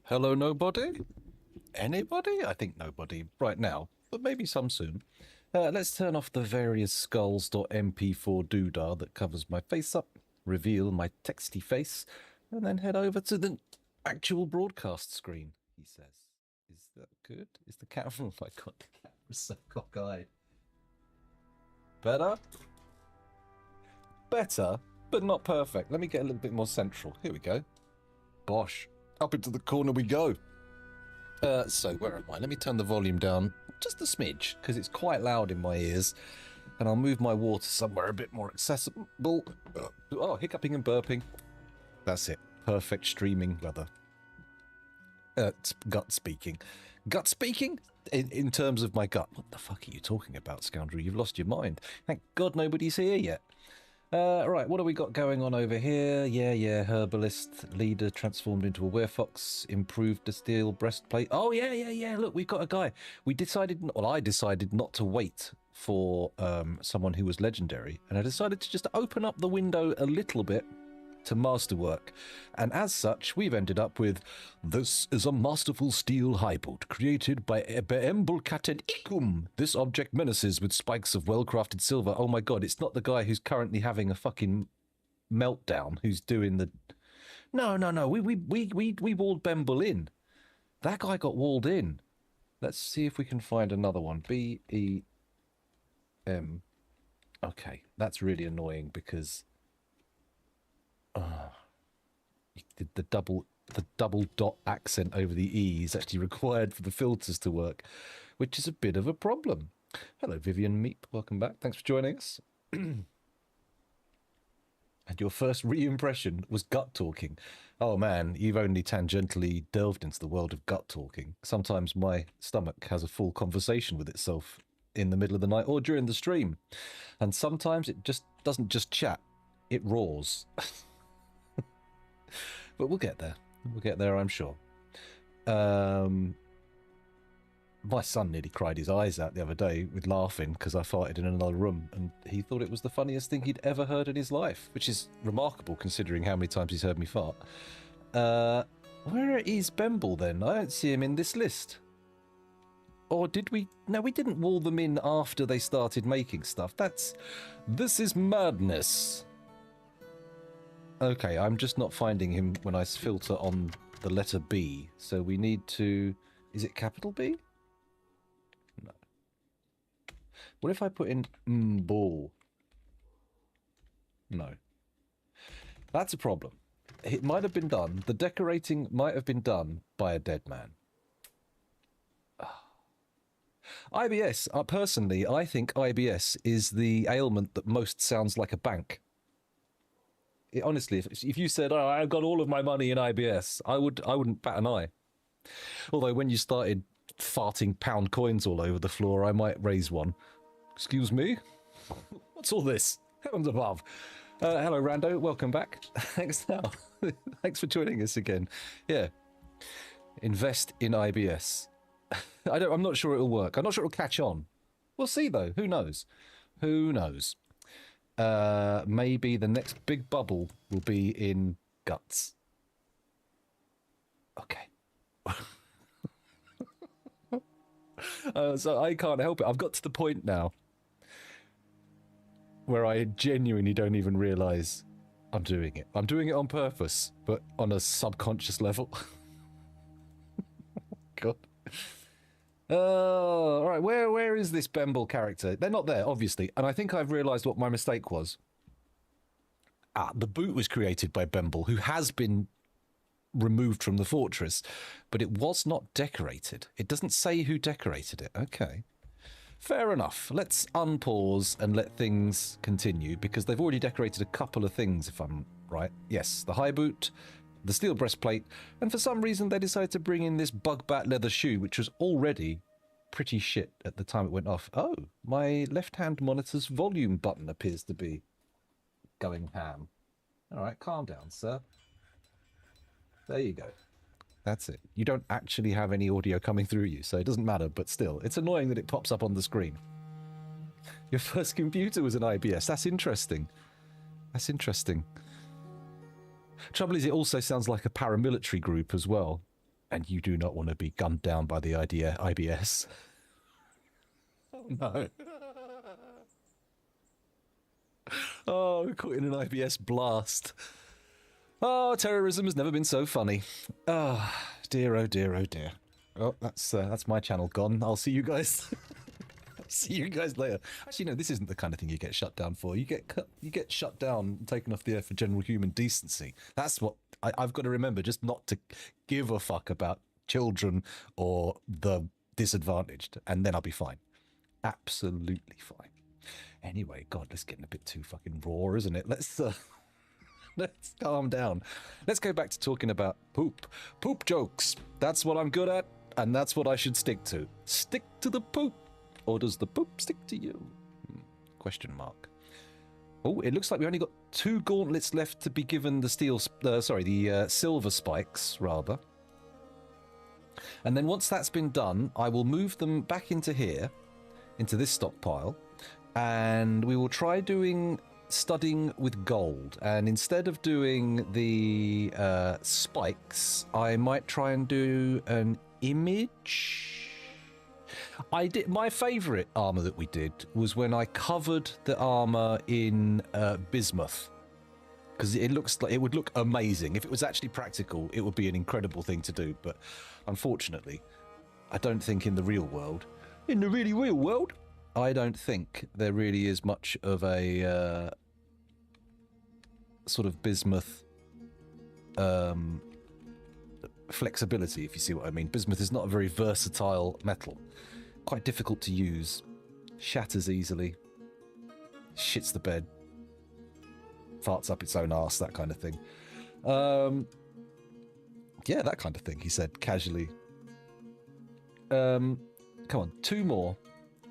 Hello, nobody? Anybody? I think nobody right now, but maybe some soon. Let's turn off the various skulls.mp4 doodah that covers my face up, reveal my texty face, and then head over to the actual broadcast screen, he says. Is that good? Is the camera? Oh my god, the camera's so cockeyed. Better? Better, but not perfect. Let me get a little bit more central. Here we go. Bosh. Up into the corner we go. So, where am I? Let me turn the volume down just a smidge, because it's quite loud in my ears. And I'll move my water somewhere a bit more accessible. Oh, hiccuping and burping. That's it. Perfect streaming weather. Gut speaking. Gut speaking? In terms of my gut. What the fuck are you talking about, scoundrel? You've lost your mind. Thank God nobody's here yet. Right, what do we got going on over here? Yeah, herbalist, leader transformed into a werefox, improved the steel breastplate. Oh, yeah, look, we've got a guy. I decided not to wait for someone who was legendary, and I decided to just open up the window a little bit to masterwork. And as such, we've ended up with, this is a masterful steel highboot created by Beembulkaten Ikum. This object menaces with spikes of well-crafted silver. Oh my god, it's not the guy who's currently having a fucking meltdown who's doing the... No, we walled Bembul in. That guy got walled in. Let's see if we can find another one. B-E-M. Okay, that's really annoying because... the double dot accent over the E is actually required for the filters to work, which is a bit of a problem. Hello, Vivian Meep. Welcome back. Thanks for joining us. And your first re-impression was gut talking. Oh man, you've only tangentially delved into the world of gut talking. Sometimes my stomach has a full conversation with itself in the middle of the night or during the stream. And sometimes it just doesn't just chat, it roars. But we'll get there. We'll get there, I'm sure. My son nearly cried his eyes out the other day with laughing because I farted in another room, and he thought it was the funniest thing he'd ever heard in his life, which is remarkable considering how many times he's heard me fart. Where is Bembul then? I don't see him in this list. Or did we? No, we didn't wall them in after they started making stuff. This is madness. Okay, I'm just not finding him when I filter on the letter B. So we need to... Is it capital B? No. What if I put in ball? No. That's a problem. It might have been done. The decorating might have been done by a dead man. IBS, personally, I think IBS is the ailment that most sounds like a bank. Honestly, if you said, "Oh, I've got all of my money in IBS," I wouldn't bat an eye. Although when you started farting pound coins all over the floor, I might raise one. Excuse me? What's all this? Heavens above. Hello, Rando. Welcome back. Thanks now. Thanks for joining us again. Yeah. Invest in IBS. I'm not sure it'll work. I'm not sure it'll catch on. We'll see, though. Who knows? Who knows? Maybe the next big bubble will be in guts. Okay. So I can't help it. I've got to the point now where I genuinely don't even realise I'm doing it. I'm doing it on purpose, but on a subconscious level. God. All right, where is this Bembul character? They're not there, obviously, and I think I've realised what my mistake was. The boot was created by Bembul, who has been removed from the fortress, but it was not decorated. It doesn't say who decorated it. Okay. Fair enough. Let's unpause and let things continue, because they've already decorated a couple of things, if I'm right. Yes, the high boot, the steel breastplate, and for some reason they decided to bring in this bug bat leather shoe, which was already pretty shit at the time it went off. Oh, my left-hand monitor's volume button appears to be going ham. All right, calm down, sir. There you go. That's it. You don't actually have any audio coming through you, so it doesn't matter, but still, it's annoying that it pops up on the screen. Your first computer was an IBS. That's interesting. That's interesting. Trouble is, it also sounds like a paramilitary group as well. And you do not want to be gunned down by the IBS. Oh no. Oh, caught in an IBS blast. Oh, terrorism has never been so funny. Oh, dear, oh dear, oh dear. Oh, that's my channel gone. I'll see you guys. See you guys later. Actually, no, this isn't the kind of thing you get shut down for. You get shut down, taken off the air for general human decency. That's what I've got to remember, just not to give a fuck about children or the disadvantaged, and then I'll be fine. Absolutely fine. Anyway, God, that's getting a bit too fucking raw, isn't it? Let's calm down. Let's go back to talking about poop. Poop jokes. That's what I'm good at, and that's what I should stick to. Stick to the poop. Or does the poop stick to you? Question mark. Oh, it looks like we only got 2 gauntlets left to be given the silver spikes, rather. And then once that's been done, I will move them back into here, into this stockpile, and we will try doing studding with gold. And instead of doing the spikes, I might try and do an image. My favourite armour that we did was when I covered the armour in bismuth, because it looks like it would look amazing. If it was actually practical, it would be an incredible thing to do. But unfortunately, I don't think in the real world, I don't think there really is much of a sort of bismuth flexibility, if you see what I mean. Bismuth is not a very versatile metal. Quite difficult to use. Shatters easily. Shits the bed. Farts up its own arse, that kind of thing. Yeah, that kind of thing, he said, casually. Come on, 2 more.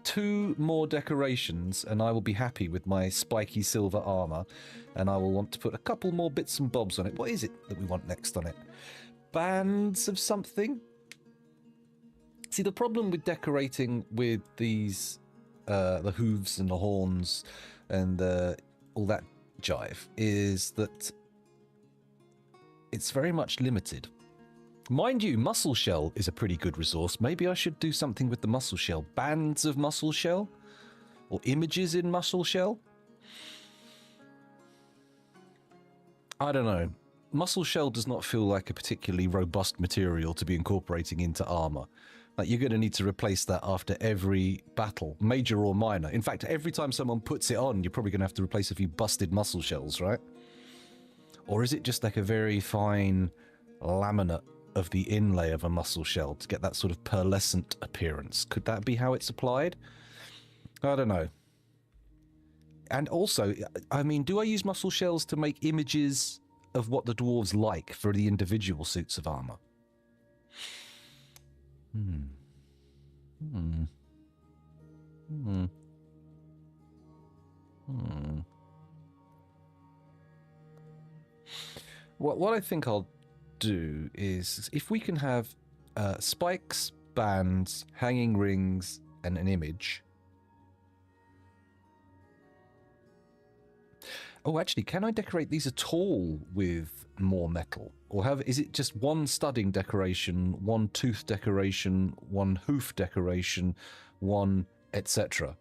2 more decorations, and I will be happy with my spiky silver armour. And I will want to put a couple more bits and bobs on it. What is it that we want next on it? Bands of something? See, the problem with decorating with these, the hooves and the horns and all that jive, is that it's very much limited. Mind you, mussel shell is a pretty good resource. Maybe I should do something with the mussel shell. Bands of mussel shell? Or images in mussel shell? I don't know. Mussel shell does not feel like a particularly robust material to be incorporating into armor. Like, you're going to need to replace that after every battle, major or minor. In fact, every time someone puts it on, you're probably going to have to replace a few busted mussel shells, right? Or is it just like a very fine laminate of the inlay of a mussel shell to get that sort of pearlescent appearance? Could that be how it's applied? I don't know. And also, I mean, do I use mussel shells to make images of what the dwarves like for the individual suits of armor? What I think I'll do is, if we can have spikes, bands, hanging rings, and an image. Oh, actually, can I decorate these at all with more metal? Or is it just one studding decoration, one tooth decoration, one hoof decoration, one etc.?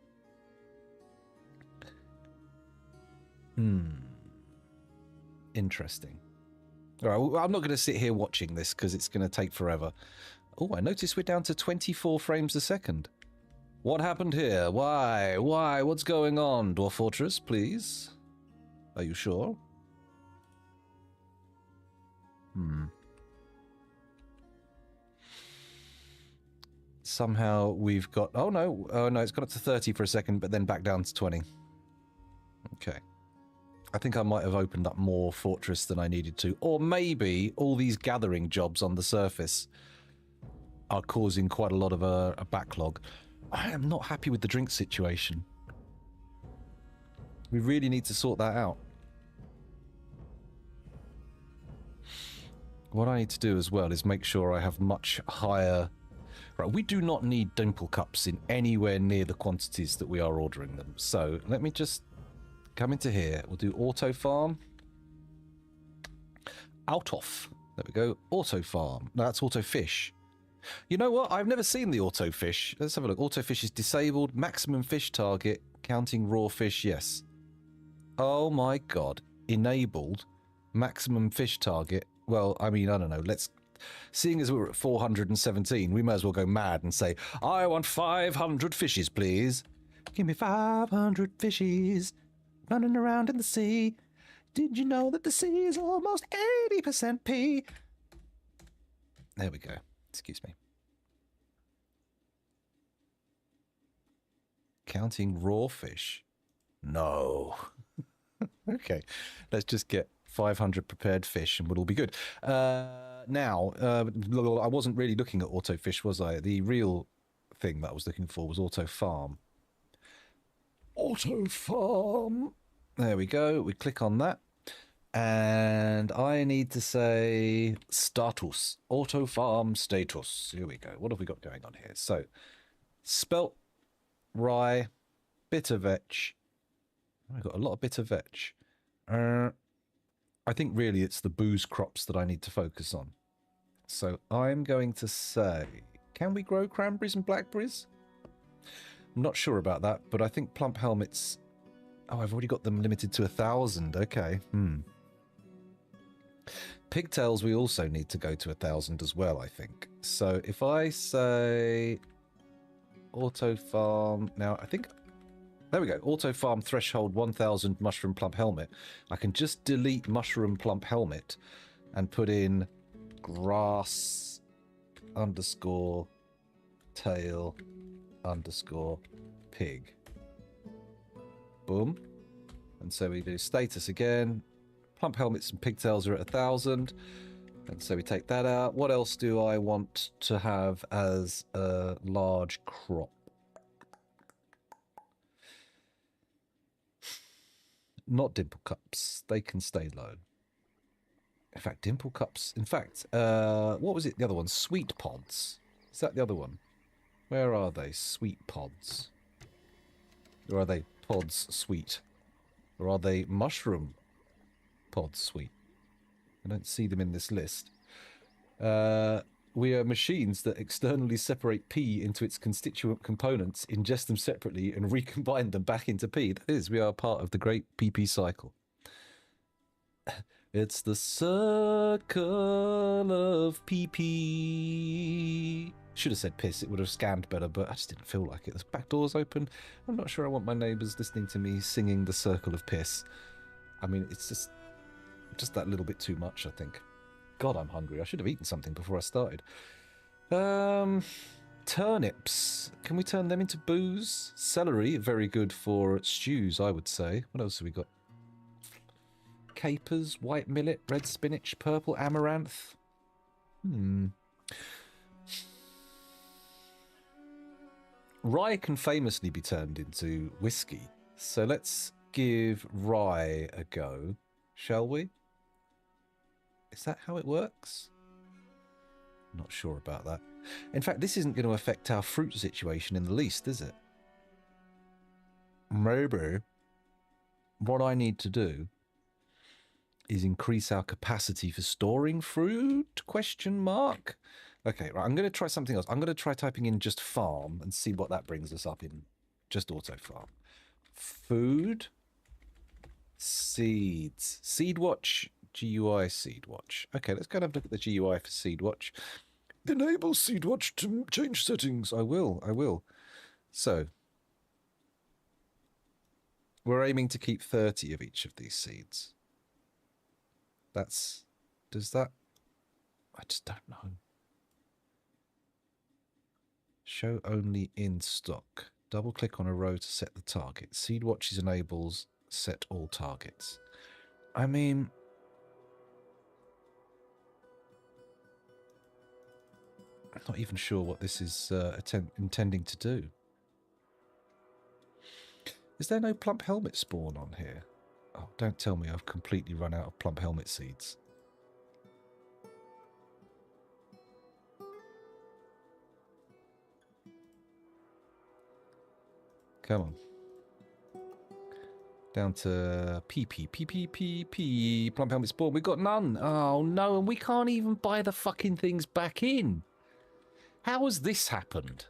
Interesting. All right, well, I'm not going to sit here watching this because it's going to take forever. Oh, I noticed we're down to 24 frames a second. What happened here? Why? What's going on? Dwarf Fortress, please. Are you sure? Somehow we've got... Oh, no, it's gone up to 30 for a second, but then back down to 20. Okay. I think I might have opened up more Fortress than I needed to. Or maybe all these gathering jobs on the surface are causing quite a lot of a backlog. I am not happy with the drink situation. We really need to sort that out. What I need to do as well is make sure I have much higher... Right, we do not need dimple cups in anywhere near the quantities that we are ordering them. So let me just come into here. We'll do auto farm. Out of. There we go. Auto farm. No, that's auto fish. You know what? I've never seen the auto fish. Let's have a look. Auto fish is disabled. Maximum fish target. Counting raw fish, yes. Oh my god. Enabled. Maximum fish target. Well, I mean, I don't know. Let's... Seeing as we're at 417, we may as well go mad and say, I want 500 fishes, please. Give me 500 fishes running around in the sea. Did you know that the sea is almost 80% pee? There we go. Excuse me. Counting raw fish? No. Okay. Let's just get 500 prepared fish and we'll all be good. Now, I wasn't really looking at auto fish, was I? The real thing that I was looking for was auto farm. Auto farm. There we go. We click on that. And I need to say status. Auto farm status. Here we go. What have we got going on here? So, spelt, rye, bitter vetch. I've got a lot of bitter vetch. I think really it's the booze crops that I need to focus on. So I'm going to say, can we grow cranberries and blackberries? I'm not sure about that, but I think plump helmets... Oh, I've already got them limited to 1,000. Okay. Pigtails we also need to go to 1,000 as well, I think. So if I say auto farm... Now, I think... There we go. Auto farm threshold 1,000 mushroom plump helmet. I can just delete mushroom plump helmet and put in grass underscore tail underscore pig. Boom. And so we do status again. Plump helmets and pigtails are at 1,000. And so we take that out. What else do I want to have as a large crop? Not dimple cups. They can stay low. In fact, dimple cups... In fact, what was it? The other one? Sweet pods. Is that the other one? Where are they? Sweet pods. Or are they pods sweet? Or are they mushroom pods sweet? I don't see them in this list. We are machines that externally separate P into its constituent components, ingest them separately, and recombine them back into P. That is, we are part of the great PP cycle. It's the circle of PP. Should have said piss, it would have scanned better, but I just didn't feel like it. The back door's open. I'm not sure I want my neighbours listening to me singing the circle of piss. I mean, it's just that little bit too much, I think. God, I'm hungry. I should have eaten something before I started. Turnips. Can we turn them into booze? Celery, very good for stews, I would say. What else have we got? Capers, white millet, red spinach, purple amaranth. Rye can famously be turned into whiskey. So let's give rye a go, shall we? Is that how it works? Not sure about that. In fact, this isn't going to affect our fruit situation in the least, is it? Maybe what I need to do is increase our capacity for storing fruit? Question mark. Okay, right, I'm going to try something else. I'm going to try typing in just farm and see what that brings us up in just auto farm. Food. Seeds. Seed watch. GUI Seed Watch. Okay, let's go and have a look at the GUI for Seed Watch. Enable Seed Watch to change settings. I will. So, we're aiming to keep 30 of each of these seeds. Does that... I just don't know. Show only in stock. Double click on a row to set the target. Seed Watches enables set all targets. I mean... I'm not even sure what this is intending to do. Is there no plump helmet spawn on here? Oh, don't tell me I've completely run out of plump helmet seeds. Come on. Down to P. Plump helmet spawn. We've got none. Oh, no. And we can't even buy the fucking things back in. How has this happened?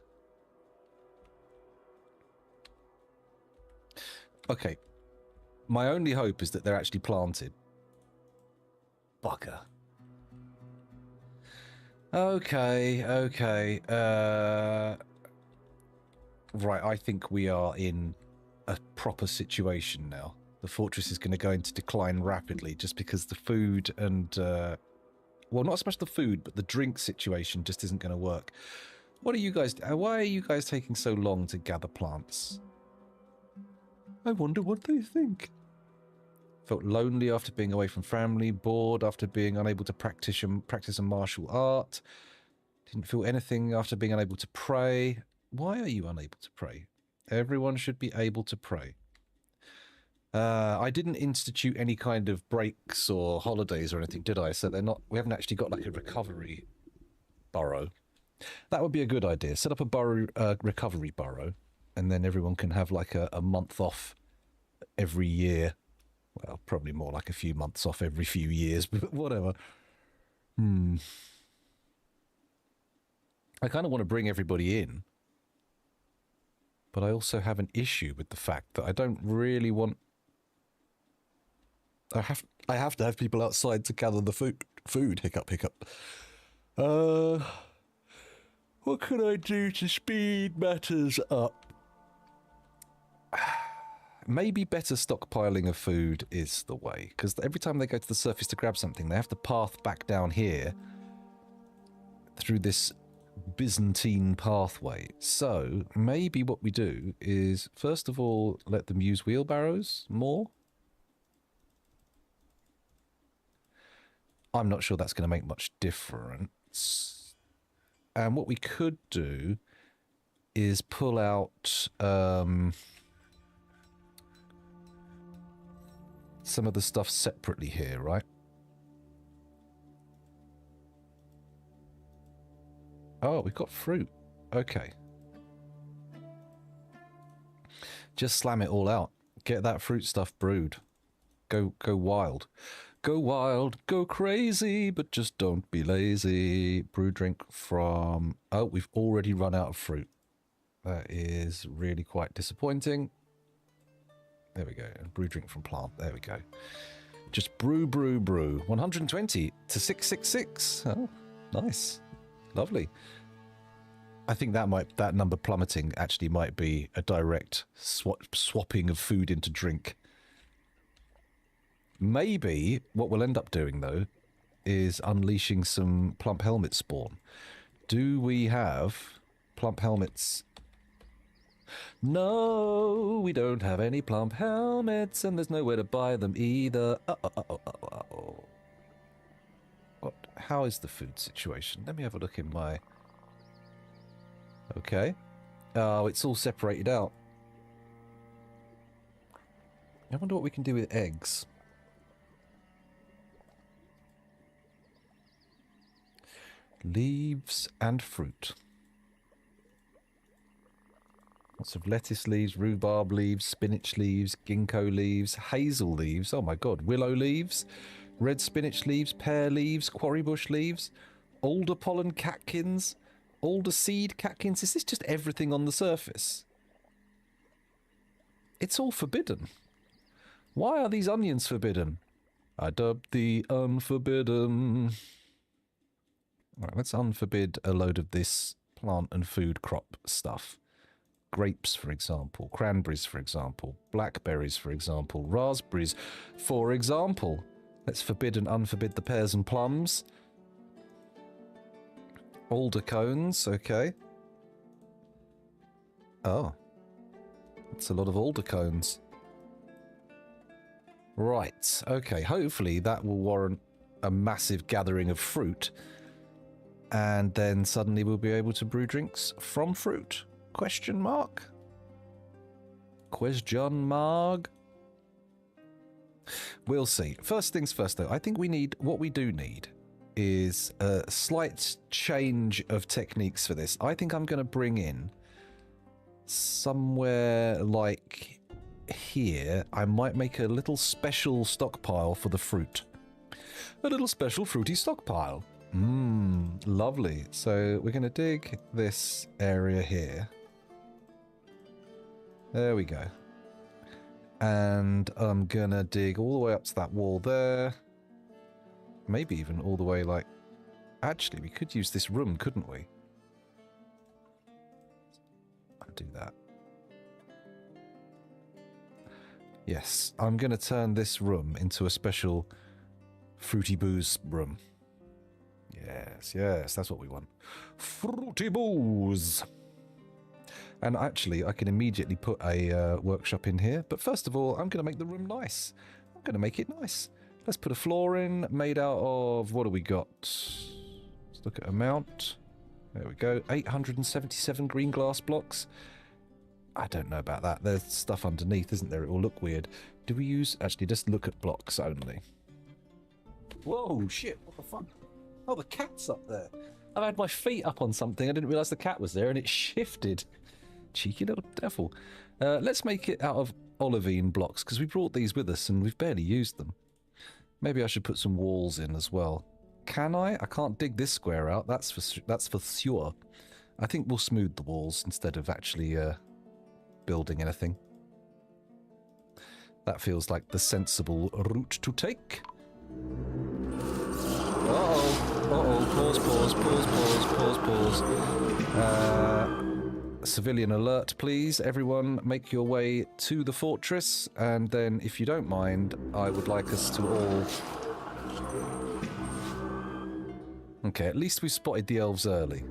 Okay. My only hope is that they're actually planted. Bugger. Okay. Right, I think we are in a proper situation now. The fortress is going to go into decline rapidly just because the food and... well, not so much the food, but the drink situation just isn't going to work. What are you guys... why are you guys taking so long to gather plants? I wonder what they think. Felt lonely after being away from family, bored after being unable to practice a martial art. Didn't feel anything after being unable to pray. Why are you unable to pray? Everyone should be able to pray. I didn't institute any kind of breaks or holidays or anything, did I? So they're not. We haven't actually got like a recovery burrow. That would be a good idea. Set up a burrow, recovery burrow, and then everyone can have like a month off every year. Well, probably more like a few months off every few years, but whatever. I kind of want to bring everybody in, but I also have an issue with the fact that I don't really want... I have to have people outside to gather the food. Hiccup. What can I do to speed matters up? Maybe better stockpiling of food is the way, because every time they go to the surface to grab something, they have to path back down here through this Byzantine pathway. So maybe what we do is, first of all, let them use wheelbarrows more. I'm not sure that's going to make much difference. And what we could do is pull out some of the stuff separately here, right? Oh, we've got fruit. Okay. Just slam it all out. Get that fruit stuff brewed. Go wild. Go wild, go crazy, but just don't be lazy. Brew drink from... Oh, we've already run out of fruit. That is really quite disappointing. There we go. Brew drink from plant. There we go. Just brew. 120 to 666. Oh, nice. Lovely. I think that number plummeting actually might be a direct swapping of food into drink. Maybe what we'll end up doing, though, is unleashing some plump helmet spawn. Do we have plump helmets? No, we don't have any plump helmets, and there's nowhere to buy them either. What? How is the food situation? Let me have a look in my... Okay. Oh, it's all separated out. I wonder what we can do with eggs. Leaves and fruit. Lots of lettuce leaves, rhubarb leaves, spinach leaves, ginkgo leaves, hazel leaves, oh my god, willow leaves, red spinach leaves, pear leaves, quarry bush leaves, alder pollen catkins, alder seed catkins. Is this just everything on the surface? It's all forbidden. Why are these onions forbidden? I dubbed the unforbidden. Right, let's unforbid a load of this plant and food crop stuff. Grapes, for example. Cranberries, for example. Blackberries, for example. Raspberries, for example. Let's forbid and unforbid the pears and plums. Alder cones, okay. Oh. That's a lot of alder cones. Right, okay. Hopefully that will warrant a massive gathering of fruit. And then suddenly we'll be able to brew drinks from fruit. Question mark? Question mark? We'll see. First things first, though. I think what we do need is a slight change of techniques for this. I think I'm going to bring in somewhere like here, I might make a little special stockpile for the fruit. A little special fruity stockpile. Lovely. So we're going to dig this area here. There we go. And I'm going to dig all the way up to that wall there. Maybe even all the way like... Actually, we could use this room, couldn't we? I'll do that. Yes, I'm going to turn this room into a special fruity booze room. Yes, yes, that's what we want. Fruity booze! And actually, I can immediately put a workshop in here. But first of all, I'm going to make the room nice. I'm going to make it nice. Let's put a floor in, made out of... What do we got? Let's look at amount. There we go. 877 green glass blocks. I don't know about that. There's stuff underneath, isn't there? It will look weird. Do we use... Actually, just look at blocks only. Whoa, shit. What the fuck? Oh, the cat's up there. I've had my feet up on something. I didn't realise the cat was there, and it shifted. Cheeky little devil. Let's make it out of olivine blocks, because we brought these with us, and we've barely used them. Maybe I should put some walls in as well. Can I? I can't dig this square out. That's for sure. I think we'll smooth the walls instead of actually building anything. That feels like the sensible route to take. Uh-oh. Uh-oh. Pause. Civilian alert, please. Everyone, make your way to the fortress. And then, if you don't mind, I would like us to all... Okay, at least we spotted the elves early.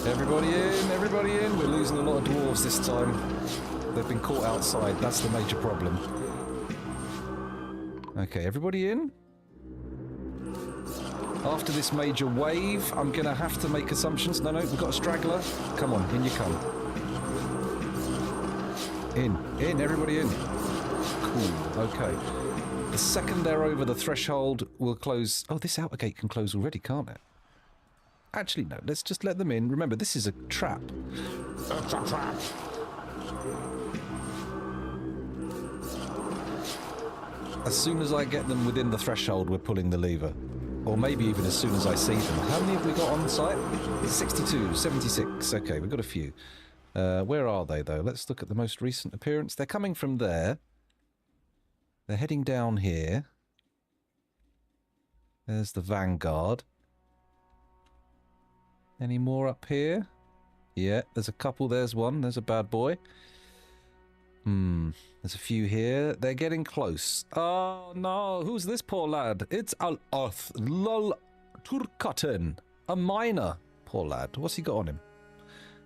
Everybody in. We're losing a lot of dwarves this time. They've been caught outside. That's the major problem. Okay, everybody in? After this major wave, I'm going to have to make assumptions. No, we've got a straggler. Come on, in you come. In, everybody in. Cool, okay. The second they're over the threshold, we'll close... Oh, this outer gate can close already, can't it? Actually, no, let's just let them in. Remember, this is a trap. It's a trap. As soon as I get them within the threshold, we're pulling the lever. Or maybe even as soon as I see them. How many have we got on site? 62, 76. Okay, we've got a few. Where are they, though? Let's look at the most recent appearance. They're coming from there. They're heading down here. There's the Vanguard. Any more up here? Yeah, there's a couple. There's one. There's a bad boy. There's a few here. They're getting close. Oh, no. Who's this poor lad? It's Al-Oth Lul Turkaten. A miner. Poor lad. What's he got on him?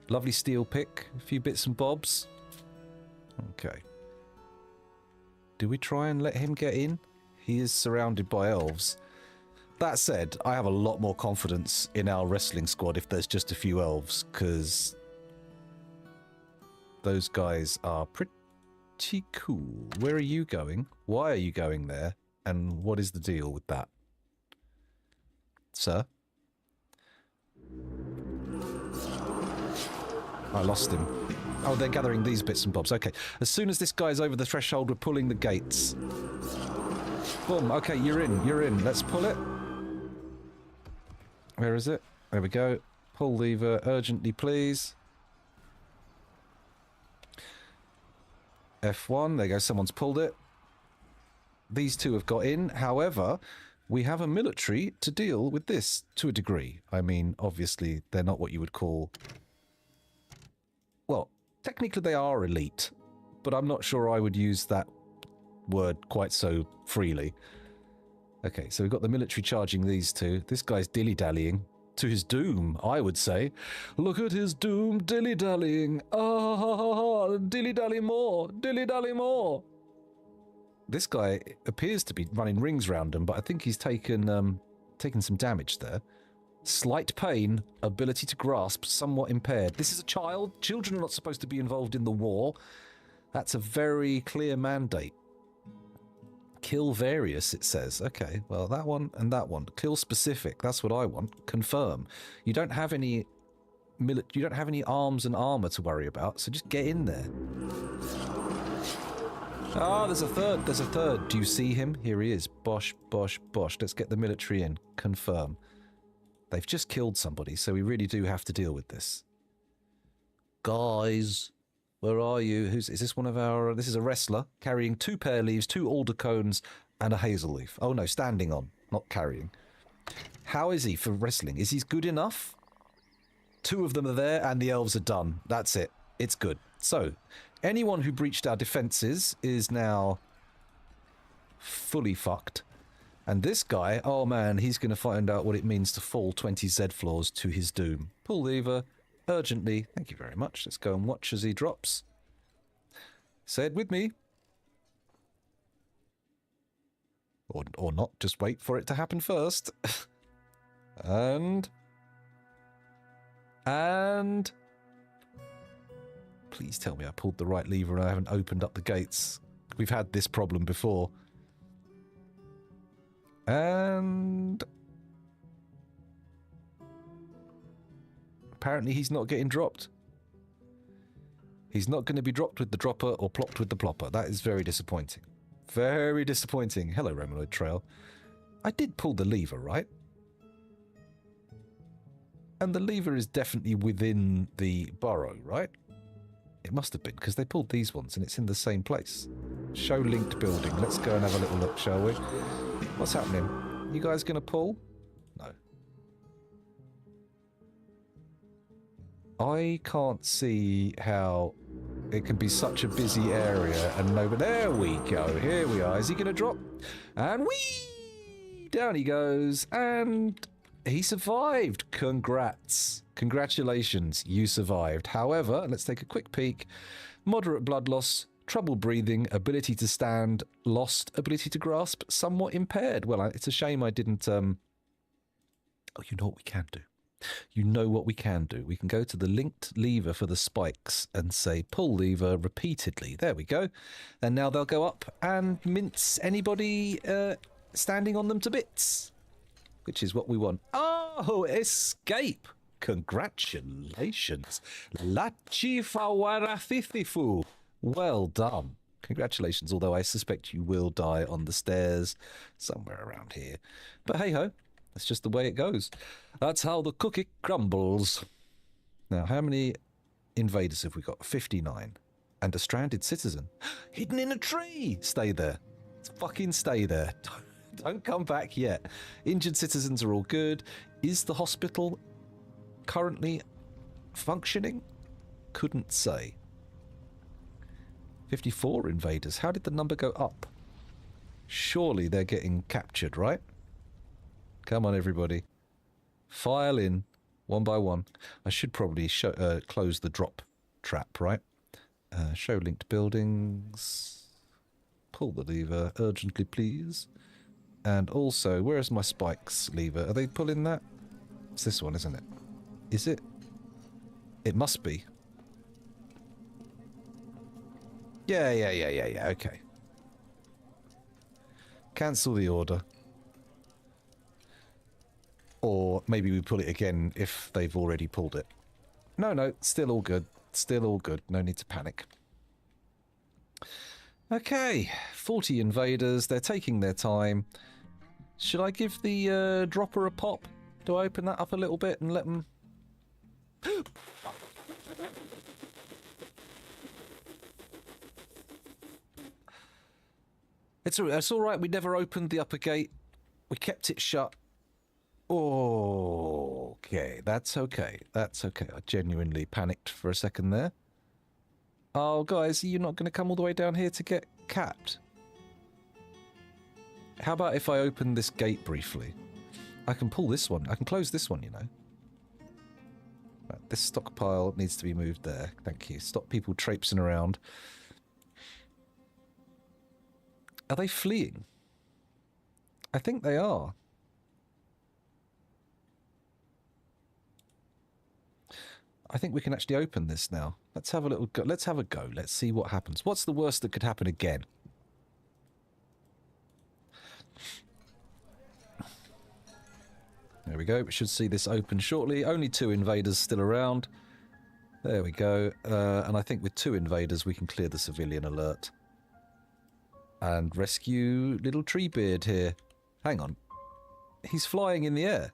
Lovely steel pick. A few bits and bobs. Okay. Do we try and let him get in? He is surrounded by elves. That said, I have a lot more confidence in our wrestling squad if there's just a few elves, because those guys are pretty cool. Where are you going? Why are you going there? And what is the deal with that? Sir? I lost him. Oh, they're gathering these bits and bobs. Okay. As soon as this guy's over the threshold, we're pulling the gates. Boom. Okay, you're in. Let's pull it. Where is it? There we go. Pull lever urgently, please. F1. There you go. Someone's pulled it. These two have got in. However, we have a military to deal with this to a degree. I mean, obviously, they're not what you would call... Well, technically they are elite, but I'm not sure I would use that word quite so freely. Okay, so we've got the military charging these two. This guy's dilly-dallying. To his doom, I would say. Look at his doom dilly-dallying. Ah, ha, ha, ha. Dilly-dally more. Dilly-dally more. This guy appears to be running rings round him, but I think he's taken some damage there. Slight pain, ability to grasp, somewhat impaired. This is a child. Children are not supposed to be involved in the war. That's a very clear mandate. Kill various, it says. Okay, well, that one and that one. Kill specific. That's what I want. Confirm. You don't have any you don't have any arms and armor to worry about, so just get in there. Ah, there's a third. There's a third. Do you see him? Here he is. Bosh, bosh, bosh. Let's get the military in. Confirm. They've just killed somebody, so we really do have to deal with this. Guys, where are you? Is this one of our... This is a wrestler carrying 2 pear leaves, 2 alder cones, and a hazel leaf. Oh no, standing on, not carrying. How is he for wrestling? Is he good enough? 2 of them are there, and the elves are done. That's it. It's good. So, anyone who breached our defences is now fully fucked. And this guy, oh man, he's going to find out what it means to fall 20 Z floors to his doom. Pull lever, urgently. Thank you very much. Let's go and watch as he drops. Say it with me. Or not, just wait for it to happen first. And... Please tell me I pulled the right lever and I haven't opened up the gates. We've had this problem before. And... Apparently he's not getting dropped. He's not going to be dropped with the dropper or plopped with the plopper. That is very disappointing. Very disappointing. Hello, Reminoid Trail. I did pull the lever, right? And the lever is definitely within the burrow, right? It must have been, because they pulled these ones and it's in the same place. Show linked building. Let's go and have a little look, shall we? What's happening? You guys going to pull? No. I can't see how it can be such a busy area and no... But there we go. Here we are. Is he going to drop? And whee! Down he goes. And he survived. Congrats. Congratulations. You survived. However, let's take a quick peek. Moderate blood loss, trouble breathing, ability to stand, lost, ability to grasp, somewhat impaired. Well, it's a shame I didn't... Oh, you know what we can do? You know what we can do. We can go to the linked lever for the spikes and say pull lever repeatedly. There we go. And now they'll go up and mince anybody standing on them to bits, which is what we want. Oh, escape. Congratulations. Lachifawarathifu. Well done. Congratulations, although I suspect you will die on the stairs somewhere around here. But hey-ho. That's just the way it goes. That's how the cookie crumbles. Now, how many invaders have we got? 59. And a stranded citizen. Hidden in a tree! Stay there. Fucking stay there. Don't come back yet. Injured citizens are all good. Is the hospital currently functioning? Couldn't say. 54 invaders. How did the number go up? Surely they're getting captured, right? Come on, everybody. File in, one by one. I should probably close the drop trap, right? Show linked buildings. Pull the lever urgently, please. And also, where is my spikes lever? Are they pulling that? It's this one, isn't it? Is it? It must be. Yeah, okay. Cancel the order. Or maybe we pull it again if they've already pulled it. No, still all good. Still all good. No need to panic. Okay, 40 invaders. They're taking their time. Should I give the dropper a pop? Do I open that up a little bit and let them... It's all right. We never opened the upper gate. We kept it shut. Okay, that's okay. That's okay. I genuinely panicked for a second there. Oh, guys, you're not going to come all the way down here to get capped? How about if I open this gate briefly? I can pull this one. I can close this one, you know. Right, this stockpile needs to be moved there. Thank you. Stop people traipsing around. Are they fleeing? I think they are. I think we can actually open this now. Let's have a little go. Let's have a go. Let's see what happens. What's the worst that could happen again? There we go. We should see this open shortly. Only 2 invaders still around. There we go. And I think with 2 invaders, we can clear the civilian alert. And rescue little Treebeard here. Hang on. He's flying in the air.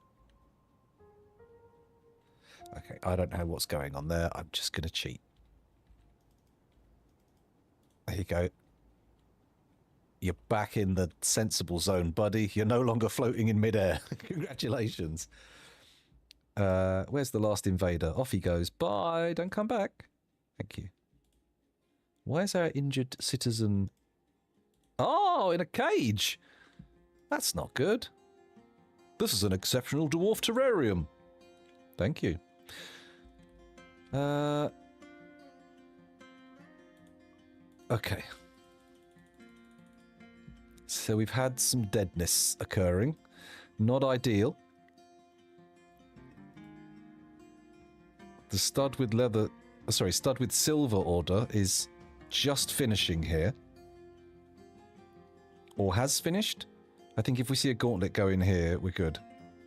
Okay, I don't know what's going on there. I'm just going to cheat. There you go. You're back in the sensible zone, buddy. You're no longer floating in midair. Congratulations. Where's the last invader? Off he goes. Bye. Don't come back. Thank you. Why is our injured citizen... Oh, in a cage. That's not good. This is an exceptional dwarf terrarium. Thank you. Okay. So we've had some deadness occurring. Not ideal. The stud with leather... Sorry, stud with silver order is just finishing here. Or has finished. I think if we see a gauntlet go in here, we're good.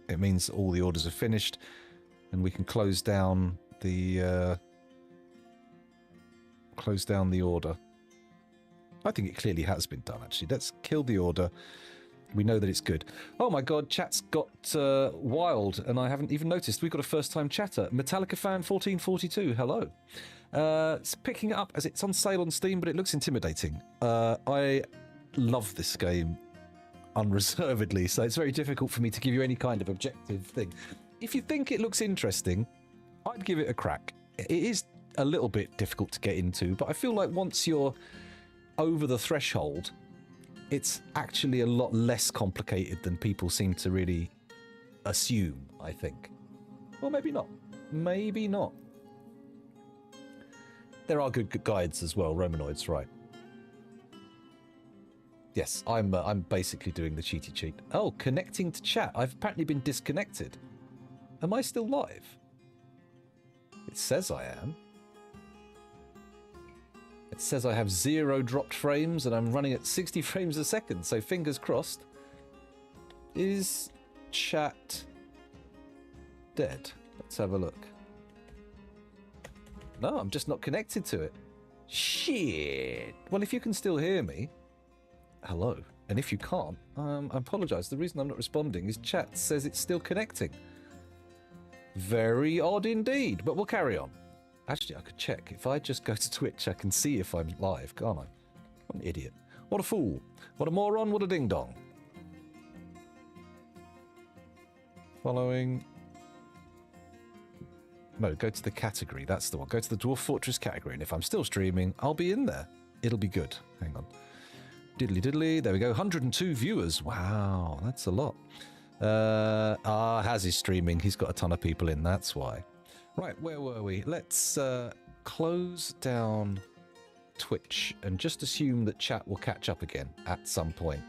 It means all the orders are finished. And we can close down the... close down the order. I think it clearly has been done, actually. Let's kill the order. We know that it's good. Oh my god, chat's got wild, and I haven't even noticed. We've got a first-time chatter. Metallica fan 1442, hello. It's picking it up as it's on sale on Steam, but it looks intimidating. I love this game unreservedly, so it's very difficult for me to give you any kind of objective thing. If you think it looks interesting, I'd give it a crack. It is a little bit difficult to get into, but I feel like once you're over the threshold, it's actually a lot less complicated than people seem to really assume, I think. Or maybe not. Maybe not. There are good guides as well, Romanoid's right. Yes, I'm basically doing the cheaty cheat. Oh, connecting to chat. I've apparently been disconnected. Am I still live? It says I am. It says I have 0 dropped frames and I'm running at 60 frames a second, so fingers crossed. Is chat dead? Let's have a look. No, I'm just not connected to it. Shit. Well, if you can still hear me, hello. And if you can't, I apologise. The reason I'm not responding is chat says it's still connecting. Very odd indeed, but we'll carry on. Actually, I could check. If I just go to Twitch, I can see if I'm live, can't I? What an idiot. What a fool. What a moron. What a ding-dong. Following. No, go to the category. That's the one. Go to the Dwarf Fortress category. And if I'm still streaming, I'll be in there. It'll be good. Hang on. Diddly diddly. There we go. 102 viewers. Wow, that's a lot. Has he streaming? He's got a ton of people in. That's why. Right, where were we? Let's close down Twitch and just assume that chat will catch up again at some point.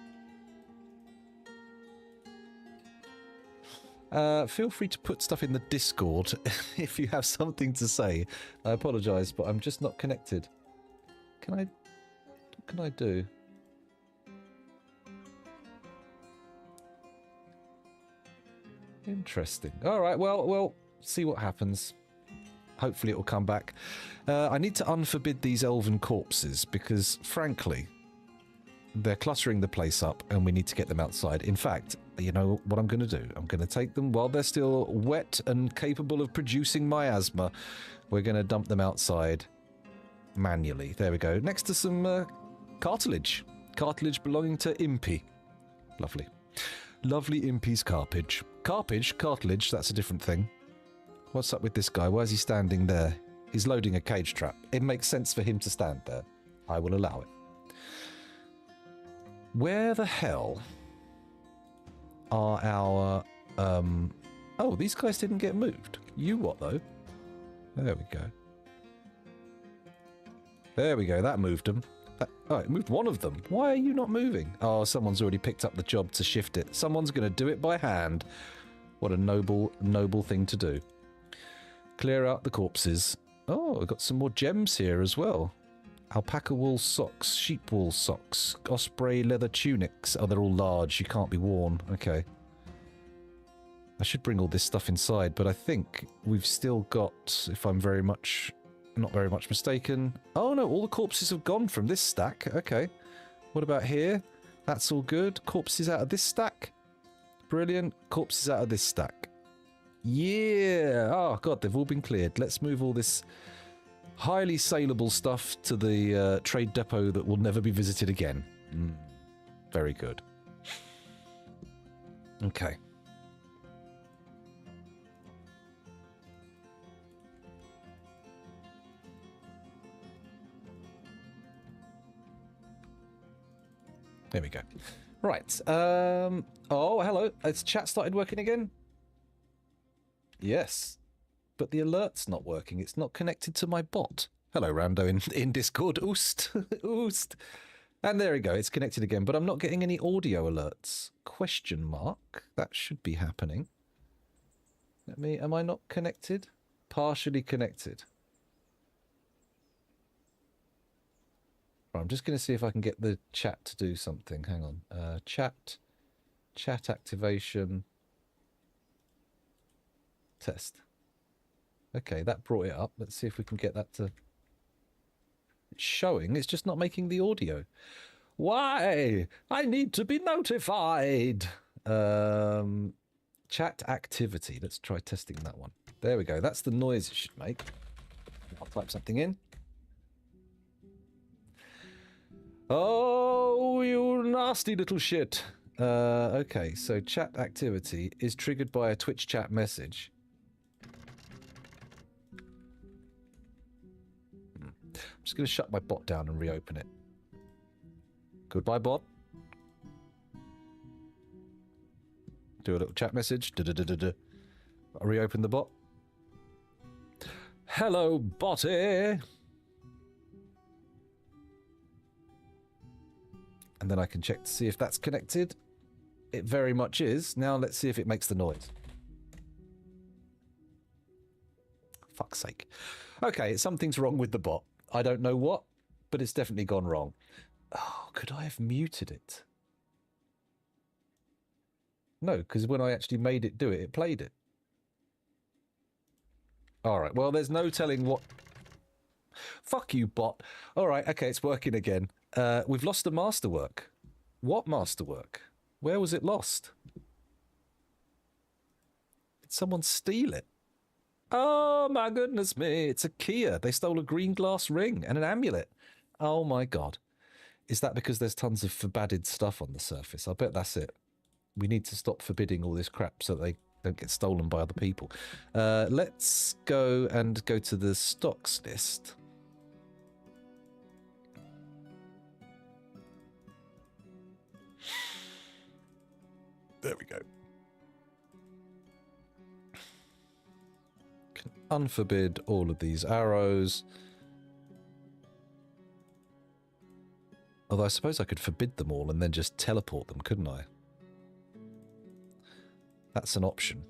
Feel free to put stuff in the Discord if you have something to say. I apologise, but I'm just not connected. What can I do? Interesting. All right, well, we'll see what happens. Hopefully it will come back. I need to unforbid these elven corpses because, frankly, they're cluttering the place up and we need to get them outside. In fact, you know what I'm going to do? I'm going to take them while they're still wet and capable of producing miasma. We're going to dump them outside manually. There we go. Next to some cartilage. Cartilage belonging to Impy. Lovely. Lovely Impy's carpage. Cartilage, that's a different thing. What's up with this guy? Why is he standing there? He's loading a cage trap. It makes sense for him to stand there. I will allow it. Where the hell are our... Oh, these guys didn't get moved. You what, though? There we go. There we go. That moved them. Oh, it moved one of them. Why are you not moving? Oh, someone's already picked up the job to shift it. Someone's going to do it by hand. What a noble, noble thing to do. Clear out the corpses. Oh, we've got some more gems here as well. Alpaca wool socks, sheep wool socks, osprey leather tunics. Oh, they're all large. You can't be worn. Okay. I should bring all this stuff inside, but I think we've still got, if I'm not very much mistaken. Oh no, all the corpses have gone from this stack. Okay. What about here? That's all good. Corpses out of this stack. Brilliant. Corpses out of this stack. Yeah. Oh god, they've all been cleared. Let's move all this highly saleable stuff to the trade depot that will never be visited again. Very good. Okay. There we go. Right. Oh, hello. Has chat started working again? Yes. But the alert's not working. It's not connected to my bot. Hello, Rando in Discord. Oost. Oost. And there we go. It's connected again. But I'm not getting any audio alerts. Question mark. That should be happening. Am I not connected? Partially connected. Right, I'm just going to see if I can get the chat to do something. Hang on. Chat activation. Test. Okay, that brought it up. Let's see if we can get that to... It's showing. It's just not making the audio. Why? I need to be notified. Chat activity. Let's try testing that one. There we go. That's the noise it should make. I'll type something in. Oh, you nasty little shit. Okay, so chat activity is triggered by a Twitch chat message. I'm just going to shut my bot down and reopen it. Goodbye, bot. Do a little chat message. I'll reopen the bot. Hello, botty. And then I can check to see if that's connected. It very much is. Now let's see if it makes the noise. Fuck's sake. Okay, something's wrong with the bot. I don't know what, but it's definitely gone wrong. Oh, could I have muted it? No, because when I actually made it do it, it played it. Alright, well, there's no telling what... Fuck you, bot. Alright, okay, it's working again. We've lost a masterwork. What masterwork? Where was it lost? Did someone steal it? Oh my goodness me, it's a Kia. They stole a green glass ring and an amulet. Oh my god. Is that because there's tons of forbidden stuff on the surface? I bet that's it. We need to stop forbidding all this crap so they don't get stolen by other people. Let's go to the stocks list. There we go. Can unforbid all of these arrows. Although I suppose I could forbid them all and then just teleport them, couldn't I? That's an option.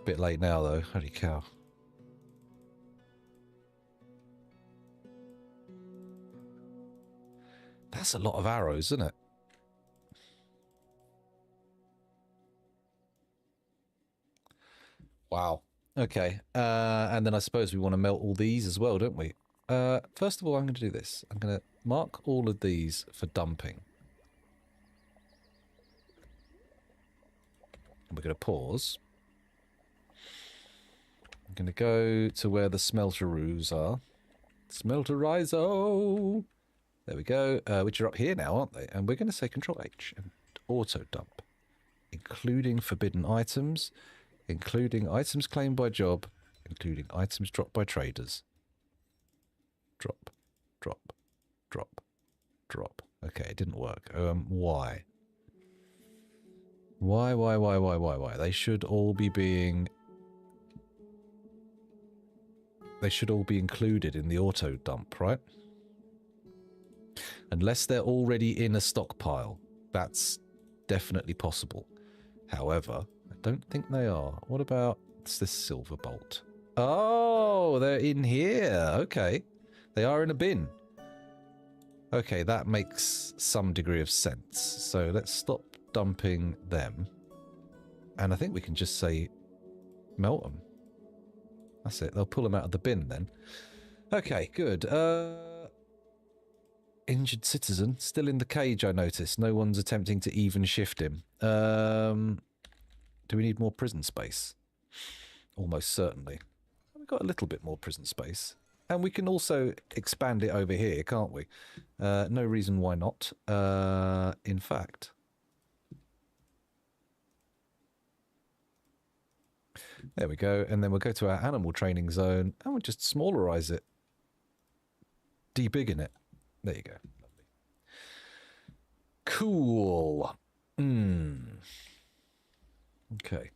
Bit late now though, holy cow. That's a lot of arrows, isn't it? Wow. Okay. And then I suppose we want to melt all these as well, don't we? First of all, I'm going to do this. I'm going to mark all of these for dumping. And we're going to pause. I'm going to go to where the smelteroos are. Smelterizo! There we go, which are up here now, aren't they? And we're going to say Control H and auto dump, including forbidden items, including items claimed by job, including items dropped by traders. Drop, drop, drop, drop. Okay, it didn't work. Why? Why? They should all be being... They should all be included in the auto dump, right? Unless they're already in a stockpile. That's definitely possible. However, I don't think they are. What about this silver bolt? Oh, they're in here. Okay. They are in a bin. Okay, that makes some degree of sense. So let's stop dumping them. And I think we can just say melt them. That's it. They'll pull them out of the bin then. Okay, good. Injured citizen. Still in the cage, I notice. No one's attempting to even shift him. Do we need more prison space? Almost certainly. We've got a little bit more prison space. And we can also expand it over here, can't we? No reason why not. In fact... There we go. And then we'll go to our animal training zone and we'll just smallerize it. De-bigging it. There you go. Lovely. Cool. Okay.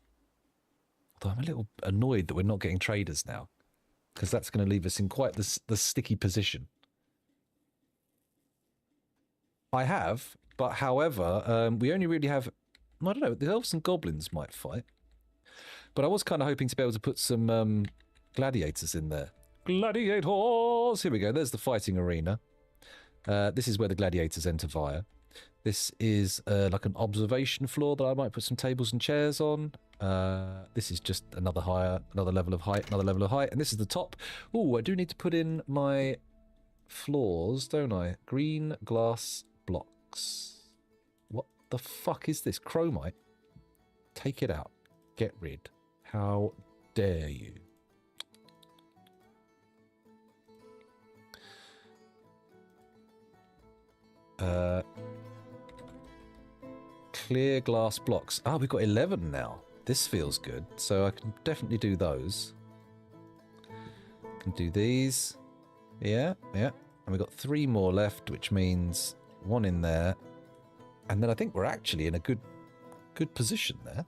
Although I'm a little annoyed that we're not getting traders now, because that's going to leave us in quite the sticky position. I have, but however, we only really have... I don't know, the elves and goblins might fight. But I was kind of hoping to be able to put some gladiators in there. Gladiators! Here we go. There's the fighting arena. This is where the gladiators enter via. This is like an observation floor that I might put some tables and chairs on. This is just another level of height, and this is the top. Oh, I do need to put in my floors, don't I? Green glass blocks. What the fuck is this? Chromite? Take it out. Get rid. How dare you? Clear glass blocks. Ah, we've got 11 now. This feels good. So I can definitely do those. Can do these. Yeah. And we've got 3 more left, which means 1 in there. And then I think we're actually in a good position there.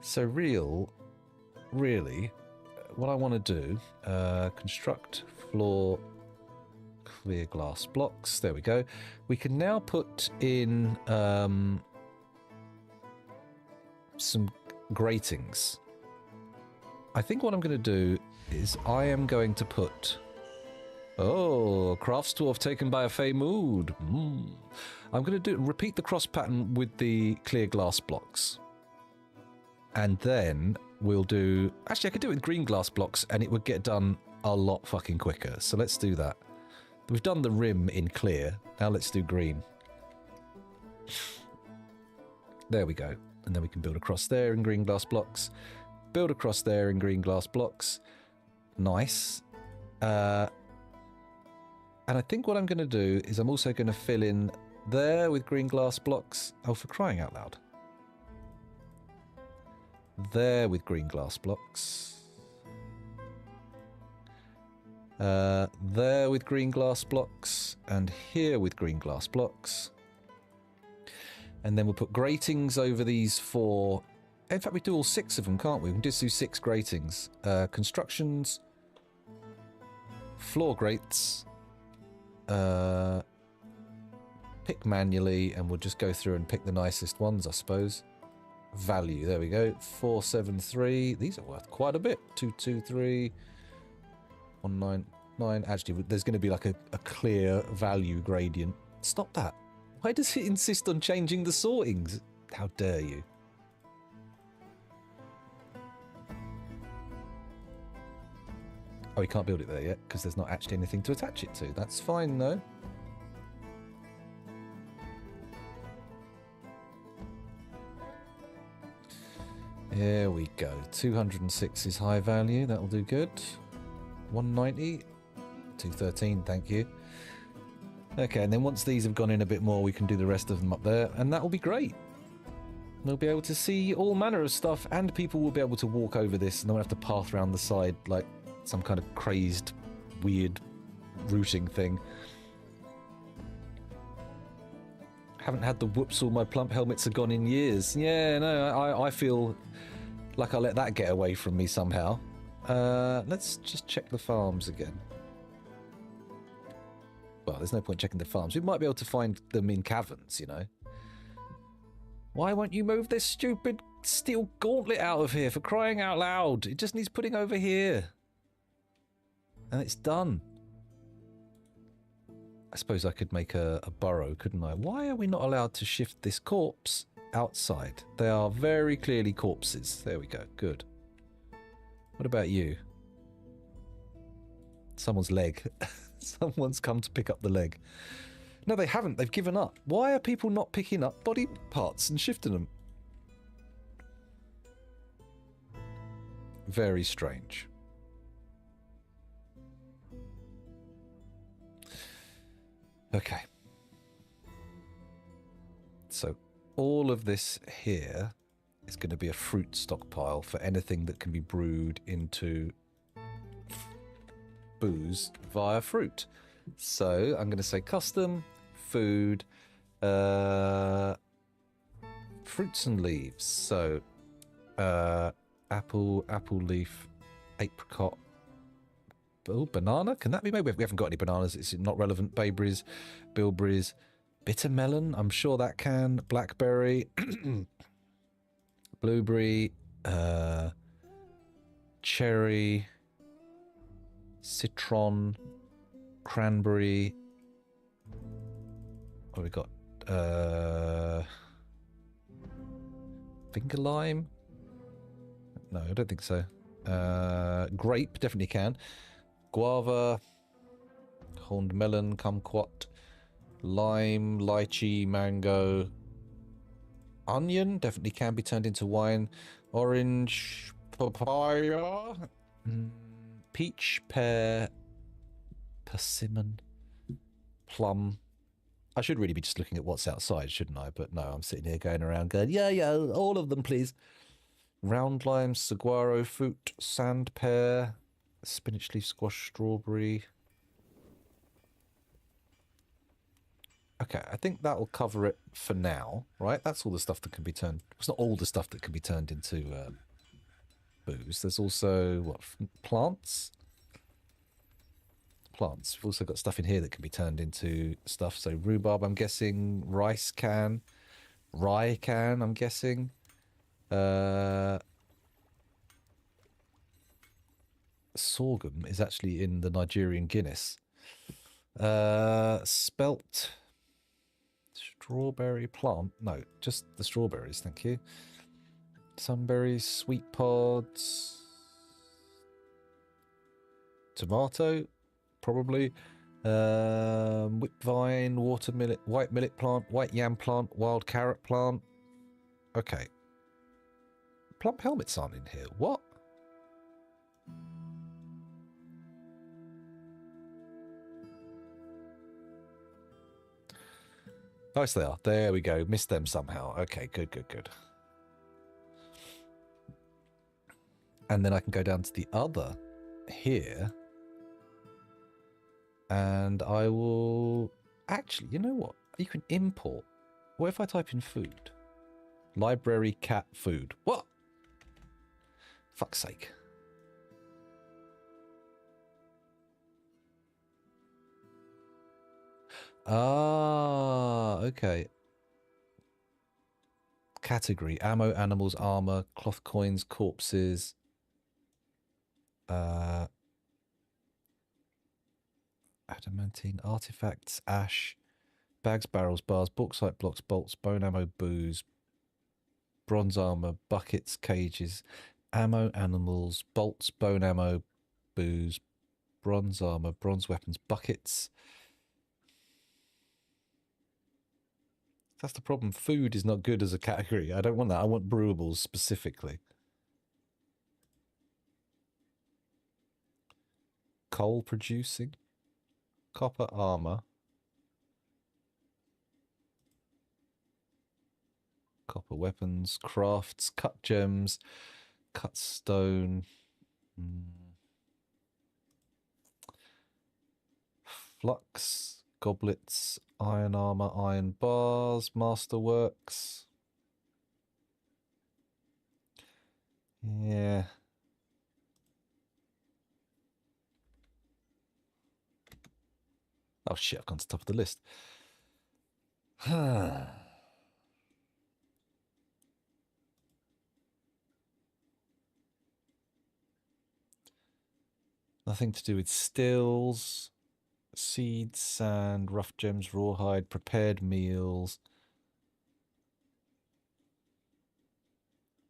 So really, what I want to do, construct floor clear glass blocks. There we go. We can now put in some gratings. I think what I'm going to do is I am going to put... Oh, crafts dwarf taken by a fey mood. I'm going to repeat the cross pattern with the clear glass blocks. And then we'll do... Actually, I could do it with green glass blocks and it would get done a lot fucking quicker. So let's do that. We've done the rim in clear. Now let's do green. There we go. And then we can build across there in green glass blocks. Build across there in green glass blocks. Nice. And I think what I'm going to do is I'm also going to fill in there with green glass blocks. Oh, for crying out loud. There with green glass blocks. There with green glass blocks. And here with green glass blocks. And then we'll put gratings over these 4. In fact, we do all 6 of them, can't we? We can just do 6 gratings. Constructions. Floor grates. Pick manually, and we'll just go through and pick the nicest ones, I suppose. Value, there we go. 473. These are worth quite a bit. 223. 199. Actually, there's going to be like a clear value gradient. Stop that. Why does it insist on changing the sortings? How dare you? Oh, you can't build it there yet because there's not actually anything to attach it to. That's fine, though. There we go. 206 is high value. That'll do good. 190. 213, thank you. Okay, and then once these have gone in a bit more, we can do the rest of them up there, and that will be great. We'll be able to see all manner of stuff, and people will be able to walk over this, and they won't have to path around the side like some kind of crazed, weird routing thing. Haven't had the whoops, all my plump helmets are gone in years. Yeah, no, I feel like I let that get away from me somehow. Let's just check the farms again. Well, there's no point checking the farms. We might be able to find them in caverns, you know. Why won't you move this stupid steel gauntlet out of here, for crying out loud? It just needs putting over here. And it's done. I suppose I could make a burrow, couldn't I? Why are we not allowed to shift this corpse outside? They are very clearly corpses. There we go. Good. What about you? Someone's leg. Someone's come to pick up the leg. No, they haven't. They've given up. Why are people not picking up body parts and shifting them? Very strange. Okay. So all of this here is going to be a fruit stockpile for anything that can be brewed into booze via fruit. So I'm going to say custom food, fruits and leaves. So apple leaf, apricot. Oh, banana? Can that be made? We haven't got any bananas. It's not relevant. Bayberries, bilberries, bitter melon. I'm sure that can. Blackberry, blueberry, cherry, citron, cranberry. What have we got? Finger lime? No, I don't think so. Grape, definitely can. Guava, horned melon, kumquat, lime, lychee, mango, onion, definitely can be turned into wine. Orange, papaya, peach, pear, persimmon, plum. I should really be just looking at what's outside, shouldn't I? But no, I'm sitting here going around going, yeah, all of them, please. Round lime, saguaro, fruit, sand pear, spinach leaf, squash, strawberry. Okay, I think that will cover it for now, right? That's all the stuff that can be turned... It's not all the stuff that can be turned into booze. There's also, what, plants? Plants. We've also got stuff in here that can be turned into stuff. So rhubarb, I'm guessing. Rice can. Rye can, I'm guessing. Sorghum is actually in the Nigerian Guinness. Spelt... Strawberry plant? No, just the strawberries, thank you. Sunberries, sweet pods. Tomato, probably. Whipvine, water millet, white millet plant, white yam plant, wild carrot plant. Okay. Plump helmets aren't in here. What? Oh, yes, they are. There we go. Missed them somehow. Okay, good. And then I can go down to the other here. And I will... Actually, you know what? You can import. What if I type in food? Library cat food. What? Fuck's sake. Ah, okay. Category: ammo, animals, armor, cloth, coins, corpses. Adamantine, artifacts, ash, bags, barrels, bars, bauxite blocks, bolts, bone ammo, booze, bronze armor, buckets, cages, ammo, animals, bolts, bone ammo, booze, bronze armor, bronze weapons, buckets. That's the problem. Food is not good as a category. I don't want that. I want brewables specifically. Coal producing. Copper armor. Copper weapons. Crafts. Cut gems. Cut stone. Flux. Goblets. Iron armor. Iron bars. Masterworks. Yeah. Oh shit, I've gone to the top of the list. Nothing to do with stills, seeds, sand, rough gems, rawhide, prepared meals,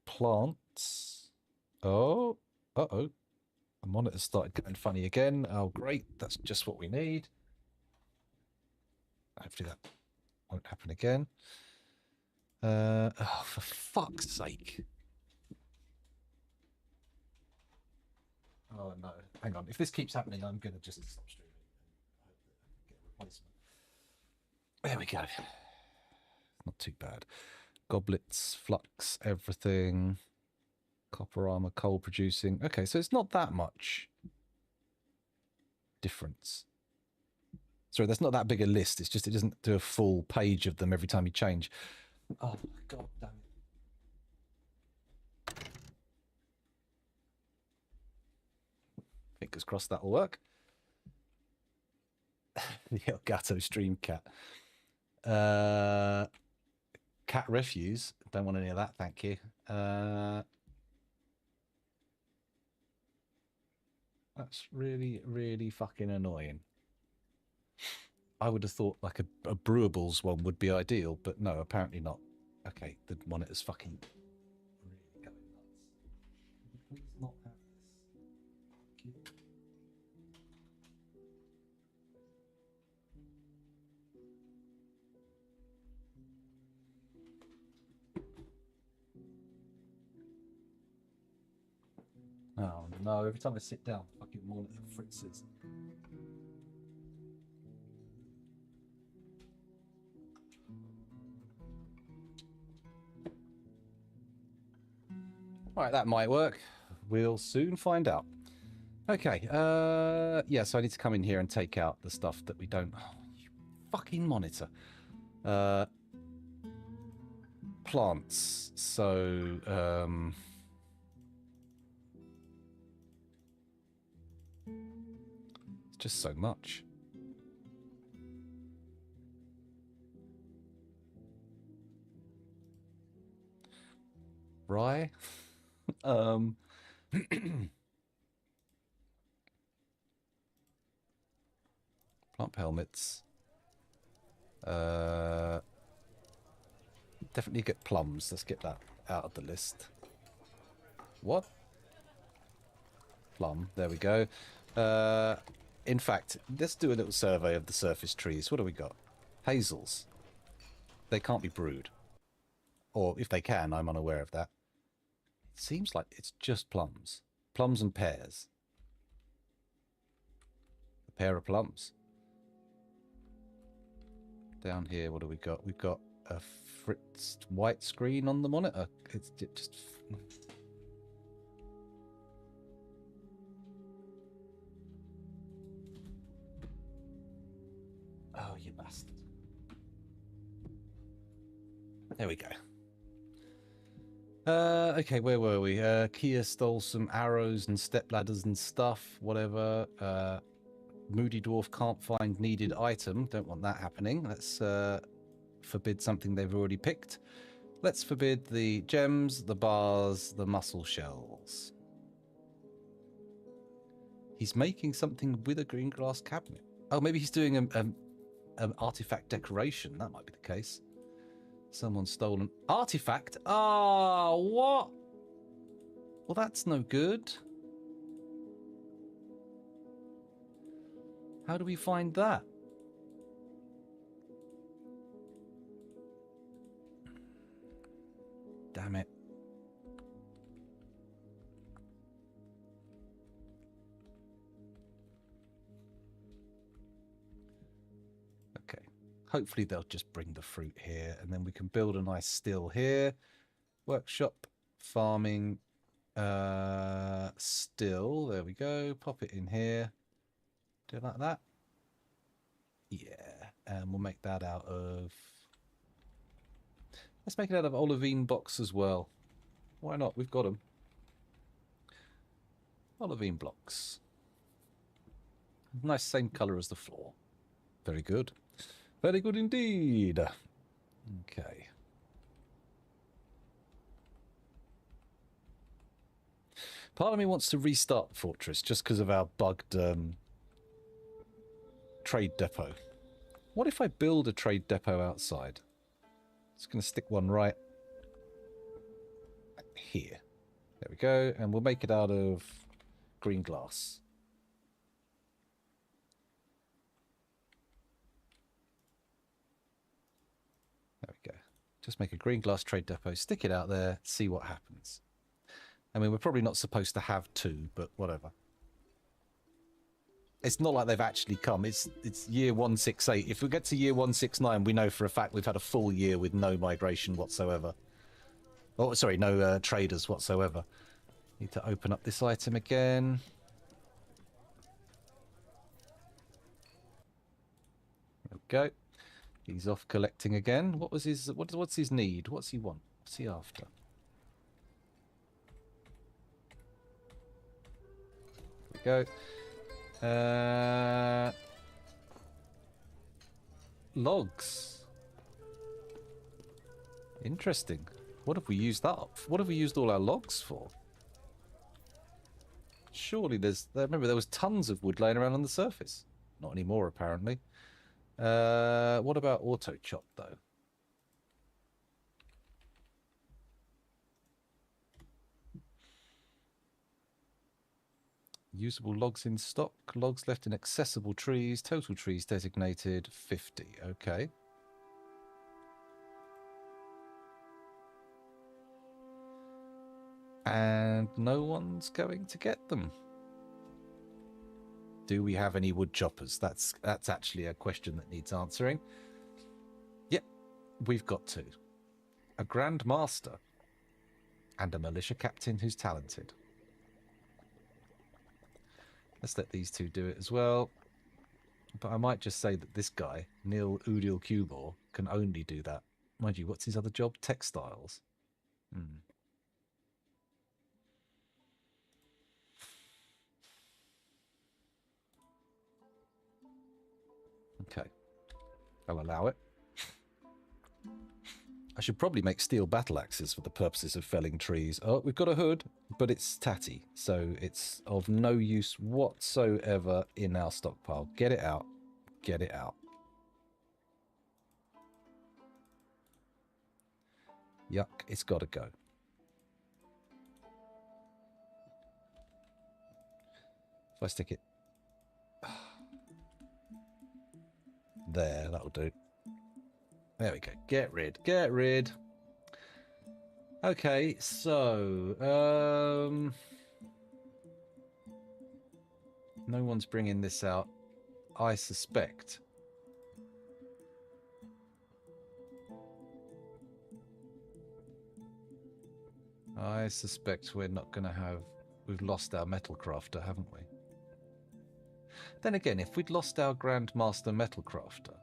plants. Oh, uh-oh. The monitor started going funny again. Oh, great. That's just what we need. Hopefully that won't happen again. Oh, for fuck's sake. Oh, no. Hang on. If this keeps happening, I'm going to just stop streaming and get a replacement. There we go. Not too bad. Goblets, flux, everything. Copper armor, coal producing. Okay, so it's not that much difference. Sorry, that's not that big a list. It's just it doesn't do a full page of them every time you change. Oh, god damn it. Fingers crossed that'll work. The Elgato stream cat. Cat refuse. Don't want any of that, thank you. That's really, really fucking annoying. I would have thought like a brewables one would be ideal, but no, apparently not. Okay, the monitor's fucking really going nuts. Please not have this. Oh no, every time I sit down, fucking monitor fritzes. Right, that might work. We'll soon find out. Okay, yeah, so I need to come in here and take out the stuff that we don't... Oh, you fucking monitor. Plants. So, it's just so much. Rye? Plant helmets. Definitely get plums. Let's get that out of the list. What? Plum. There we go. In fact, let's do a little survey of the surface trees. What do we got? Hazels. They can't be brewed. Or if they can, I'm unaware of that. It seems like it's just plums. Plums and pears. A pair of plums. Down here, what do we got? We've got a fritzed white screen on the monitor. It's just... Oh, you bastard. There we go. Okay, where were we? Kia stole some arrows and step ladders and stuff, whatever. Moody Dwarf can't find needed item. Don't want that happening. Let's forbid something they've already picked. Let's forbid the gems, the bars, the mussel shells. He's making something with a green glass cabinet. Oh, maybe he's doing an artifact decoration. That might be the case. Someone's stolen artifact. Ah, what? Well, that's no good. How do we find that? Damn it. Okay. Hopefully they'll just bring the fruit here and then we can build a nice still here. Workshop, farming, still. There we go. Pop it in here. Do it like that. Yeah. And we'll make that out of... Let's make it out of olivine blocks as well. Why not? We've got them. Olivine blocks. Nice same colour as the floor. Very good. Very good indeed. Okay. Part of me wants to restart the fortress just because of our bugged trade depot. What if I build a trade depot outside? Just going to stick one right here. There we go. And we'll make it out of green glass. There we go. Just make a green glass trade depot, stick it out there, see what happens. I mean, we're probably not supposed to have two, but whatever. It's not like they've actually come. It's year 168. If we get to year 169, we know for a fact we've had a full year with no migration whatsoever. Oh, sorry, no traders whatsoever. Need to open up this item again. There we go. He's off collecting again. What was his? What's his need? What's he want? What's he after? There we go. Logs. Interesting. What have we used that up? What have we used all our logs for? Surely there's... Remember, there was tons of wood laying around on the surface. Not anymore, apparently. What about auto chop, though? Usable logs in stock. Logs left in accessible trees. Total trees designated 50. Okay. And no one's going to get them. Do we have any wood choppers? That's actually a question that needs answering. Yep, we've got two. A Grand Master and a militia captain who's talented. Let's let these two do it as well. But I might just say that this guy, Neil Udil Kubor, can only do that. Mind you, what's his other job? Textiles. Okay. I'll allow it. I should probably make steel battle axes for the purposes of felling trees. Oh, we've got a hood, but it's tatty, so it's of no use whatsoever in our stockpile. Get it out. Get it out. Yuck, it's got to go. If I stick it... There, that'll do. There we go. Get rid. Get rid. Okay, so... no one's bringing this out, I suspect. I suspect we're not going to have... We've lost our metal crafter, haven't we? Then again, if we'd lost our Grandmaster metal crafter...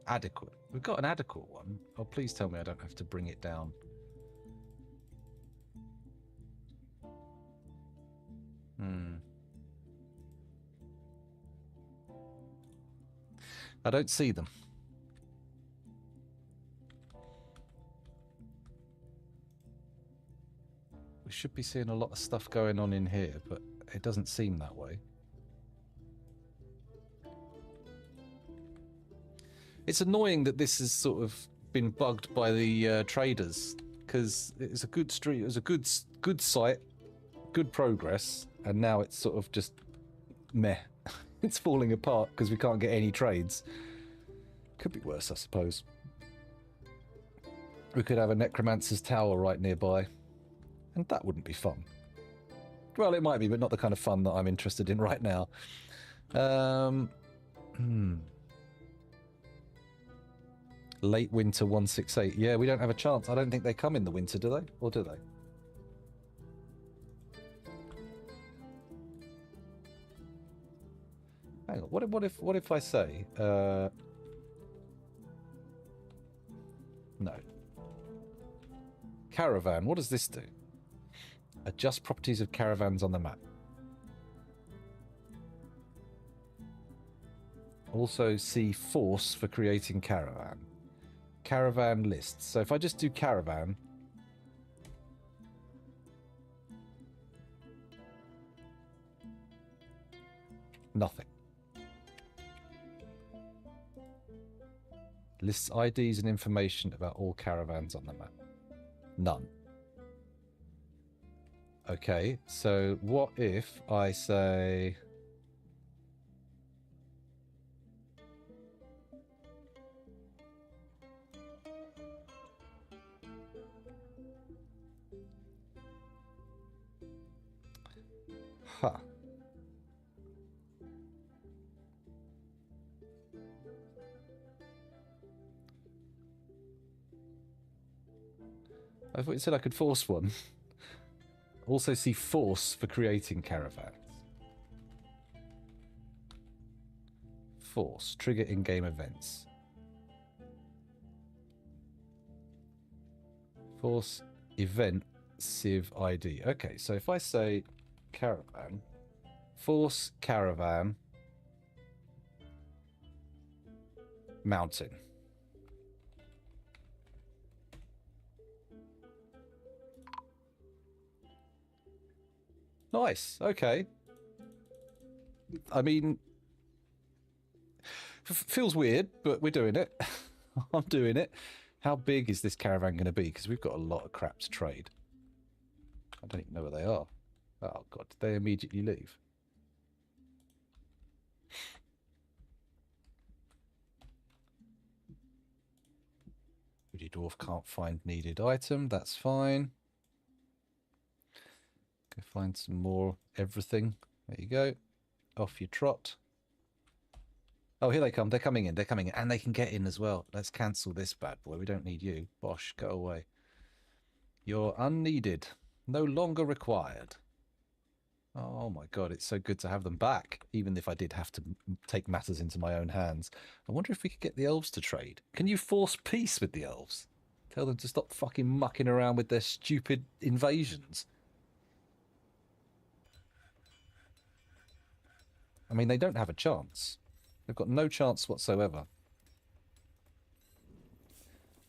Adequate. We've got an adequate one. Oh, please tell me I don't have to bring it down. I don't see them. We should be seeing a lot of stuff going on in here, but it doesn't seem that way. It's annoying that this has sort of been bugged by the traders, because it's a good street, it was a good site, good progress, and now it's sort of just meh. It's falling apart because we can't get any trades. Could be worse, I suppose. We could have a Necromancer's Tower right nearby, and that wouldn't be fun. Well, it might be, but not the kind of fun that I'm interested in right now. Late winter 168. Yeah, we don't have a chance. I don't think they come in the winter, do they? Or do they? Hang on. What if I say no. Caravan. What does this do? Adjust properties of caravans on the map. Also see force for creating caravan. Caravan lists. So if I just do caravan... Nothing. Lists IDs and information about all caravans on the map. None. Okay, so what if I say... Huh. I thought you said I could force one. Also see force for creating caravans. Force. Trigger in-game events. Force event civ ID. Okay, so if I say caravan, force caravan, mountain. Nice. Okay. I mean, feels weird, but we're doing it. I'm doing it. How big is this caravan going to be? Because we've got a lot of crap to trade. I don't even know where they are. Oh, God. Did they immediately leave? Woody Dwarf can't find needed item. That's fine. Go find some more everything. There you go. Off you trot. Oh, here they come. They're coming in. They're coming in. And they can get in as well. Let's cancel this bad boy. We don't need you. Bosh, go away. You're unneeded. No longer required. Oh my God, it's so good to have them back, even if I did have to take matters into my own hands. I wonder if we could get the elves to trade. Can you force peace with the elves? Tell them to stop fucking mucking around with their stupid invasions. I mean, they don't have a chance. They've got no chance whatsoever.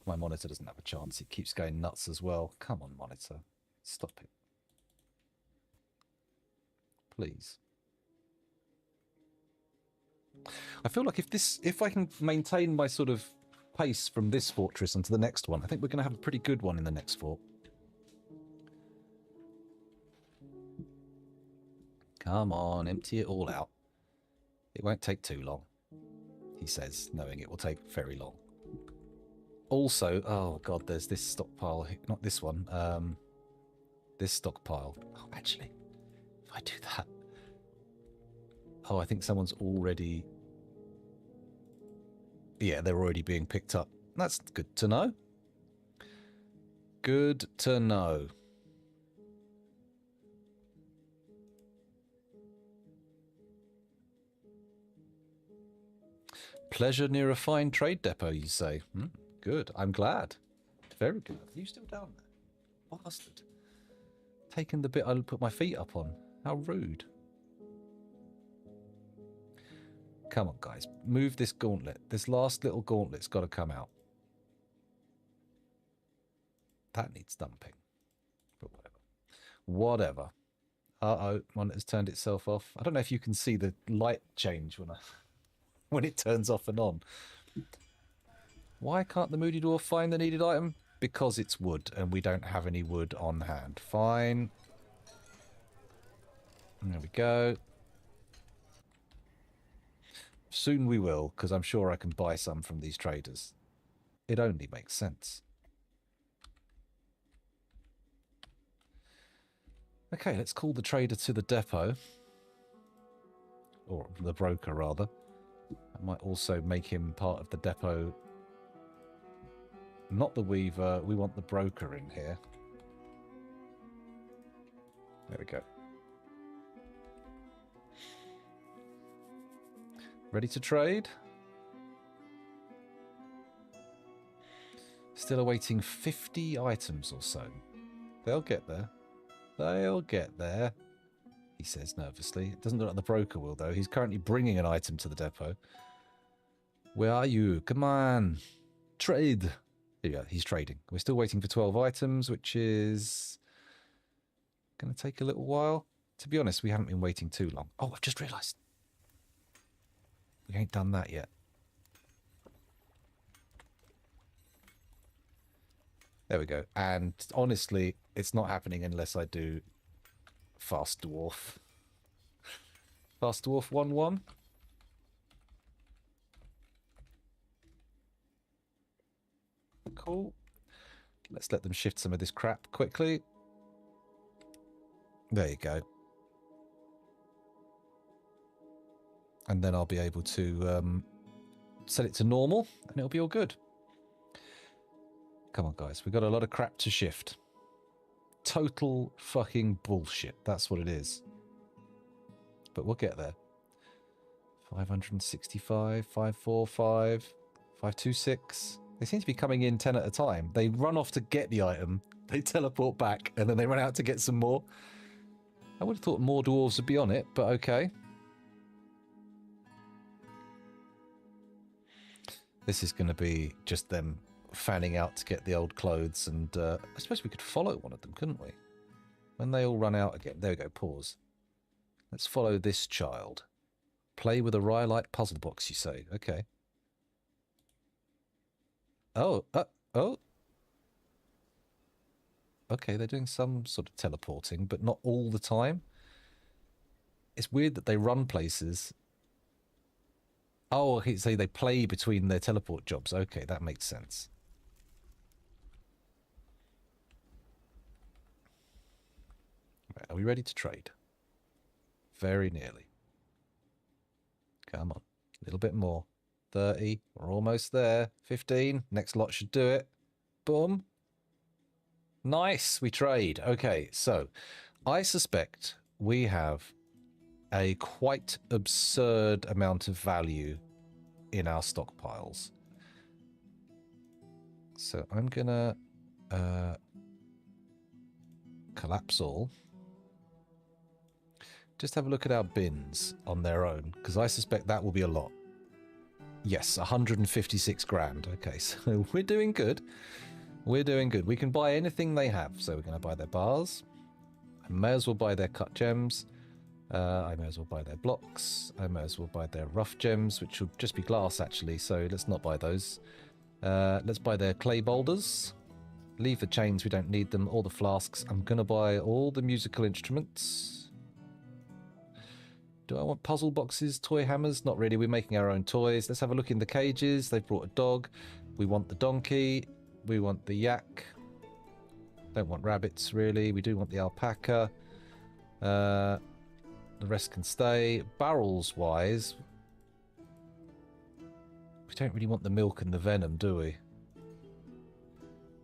My monitor doesn't have a chance. It keeps going nuts as well. Come on, monitor. Stop it. Please. I feel like if I can maintain my sort of pace from this fortress onto the next one, I think we're going to have a pretty good one in the next fort. Come on, empty it all out. It won't take too long, he says, knowing it will take very long. Also, oh God, there's this stockpile. Not this one. This stockpile. Oh, actually, if I do that. Oh, I think someone's already... Yeah, they're already being picked up. That's good to know. Good to know. Pleasure near a fine trade depot, you say? Good. I'm glad. Very good. Are you still down there? Bastard. Taking the bit I put my feet up on. How rude. Come on, guys. Move this gauntlet. This last little gauntlet's got to come out. That needs dumping. But whatever. Whatever. Uh-oh. Monitor's turned itself off. I don't know if you can see the light change when it turns off and on. Why can't the Moody Dwarf find the needed item? Because it's wood, and we don't have any wood on hand. Fine. There we go. Soon we will, because I'm sure I can buy some from these traders. It only makes sense. Okay, let's call the trader to the depot. Or the broker, rather. I might also make him part of the depot. Not the weaver. We want the broker in here. There we go. Ready to trade? Still awaiting 50 items or so. They'll get there. They'll get there, he says nervously. It doesn't look like the broker will, though. He's currently bringing an item to the depot. Where are you? Come on. Trade. Yeah, he's trading. We're still waiting for 12 items, which is going to take a little while. To be honest, we haven't been waiting too long. Oh, I've just realised. We ain't done that yet. There we go. And honestly, it's not happening unless I do Fast Dwarf. Fast Dwarf 1-1. Cool. Let's let them shift some of this crap quickly. There you go. And then I'll be able to set it to normal, and it'll be all good. Come on, guys. We've got a lot of crap to shift. Total fucking bullshit. That's what it is. But we'll get there. 565, 545, 526. They seem to be coming in 10 at a time. They run off to get the item, they teleport back, and then they run out to get some more. I would have thought more dwarves would be on it, but okay. This is going to be just them fanning out to get the old clothes, and I suppose we could follow one of them, couldn't we? When they all run out again. There we go, pause. Let's follow this child. Play with a Rhyolite puzzle box, you say? Okay. Oh, oh. Okay, they're doing some sort of teleporting, but not all the time. It's weird that they run places. Oh, so they play between their teleport jobs. Okay, that makes sense. Right, are we ready to trade? Very nearly. Come on. A little bit more. 30. We're almost there. 15. Next lot should do it. Boom. Nice. We trade. Okay, so I suspect we have a quite absurd amount of value in our stockpiles. So I'm going to collapse all. Just have a look at our bins on their own, because I suspect that will be a lot. Yes, 156 grand. Okay, so we're doing good. We're doing good. We can buy anything they have. So we're going to buy their bars. I may as well buy their cut gems. I may as well buy their blocks. I may as well buy their rough gems, which will just be glass, actually. So let's not buy those. Let's buy their clay boulders. Leave the chains. We don't need them. All the flasks. I'm going to buy all the musical instruments. Do I want puzzle boxes, toy hammers? Not really. We're making our own toys. Let's have a look in the cages. They've brought a dog. We want the donkey. We want the yak. Don't want rabbits, really. We do want the alpaca. The rest can stay. Barrels-wise, we don't really want the milk and the venom, do we?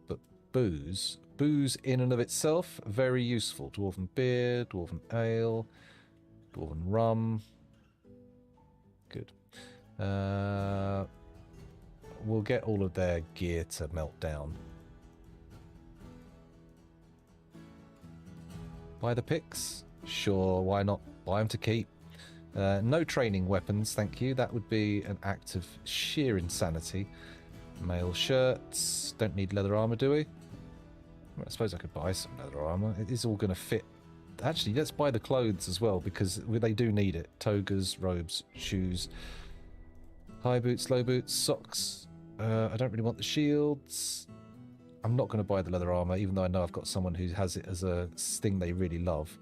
But booze. Booze in and of itself, very useful. Dwarven beer, dwarven ale, dwarven rum. Good. We'll get all of their gear to melt down. Buy the picks? Sure, why not? Buy them to keep. No training weapons, thank you. That would be an act of sheer insanity. Male shirts. Don't need leather armor, do we? I suppose I could buy some leather armor. It is all going to fit. Actually, let's buy the clothes as well, because they do need it. Togas, robes, shoes. High boots, low boots, socks. I don't really want the shields. I'm not going to buy the leather armor, even though I know I've got someone who has it as a thing they really love.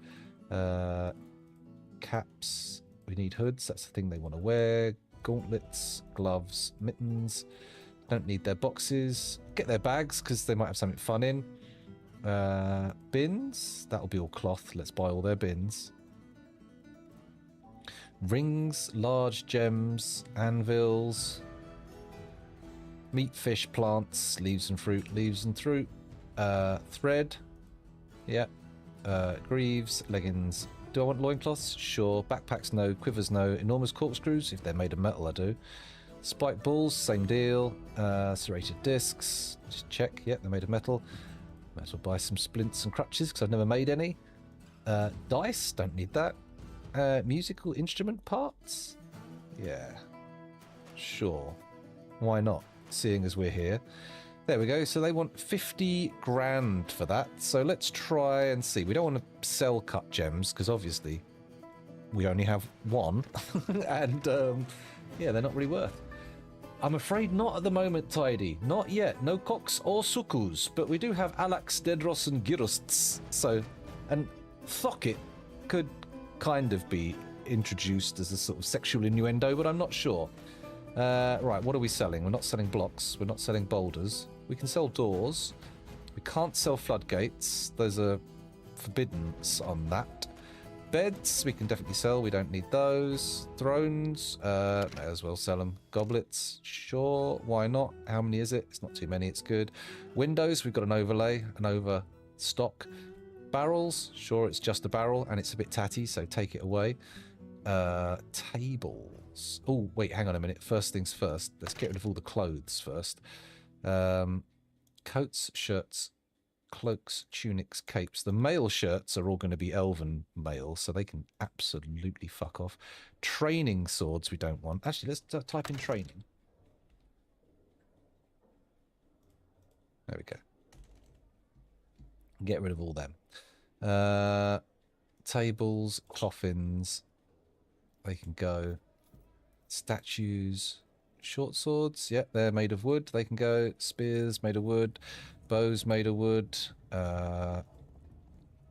Caps. We need hoods. That's the thing they want to wear. Gauntlets, gloves, mittens. Don't need their boxes. Get their bags, because they might have something fun in. Bins. That'll be all cloth. Let's buy all their bins. Rings, large gems, anvils. Meat, fish, plants, leaves and fruit, leaves and fruit. Thread. Yeah. Greaves, leggings. Do I want loincloths? Sure. Backpacks, no. Quivers, no. Enormous corkscrews, if they're made of metal, I do. Spike balls, same deal. Serrated discs. Just check. Yep, they're made of metal. Might as well buy some splints and crutches, because I've never made any. Dice, don't need that. Musical instrument parts? Yeah. Sure. Why not? Seeing as we're here. There we go. So they want 50 grand for that. So let's try and see. We don't want to sell cut gems because obviously we only have one. And yeah, they're not really worth. I'm afraid not at the moment, Tidy. Not yet. No cocks or sukus. But we do have Alax, Dedros, and Girusts. So, and Thocket could kind of be introduced as a sort of sexual innuendo, but I'm not sure. Right, what are we selling? We're not selling blocks. We're not selling boulders. We can sell doors. We can't sell floodgates. Those are forbidden on that. Beds, we can definitely sell. We don't need those. Thrones, may as well sell them. Goblets, sure, why not? How many is it? It's not too many, it's good. Windows, we've got an overlay, an overstock. Barrels, sure, it's just a barrel and it's a bit tatty, so take it away. Tables. Oh, wait, hang on a minute. First things first. Let's get rid of all the clothes first. Coats, shirts, cloaks, tunics, capes. The male shirts are all going to be elven male, so they can absolutely fuck off. Training swords we don't want. Actually, let's type in training. There we go. Get rid of all them. Tables, coffins. They can go. Statues. Short swords, yeah, they're made of wood. They can go. Spears made of wood. Bows made of wood.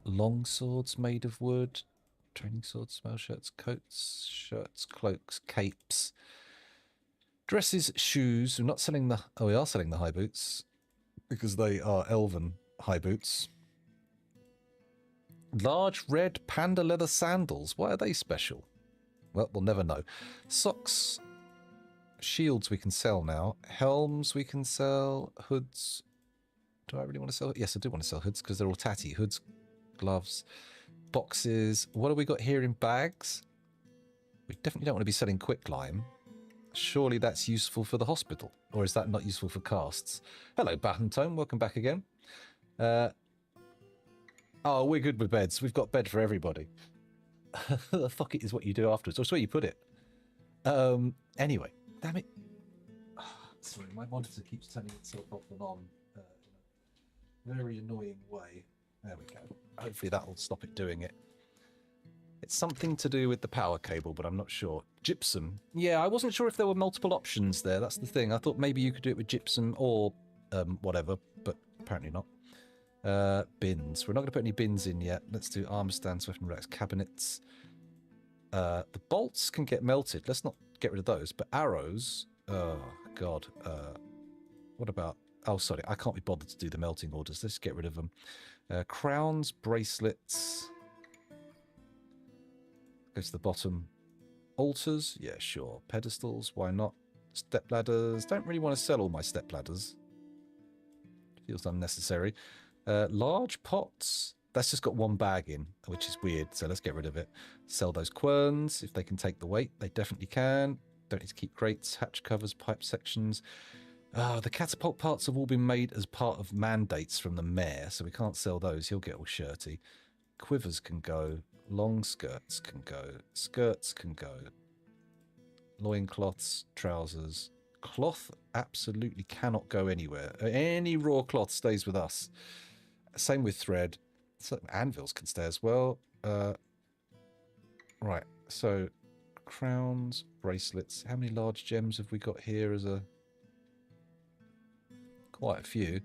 Long swords made of wood. Training swords, smell shirts, coats, shirts, cloaks, capes. Dresses, shoes. We're not selling the... Oh, we are selling the high boots. Because they are elven high boots. Large red panda leather sandals. Why are they special? Well, we'll never know. Socks... Shields we can sell now. Helms we can sell. Hoods. Do I really want to sell? Yes, I do want to sell hoods because they're all tatty. Hoods, gloves, boxes. What have we got here in bags? We definitely don't want to be selling quicklime. Surely that's useful for the hospital. Or is that not useful for casts? Hello, Battentone. Welcome back again. Oh, we're good with beds. We've got bed for everybody. The fuck it is what you do afterwards. That's where you put it. Anyway. Damn it. Sorry, my monitor keeps turning itself off and on in a very annoying way. There we go. Hopefully that will stop it doing it. It's something to do with the power cable, but I'm not sure. Gypsum. Yeah, I wasn't sure if there were multiple options there. That's the thing. I thought maybe you could do it with gypsum or whatever, but apparently not. Bins. We're not going to put any bins in yet. Let's do armor stands, weapon racks, cabinets. The bolts can get melted. Let's not get rid of those. But arrows, oh god. What about? Oh, sorry, I can't be bothered to do the melting orders. Let's get rid of them. Crowns, bracelets. Go to the bottom. Altars, yeah, sure. Pedestals, why not? Step ladders. Don't really want to sell all my step ladders. Feels unnecessary. Large pots. That's just got one bag in, which is weird, so let's get rid of it. Sell those querns. If they can take the weight, they definitely can. Don't need to keep crates, hatch covers, pipe sections. The catapult parts have all been made as part of mandates from the mayor, so we can't sell those. He'll get all shirty. Quivers can go. Long skirts can go. Skirts can go. Loincloths, trousers. Cloth absolutely cannot go anywhere. Any raw cloth stays with us. Same with thread. So anvils can stay as well. Right, so crowns, bracelets. How many large gems have we got here as a... Quite a few.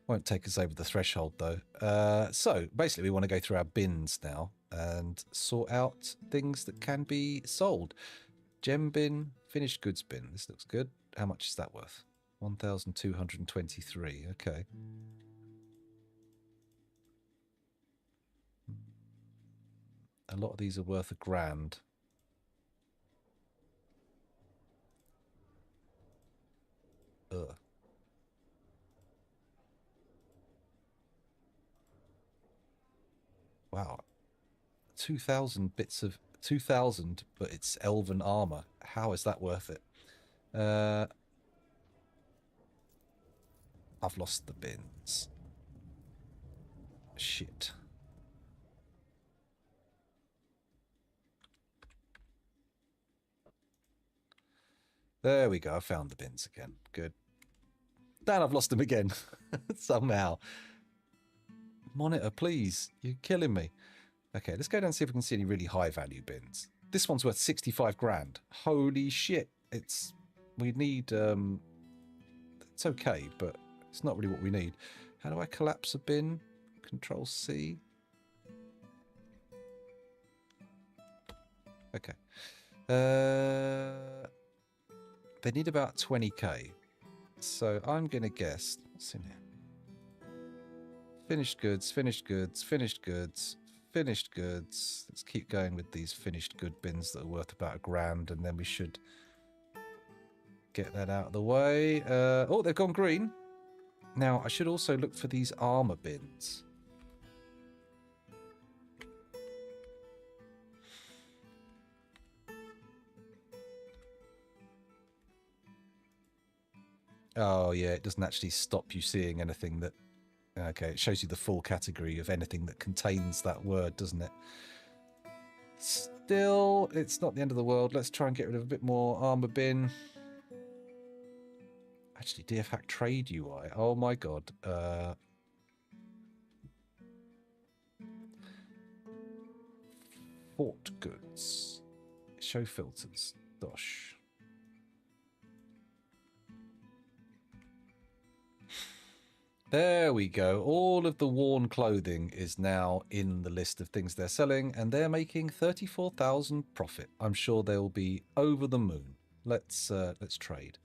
Won't take us over the threshold though. So basically we want to go through our bins now and sort out things that can be sold. Gem bin, finished goods bin. This looks good. How much is that worth? 1,223. Okay. A lot of these are worth £1,000. Ugh. Wow. 2,000 bits of... 2,000, but it's elven armor. How is that worth it? I've lost the bins. Shit. There we go. I found the bins again. Good. Dan, I've lost him again. Somehow. Monitor, please. You're killing me. Okay, let's go down and see if we can see any really high value bins. This one's worth 65 grand. Holy shit. We need, it's okay, but it's not really what we need. How do I collapse a bin? Control C. Okay. They need about 20k. So I'm going to guess. What's in here? Finished goods, finished goods, finished goods, finished goods. Let's keep going with these finished good bins that are worth about a grand, and then we should get that out of the way. Oh, they've gone green. Now, I should also look for these armor bins. Oh, yeah, it doesn't actually stop you seeing anything that... Okay, it shows you the full category of anything that contains that word, doesn't it? Still, it's not the end of the world. Let's try and get rid of a bit more armor bin. Actually, DFHack Trade UI. Oh, my God. Fort goods. Show filters. Dosh. There we go. All of the worn clothing is now in the list of things they're selling, and they're making 34,000 profit. I'm sure they'll be over the moon. Let's trade.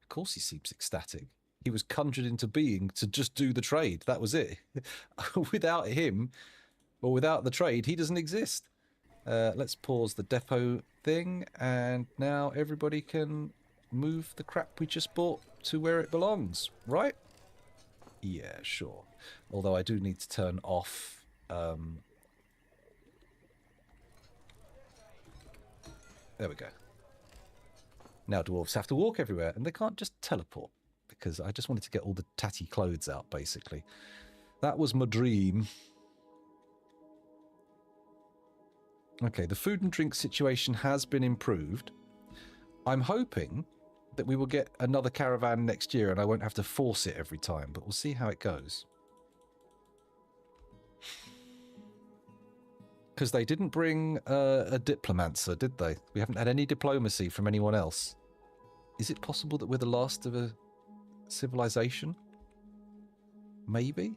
Of course he seems ecstatic. He was conjured into being to just do the trade. That was it. Without him, or without the trade, he doesn't exist. Let's pause the depot thing, and now everybody can move the crap we just bought to where it belongs, right? Yeah, sure. Although I do need to turn off... There we go. Now dwarves have to walk everywhere, and they can't just teleport, because I just wanted to get all the tatty clothes out, basically. That was my dream. Okay, the food and drink situation has been improved. I'm hoping that we will get another caravan next year and I won't have to force it every time, but we'll see how it goes. Because they didn't bring a diplomancer, did they? We haven't had any diplomacy from anyone else. Is it possible that we're the last of a civilization? Maybe?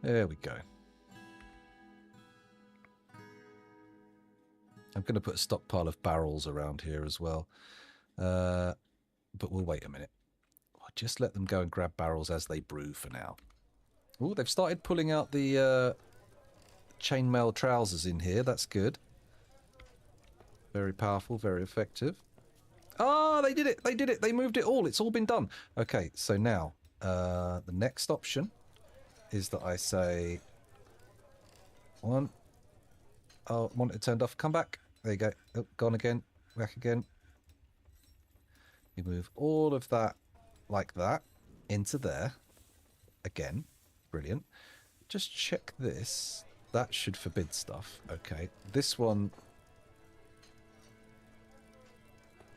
There we go. I'm going to put a stockpile of barrels around here as well. But we'll wait a minute. I'll just let them go and grab barrels as they brew for now. Oh, they've started pulling out the chainmail trousers in here. That's good. Very powerful, very effective. Ah, they did it! They did it! They moved it all! It's all been done! Okay, so now, the next option is that I say... One. Oh, monitor turned off. Come back. There you go. Oh, gone again. Back again. You move all of that like that into there. Again. Brilliant. Just check this. That should forbid stuff. Okay. This one...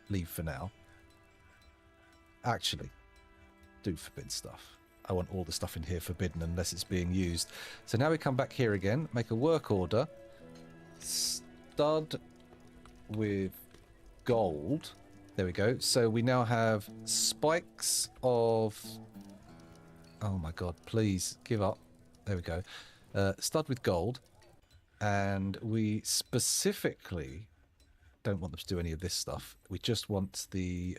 leave for now. Actually, do forbid stuff. I want all the stuff in here forbidden unless it's being used. So now we come back here again, make a work order. Stud with gold. There we go. So we now have spikes of... Oh my god, please give up. There we go. Stud with gold. And we specifically don't want them to do any of this stuff. We just want the...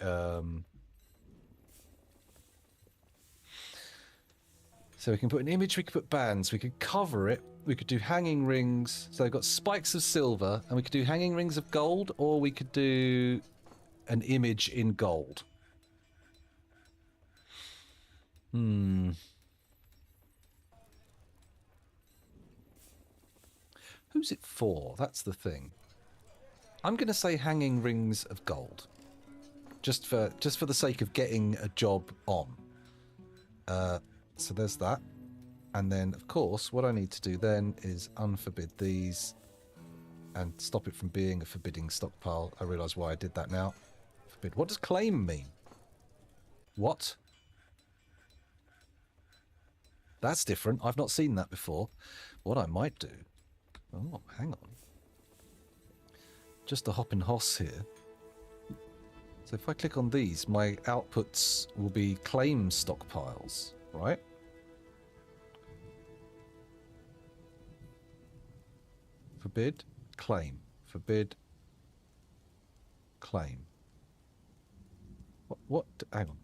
So we can put an image, we could put bands, we could cover it, we could do hanging rings. So they've got spikes of silver, and we could do hanging rings of gold, or we could do an image in gold. Who's it for? That's the thing. I'm going to say hanging rings of gold. Just for the sake of getting a job on. So there's that. And then, of course, what I need to do then is unforbid these and stop it from being a forbidding stockpile. I realise why I did that now. Forbid. What does claim mean? What? That's different. I've not seen that before. What I might do... Oh, hang on. Just a hopping hoss here. So if I click on these, my outputs will be claim stockpiles, right? Forbid, claim. Forbid, claim. What? Hang on.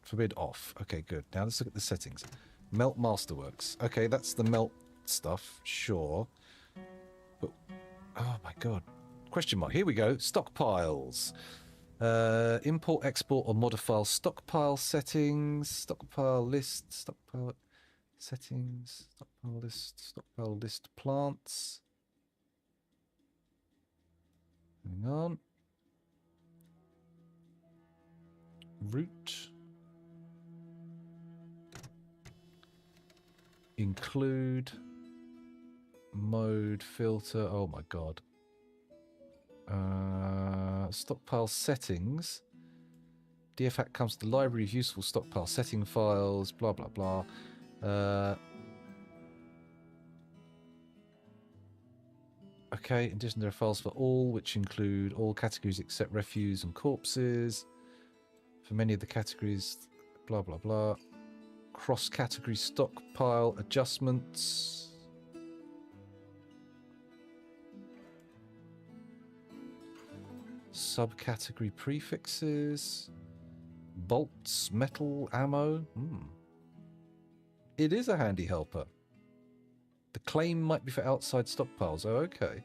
Forbid off. Okay, good. Now let's look at the settings. Melt Masterworks. Okay, that's the melt stuff. Sure. But, oh my god. Question mark. Here we go. Stockpiles. Import, export, or modify stockpile settings. Stockpile list. Stockpile settings. Stockpile list. Stockpile list plants. Hang on. Root. Include. Mode, filter. Oh my god. Stockpile settings. DFAC comes to the library of useful stockpile setting files. Blah blah blah. Okay, in addition, there are files for all, which include all categories except refuse and corpses. For many of the categories, blah blah blah. Cross-category stockpile adjustments. Subcategory prefixes. Bolts, metal, ammo. It is a handy helper. The claim might be for outside stockpiles. Oh, okay.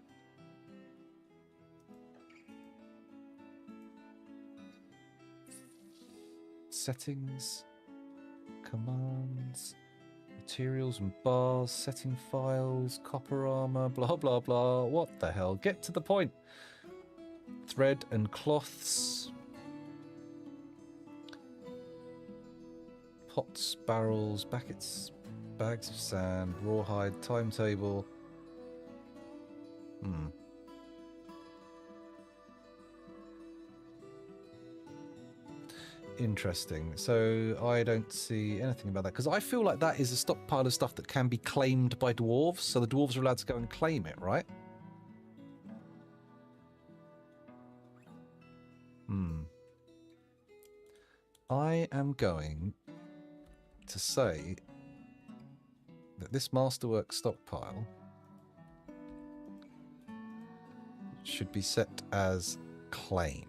Settings. Commands. Materials and bars. Setting files. Copper armor. Blah, blah, blah. What the hell? Get to the point. Thread and cloths. Pots, barrels, buckets, bags of sand, rawhide, timetable. Interesting. So I don't see anything about that, because I feel like that is a stockpile of stuff that can be claimed by dwarves, so the dwarves are allowed to go and claim it, right? I am going to say that this Masterwork stockpile should be set as claim.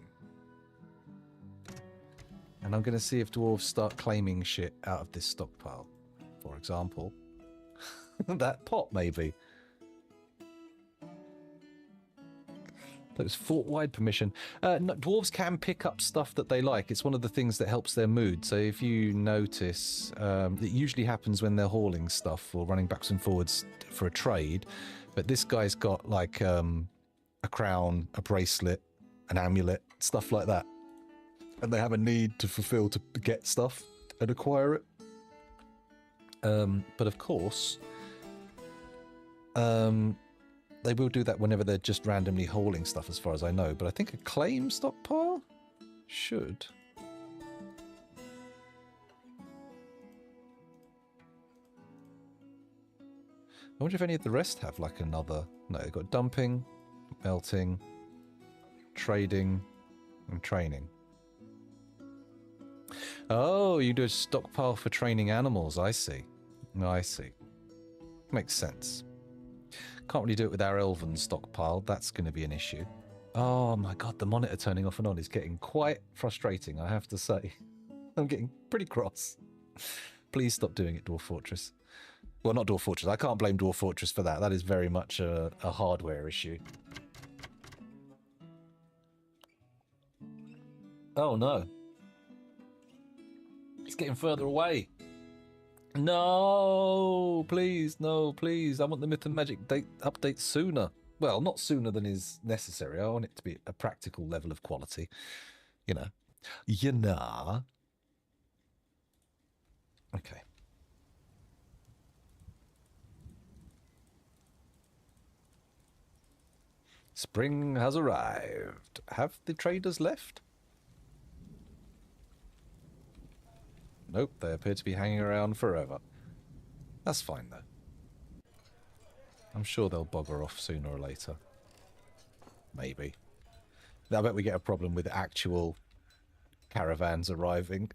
And I'm going to see if dwarves start claiming shit out of this stockpile. For example, that pot, maybe. That was fort-wide permission. No, dwarves can pick up stuff that they like. It's one of the things that helps their mood. So if you notice, it usually happens when they're hauling stuff or running backwards and forwards for a trade. But this guy's got like a crown, a bracelet, an amulet, stuff like that. And they have a need to fulfill to get stuff and acquire it. But of course, they will do that whenever they're just randomly hauling stuff, as far as I know. But I think a claim stockpile should. I wonder if any of the rest have like another... No, they've got dumping, melting, trading, and training. Oh, you do a stockpile for training animals. I see. I see. Makes sense. Can't really do it with our elven stockpile. That's going to be an issue. Oh my god, the monitor turning off and on is getting quite frustrating, I have to say. I'm getting pretty cross. Please stop doing it, Dwarf Fortress. Well, not Dwarf Fortress. I can't blame Dwarf Fortress for that. That is very much a hardware issue. Oh no. It's getting further away. No, please, no, please. I want the Myth and Magic update sooner. Well, not sooner than is necessary. I want it to be a practical level of quality. You know. You know. Okay. Spring has arrived. Have the traders left? Nope, they appear to be hanging around forever. That's fine, though. I'm sure they'll bugger off sooner or later. Maybe. I bet we get a problem with actual caravans arriving.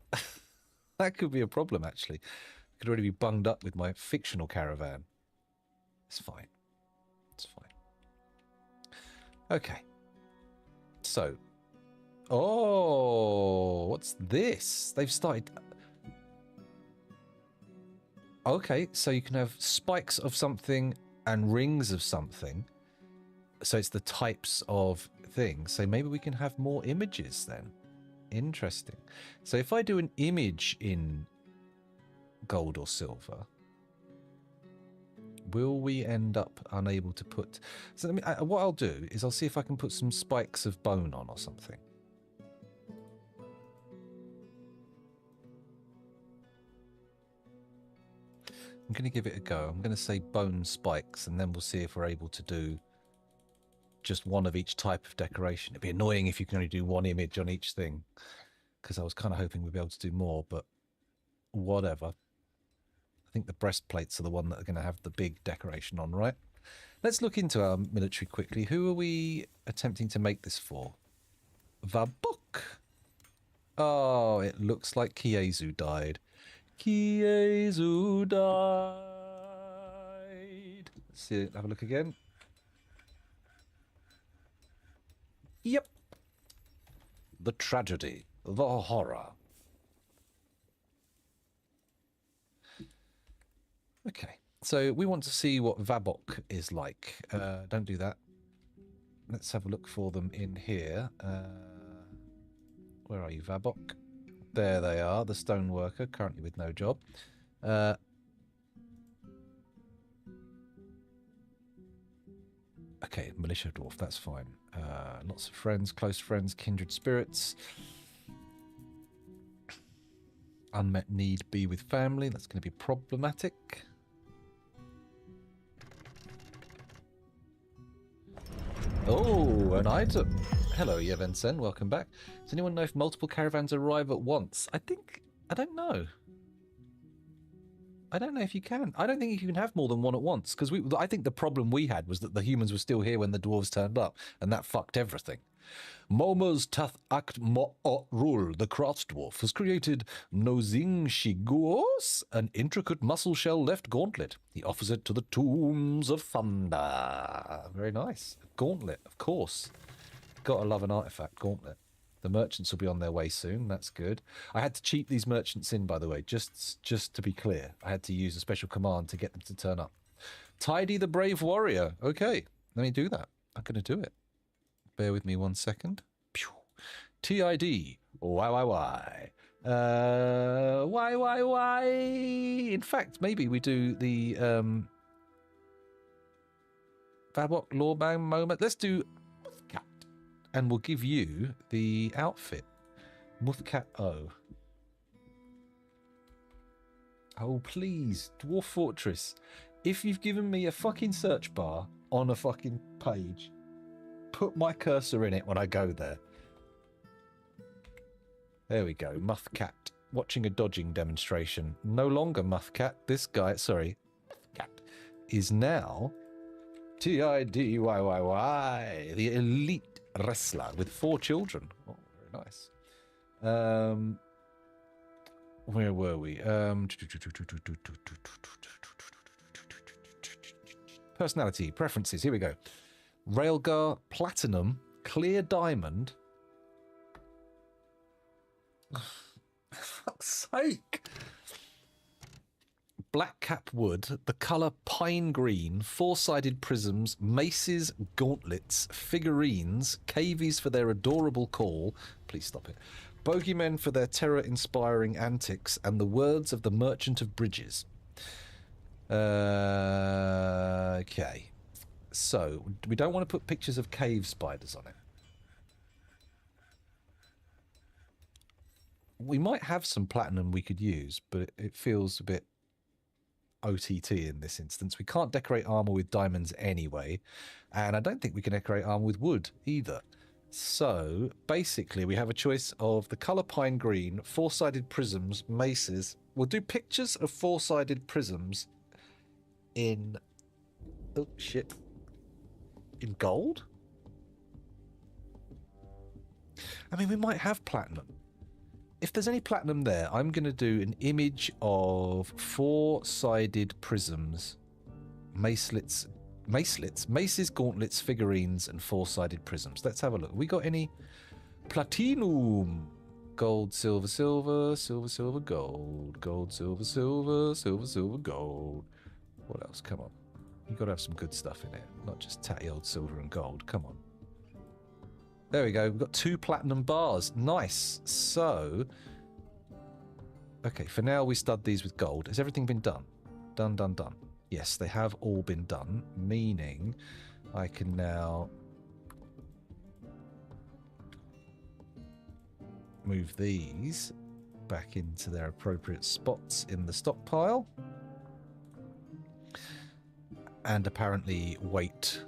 That could be a problem, actually. I could already be bunged up with my fictional caravan. It's fine. It's fine. Okay. So. Oh, what's this? They've started... Okay, so you can have spikes of something and rings of something. So it's the types of things. So maybe we can have more images then. Interesting. So if I do an image in gold or silver, will we end up unable to put... So what I'll do is I'll see if I can put some spikes of bone on or something. I'm going to give it a go. I'm going to say bone spikes, and then we'll see if we're able to do just one of each type of decoration. It'd be annoying if you can only do one image on each thing, because I was kind of hoping we'd be able to do more, but whatever. I think the breastplates are the one that are going to have the big decoration on, right? Let's look into our military quickly. Who are we attempting to make this for? Vabuk. Oh, it looks like Kiezu died. Kiezu died. Let's see it. Have a look again. Yep. The tragedy. The horror. Okay. So we want to see what Vabok is like. Don't do that. Let's have a look for them in here. Where are you, Vabok? There they are, the stoneworker, currently with no job. Okay, militia dwarf, that's fine. Lots of friends, close friends, kindred spirits. Unmet need be with family, that's going to be problematic. Oh, an item. Hello, Yevensen, welcome back. Does anyone know if multiple caravans arrive at once? I don't know. I don't know if you can. I don't think you can have more than one at once, because I think the problem we had was that the humans were still here when the dwarves turned up, and that fucked everything. Moma's Tath Akt Rul, the crafts dwarf, has created Nozing Shiguos, an intricate muscle shell left gauntlet. He offers it to the Tombs of Thunder. Very nice. Gauntlet, of course. Gotta love an artifact, gauntlet. The merchants will be on their way soon. That's good. I had to cheat these merchants in, by the way, just to be clear. I had to use a special command to get them to turn up. Tidy the brave warrior. Okay, let me do that. I'm going to do it. Bear with me 1 second. Pew. TID. Why? Why? In fact, maybe we do the Vabok Lawbang moment. Let's do Muthcat, and we'll give you the outfit. Muthcat O. Oh, please, Dwarf Fortress. If you've given me a fucking search bar on a fucking page, put my cursor in it when I go there. There we go. Muthcat. Watching a dodging demonstration. No longer Muthcat. This guy, sorry, Muthcat, is now TIDYYY, the elite wrestler with 4 children. Oh, very nice. Where were we? Personality, preferences. Here we go. Railgar Platinum, Clear Diamond. Fuck's sake. Black cap wood, the colour pine green, 4-sided prisms, maces, gauntlets, figurines, cavies for their adorable call. Please stop it. Bogeymen for their terror-inspiring antics, and the words of the Merchant of Bridges. Okay. So, we don't want to put pictures of cave spiders on it. We might have some platinum we could use, but it feels a bit OTT in this instance. We can't decorate armor with diamonds anyway, and I don't think we can decorate armor with wood either. So basically we have a choice of the color pine green, four-sided prisms, maces. We'll do pictures of four-sided prisms in, oh shit, in gold? I mean, we might have platinum. If there's any platinum there, I'm going to do an image of four-sided prisms, maces, gauntlets, figurines, and four-sided prisms. Let's have a look. We got any platinum? Gold, silver, silver, silver, silver, gold, gold, silver, silver, silver, silver, gold. What else? Come on. You've got to have some good stuff in it, not just tatty old silver and gold. Come on. There we go. We've got 2 platinum bars. Nice. So, okay, for now we stud these with gold. Has everything been done? Done, done, done. Yes, they have all been done, meaning I can now move these back into their appropriate spots in the stockpile. And apparently wait.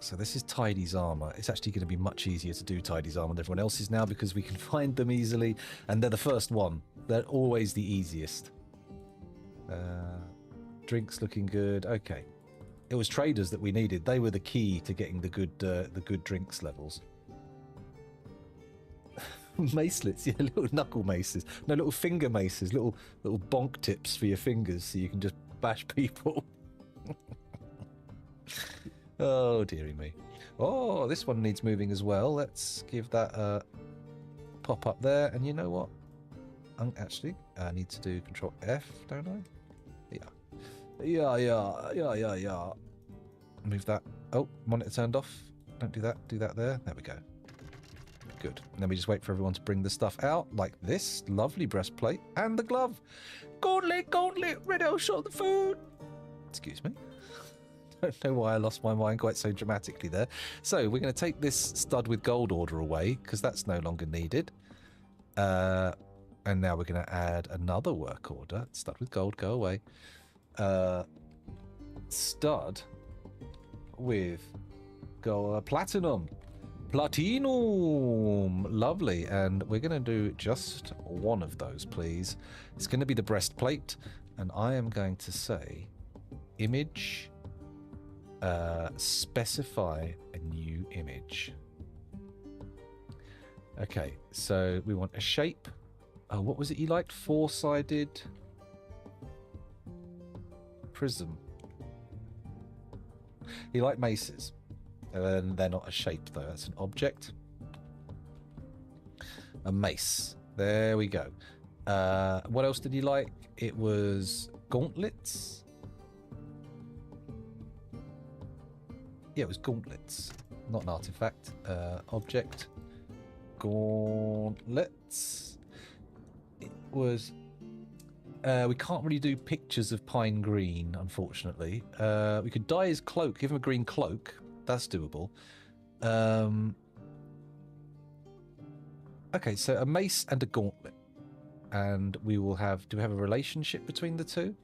So this is Tidy's armor. It's actually going to be much easier to do Tidy's armor than everyone else's now because we can find them easily, and they're the first one. They're always the easiest. Drinks looking good. Okay, it was traders that we needed. They were the key to getting the good drinks levels. Macelets, yeah, little knuckle maces. No, little finger maces, little bonk tips for your fingers so you can just bash people. Oh, dearie me. Oh, this one needs moving as well. Let's give that a pop up there. And you know what? Actually, I need to do Control F, don't I? Yeah. Move that. Oh, monitor turned off. Don't do that. Do that there. There we go. Good. And then we just wait for everyone to bring the stuff out, like this. Lovely breastplate. And the glove. Gauntlet, gauntlet, red L shot the food. Excuse me. Don't know why I lost my mind quite so dramatically there. So we're going to take this stud with gold order away because that's no longer needed. And now we're going to add another work order. Stud with gold, go away. Stud with platinum. Platinum. Lovely. And we're going to do just one of those, please. It's going to be the breastplate. And I am going to say image... specify a new image. Okay, so we want a shape. Oh, what was it you liked? Four-sided prism. You like maces. And they're not a shape, though. That's an object. A mace. There we go. What else did you like? It was gauntlets. Yeah, it was gauntlets, not an artifact. Object. Gauntlets. It was... we can't really do pictures of pine green, unfortunately. We could dye his cloak, give him a green cloak. That's doable. Okay, so a mace and a gauntlet. And we will have... Do we have a relationship between the two?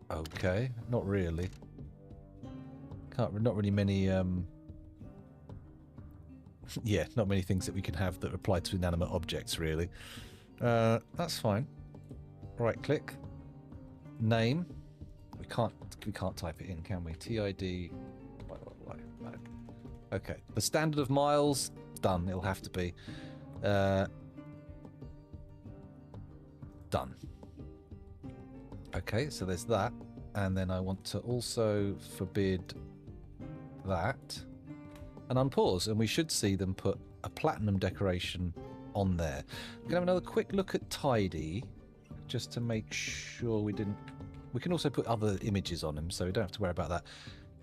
Okay, not really. Not really many, yeah, not many things that we can have that apply to inanimate objects, really. That's fine. Right click. Name. We can't type it in, can we? TID. No. Okay. The standard of miles, done. It'll have to be. Done. Okay, so there's that. And then I want to also forbid that. And unpause. And we should see them put a platinum decoration on there. We're going to have another quick look at Tidy. Just to make sure we didn't... We can also put other images on him, so we don't have to worry about that.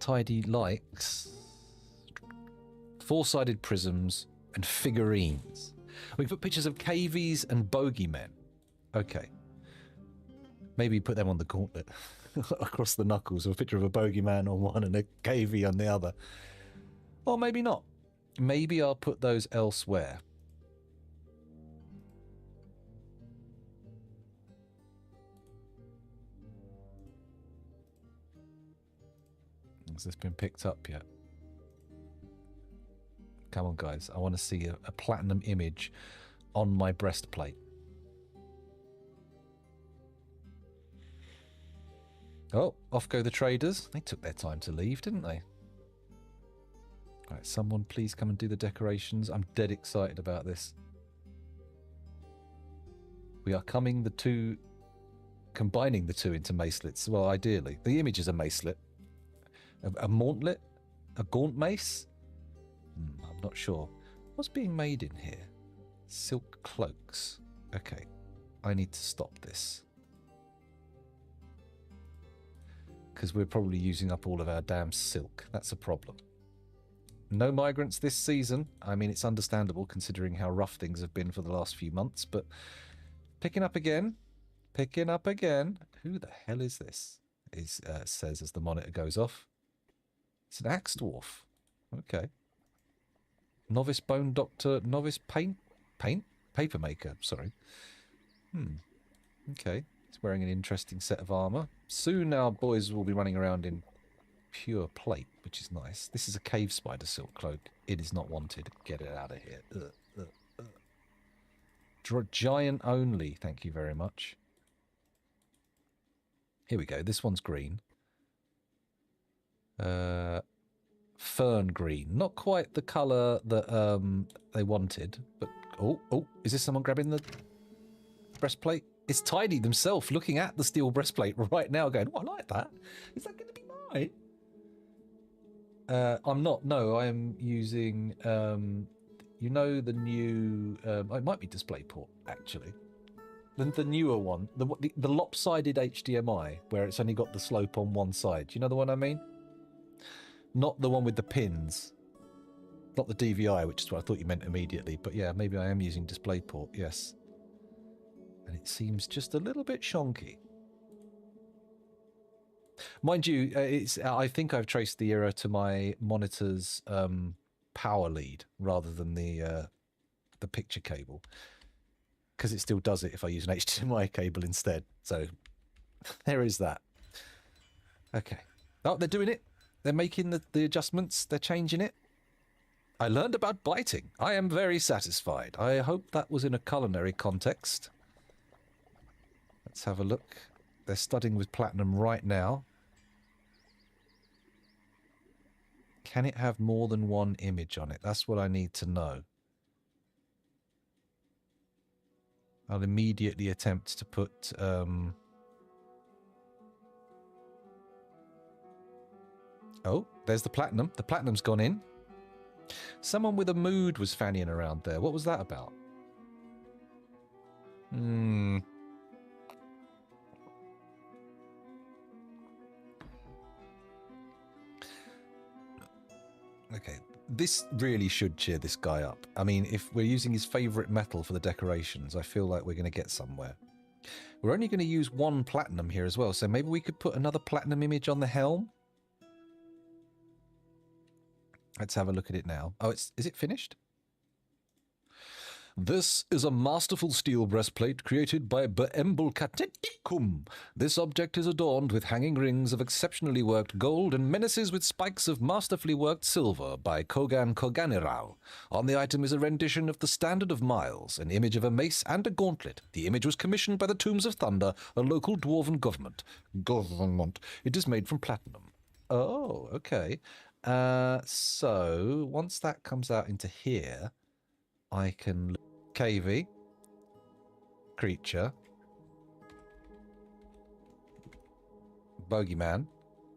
Tidy likes... four-sided prisms and figurines. We can put pictures of cavies and bogeymen. Okay. Maybe put them on the gauntlet. across the knuckles, a picture of a bogeyman on one and a KV on the other. Or maybe not. Maybe I'll put those elsewhere. Has this been picked up yet? Come on, guys. I want to see a platinum image on my breastplate. Oh, off go the traders. They took their time to leave, didn't they? All right, someone please come and do the decorations. I'm dead excited about this. We are combining the two into macelets. Well, ideally. The image is a macelet. A mauntlet? A gaunt mace? I'm not sure. What's being made in here? Silk cloaks. Okay. I need to stop this. Because we're probably using up all of our damn silk. That's a problem. No migrants this season. I mean, it's understandable considering how rough things have been for the last few months, but picking up again. Picking up again. Who the hell is this? It says as the monitor goes off. It's an axe dwarf. Okay. Novice bone doctor, novice paint? Paper maker, sorry. Okay. He's wearing an interesting set of armor. Soon our boys will be running around in pure plate, which is nice. This is a cave spider silk cloak. It is not wanted. Get it out of here. Giant only, thank you very much. Here we go. This one's green. Fern green. Not quite the colour that they wanted, but oh, is this someone grabbing the breastplate? It's Tidy themselves looking at the steel breastplate right now going, oh, I like that. Is that going to be mine? I'm not. No, I am using, you know, the new, it might be DisplayPort, actually. The newer one, the lopsided HDMI, where it's only got the slope on one side. Do you know the one I mean? Not the one with the pins. Not the DVI, which is what I thought you meant immediately. But yeah, maybe I am using DisplayPort, yes. And it seems just a little bit shonky. Mind you, I think I've traced the error to my monitor's power lead rather than the picture cable. Because it still does it if I use an HDMI cable instead. So there is that. Okay. Oh, they're doing it. They're making the adjustments. They're changing it. I learned about biting. I am very satisfied. I hope that was in a culinary context. Let's have a look. They're studying with platinum right now. Can it have more than one image on it? That's what I need to know. I'll immediately attempt to put... Oh, there's the platinum. The platinum's gone in. Someone with a mood was fannying around there. What was that about? Okay, this really should cheer this guy up. I mean, if we're using his favourite metal for the decorations, I feel like we're going to get somewhere. We're only going to use one platinum here as well, so maybe we could put another platinum image on the helm? Let's have a look at it now. Oh, is it finished? This is a masterful steel breastplate created by Beembulkatetikum. This object is adorned with hanging rings of exceptionally worked gold and menaces with spikes of masterfully worked silver by Kogan Koganirao. On the item is a rendition of the Standard of Miles, an image of a mace and a gauntlet. The image was commissioned by the Tombs of Thunder, a local dwarven government. It is made from platinum. Oh, okay. So once that comes out into here, I can KV creature bogeyman.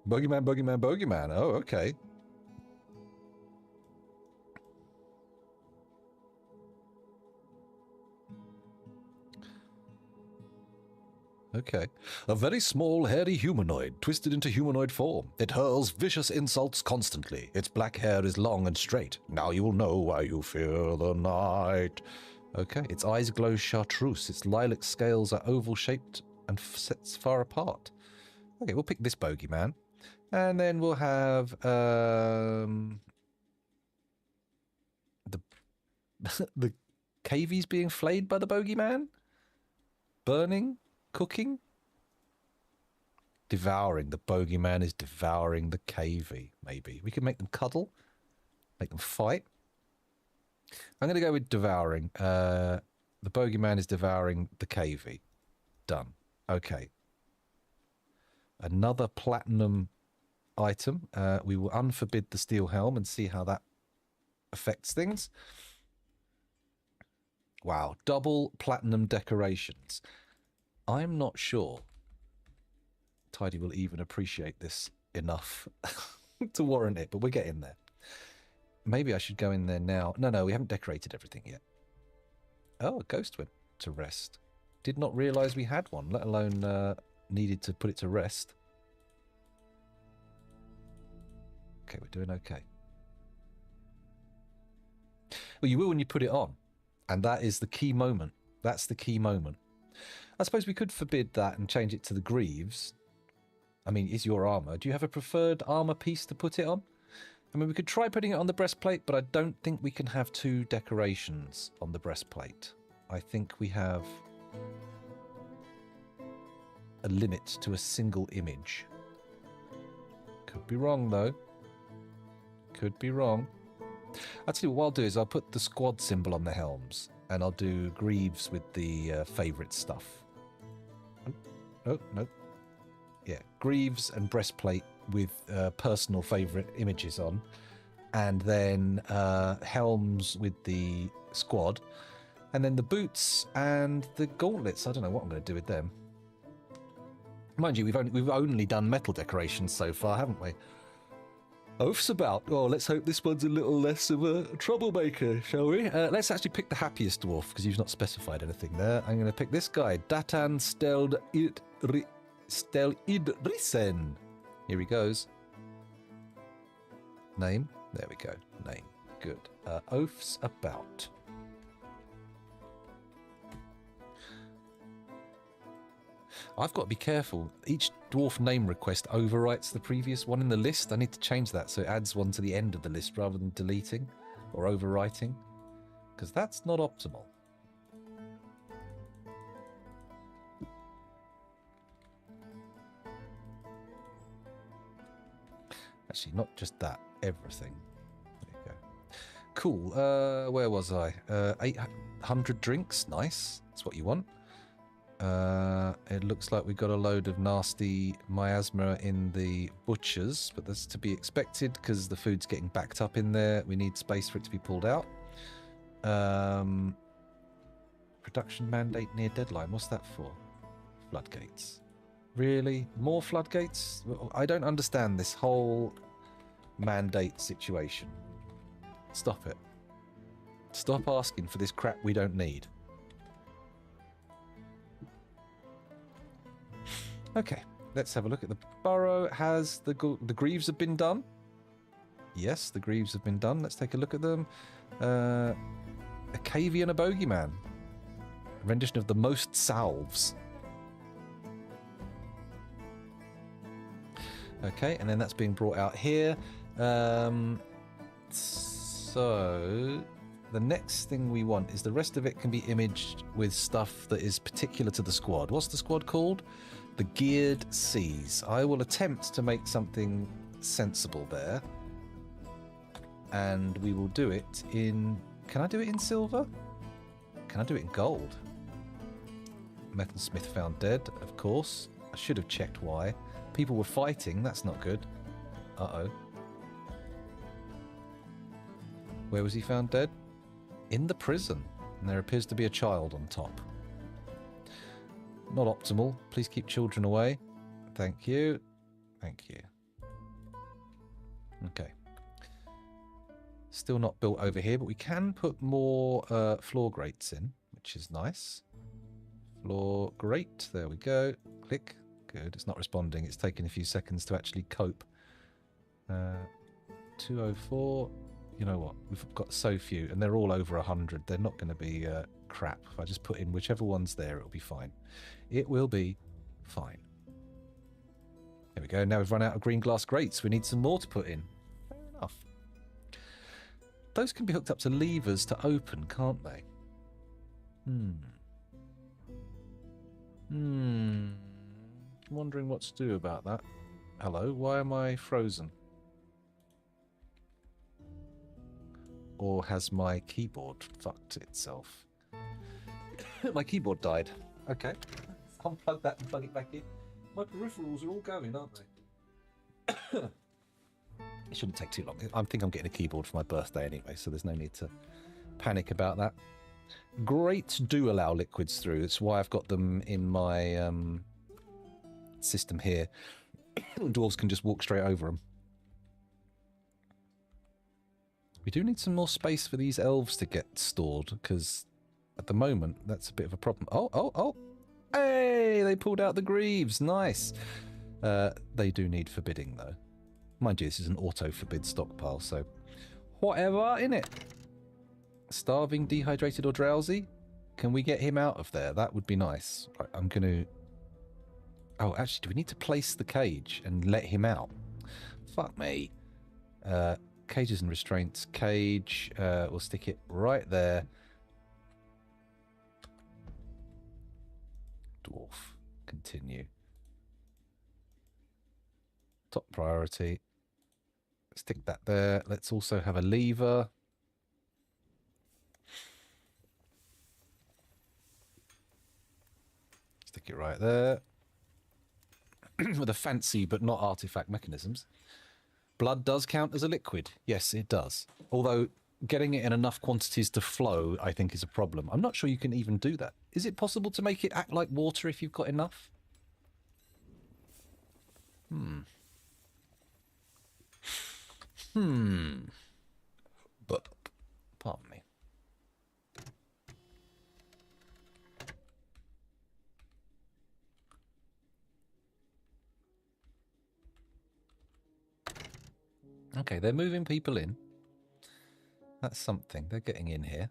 Oh, okay. Okay. A very small, hairy humanoid, twisted into humanoid form. It hurls vicious insults constantly. Its black hair is long and straight. Now you will know why you fear the night. Okay. Its eyes glow chartreuse. Its lilac scales are oval-shaped and sets far apart. Okay, we'll pick this bogeyman. And then we'll have the the cavies being flayed by the bogeyman? Burning? Cooking? Devouring. The bogeyman is devouring the cavie, maybe. We could make them cuddle. Make them fight. I'm going to go with devouring. The bogeyman is devouring the cavie. Done. Okay. Another platinum item. We will unforbid the steel helm and see how that affects things. Wow. Double platinum decorations. I'm not sure Tidy will even appreciate this enough to warrant it, but we're getting there. Maybe I should go in there now. No, we haven't decorated everything yet. Oh, a ghost went to rest. Did not realise we had one, let alone needed to put it to rest. Okay, we're doing okay. Well, you will when you put it on. And that is the key moment. That's the key moment. I suppose we could forbid that and change it to the greaves. I mean, is your armour. Do you have a preferred armour piece to put it on? I mean, we could try putting it on the breastplate, but I don't think we can have two decorations on the breastplate. I think we have a limit to a single image. Could be wrong, though. Could be wrong. Actually, what I'll do is I'll put the squad symbol on the helms, and I'll do greaves with the favourite stuff. Oh, no. Yeah, greaves and breastplate with personal favourite images on, and then helms with the squad, and then the boots and the gauntlets. I don't know what I'm going to do with them. Mind you, we've only done metal decorations so far, haven't we? Oaths about. Oh, let's hope this one's a little less of a troublemaker, shall we? Let's actually pick the happiest dwarf, because you've not specified anything there. I'm going to pick this guy, Datan Stelidrisen. Here he goes. Name? There we go. Name. Good. Oaths about. I've got to be careful. Each dwarf name request overwrites the previous one in the list. I need to change that so it adds one to the end of the list rather than deleting or overwriting, because that's not optimal. Actually, not just that, everything. There you go. Cool. Where was I? 800 drinks. Nice. That's what you want. It looks like we got a load of nasty miasma in the butchers, but that's to be expected because the food's getting backed up in there. We need space for it to be pulled out. Production mandate near deadline. What's that for? Floodgates. Really? More floodgates? I don't understand this whole mandate situation. Stop it. Stop asking for this crap we don't need. Okay, let's have a look at the burrow. Has the greaves have been done? Yes, the greaves have been done. Let's take a look at them. A cavie and a bogeyman. A rendition of the most salves. Okay, and then that's being brought out here. So the next thing we want is the rest of it can be imaged with stuff that is particular to the squad. What's the squad called? The Geared Seas. I will attempt to make something sensible there. And we will do it in... Can I do it in silver? Can I do it in gold? Metalsmith found dead, of course. I should have checked why. People were fighting. That's not good. Uh-oh. Where was he found dead? In the prison. And there appears to be a child on top. Not optimal. Please keep children away. Thank you. Thank you. Okay. Still not built over here, but we can put more floor grates in, which is nice. Floor grate. There we go. Click. Good. It's not responding. It's taken a few seconds to actually cope. 204. You know what? We've got so few, and they're all over 100. They're not going to be crap. If I just put in whichever one's there, it'll be fine. It will be fine. we go. Now we've run out of green glass grates. We need some more to put in. Fair enough. Those can be hooked up to levers to open, can't they? Wondering what to do about that. Hello, why am I frozen? Or has my keyboard fucked itself? My keyboard died. Okay. Unplug that and plug it back in. My peripherals are all going, aren't they? It shouldn't take too long. I think I'm getting a keyboard for my birthday anyway, so there's no need to panic about that. Grates do allow liquids through. That's why I've got them in my system here. Dwarves can just walk straight over them. We do need some more space for these elves to get stored, because at the moment, that's a bit of a problem. Oh! Hey, they pulled out the greaves. Nice. They do need forbidding, though. Mind you, this is an auto-forbid stockpile, so whatever, innit? Starving, dehydrated, or drowsy? Can we get him out of there? That would be nice. Right, I'm going to... Oh, actually, do we need to place the cage and let him out? Fuck me. Cages and restraints. Cage. We'll stick it right there. Dwarf. Continue. Top priority. Stick that there. Let's also have a lever. Stick it right there. With a fancy but not artifact mechanisms. Blood does count as a liquid. Yes, it does. Although getting it in enough quantities to flow, I think, is a problem. I'm not sure you can even do that. Is it possible to make it act like water if you've got enough? But, pardon me. Okay, they're moving people in. That's something. They're getting in here.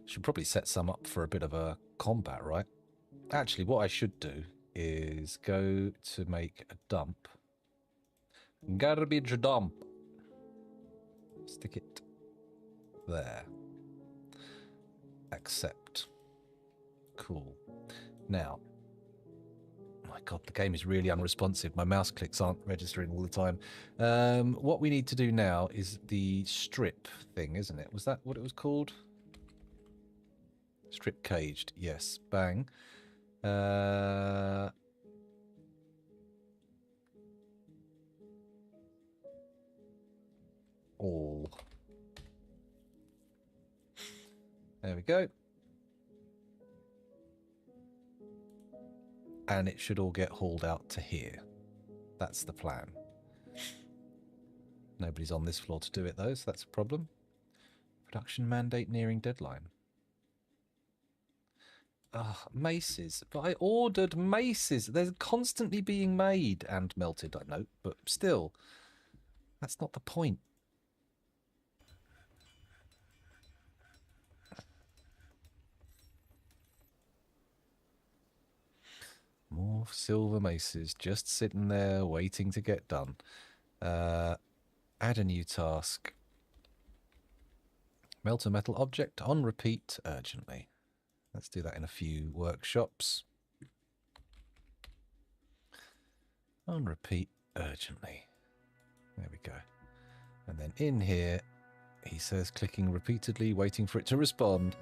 Should probably set some up for a bit of a combat, right? Actually, what I should do is go to make a dump. Garbage dump. Stick it there. Accept. Cool. Now, my God, the game is really unresponsive. My mouse clicks aren't registering all the time. What we need to do now is the strip thing, isn't it? Was that what it was called? Strip caged. Yes. Bang. All. There we go. And it should all get hauled out to here. That's the plan. Nobody's on this floor to do it, though, so that's a problem. Production mandate nearing deadline. Maces. But I ordered maces. They're constantly being made and melted, I know, but still. That's not the point. More silver maces just sitting there waiting to get done. Add a new task. Melt a metal object on repeat urgently. Let's do that in a few workshops. On repeat urgently. There we go. And then in here, he says clicking repeatedly, waiting for it to respond.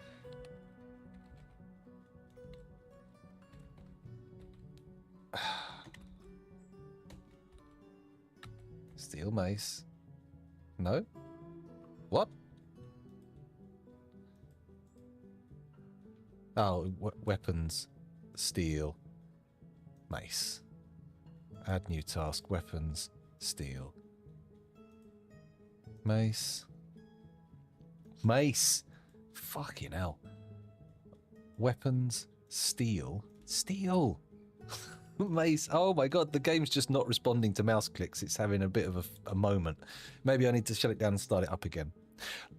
Steel mace. No? What? Oh, weapons. Steel. Mace. Add new task. Weapons. Steel. Mace. Mace. Fucking hell. Weapons. Steel. Steel. Mace. Oh my God, the game's just not responding to mouse clicks. It's having a bit of a moment. Maybe I need to shut it down and start it up again.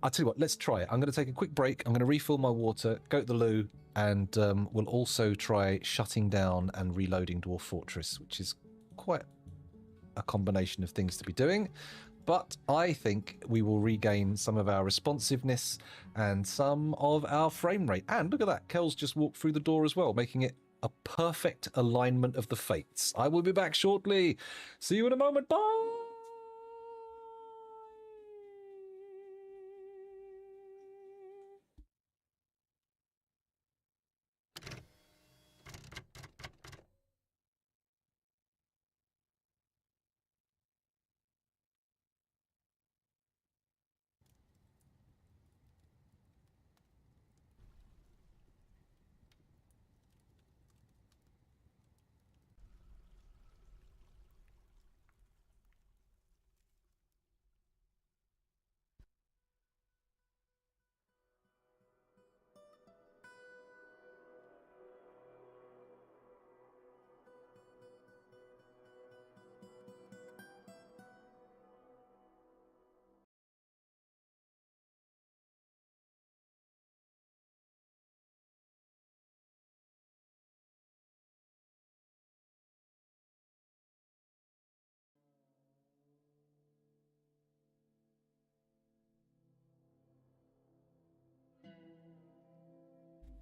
I'll tell you what, let's try it. I'm going to take a quick break. I'm going to refill my water, go to the loo, and we'll also try shutting down and reloading Dwarf Fortress, which is quite a combination of things to be doing. But I think we will regain some of our responsiveness and some of our frame rate. And look at that, Kel's just walked through the door as well, making it a perfect alignment of the fates. I will be back shortly. See you in a moment. Bye!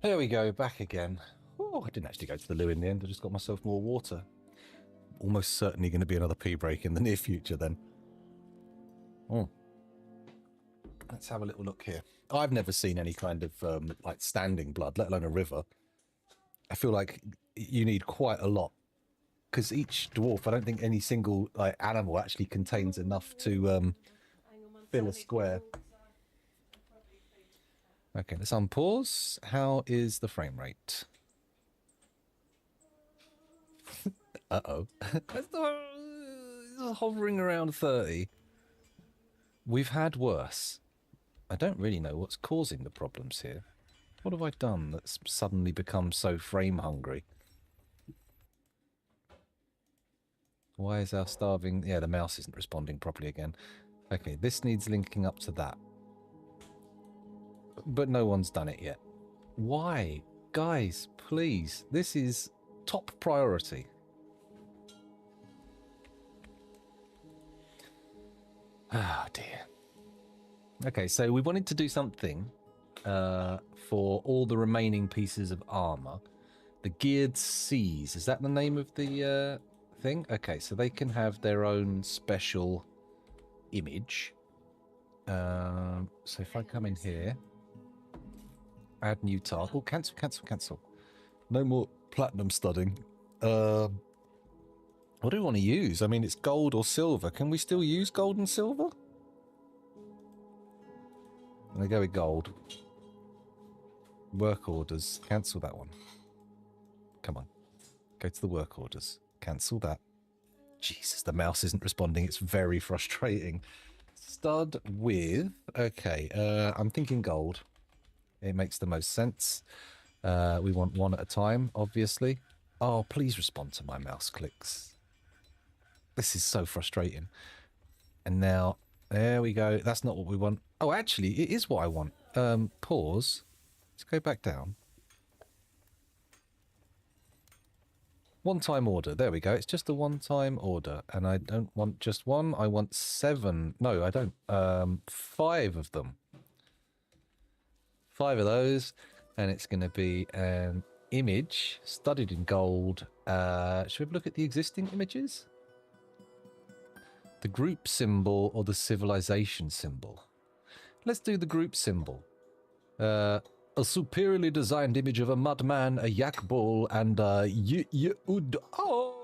There we go, back again. Oh, I didn't actually go to the loo in the end. I just got myself more water. Almost certainly going to be another pee break in the near future then. Oh. Let's have a little look here. I've never seen any kind of like standing blood, let alone a river. I feel like you need quite a lot. Because each dwarf, I don't think any single like animal actually contains enough to fill a square. Okay, let's unpause. How is the frame rate? Uh-oh. It's hovering around 30. We've had worse. I don't really know what's causing the problems here. What have I done that's suddenly become so frame hungry? Why is our starving... Yeah, the mouse isn't responding properly again. Okay, this needs linking up to that. But no one's done it yet. Why? Guys, please. This is top priority. Oh, dear. Okay, so we wanted to do something for all the remaining pieces of armor. The Geared Seas. Is that the name of the thing? Okay, so they can have their own special image. So if I come in here... Add new task. Oh, cancel, cancel, cancel. No more platinum studding. What do we want to use? I mean, it's gold or silver. Can we still use gold and silver? I'm going to go with gold. Work orders. Cancel that one. Come on. Go to the work orders. Cancel that. Jesus, the mouse isn't responding. It's very frustrating. Stud with... Okay, I'm thinking gold. It makes the most sense. We want one at a time, obviously. Oh, please respond to my mouse clicks. This is so frustrating. And now, there we go. That's not what we want. Oh, actually, it is what I want. Pause. Let's go back down. One-time order. There we go. It's just a one-time order. And I don't want just one. I want 7. No, I don't. 5 of them. 5 of those, and it's going to be an image studded in gold. Should we have a look at the existing images? The group symbol or the civilization symbol? Let's do the group symbol. A superiorly designed image of a mudman, a yak bull, and a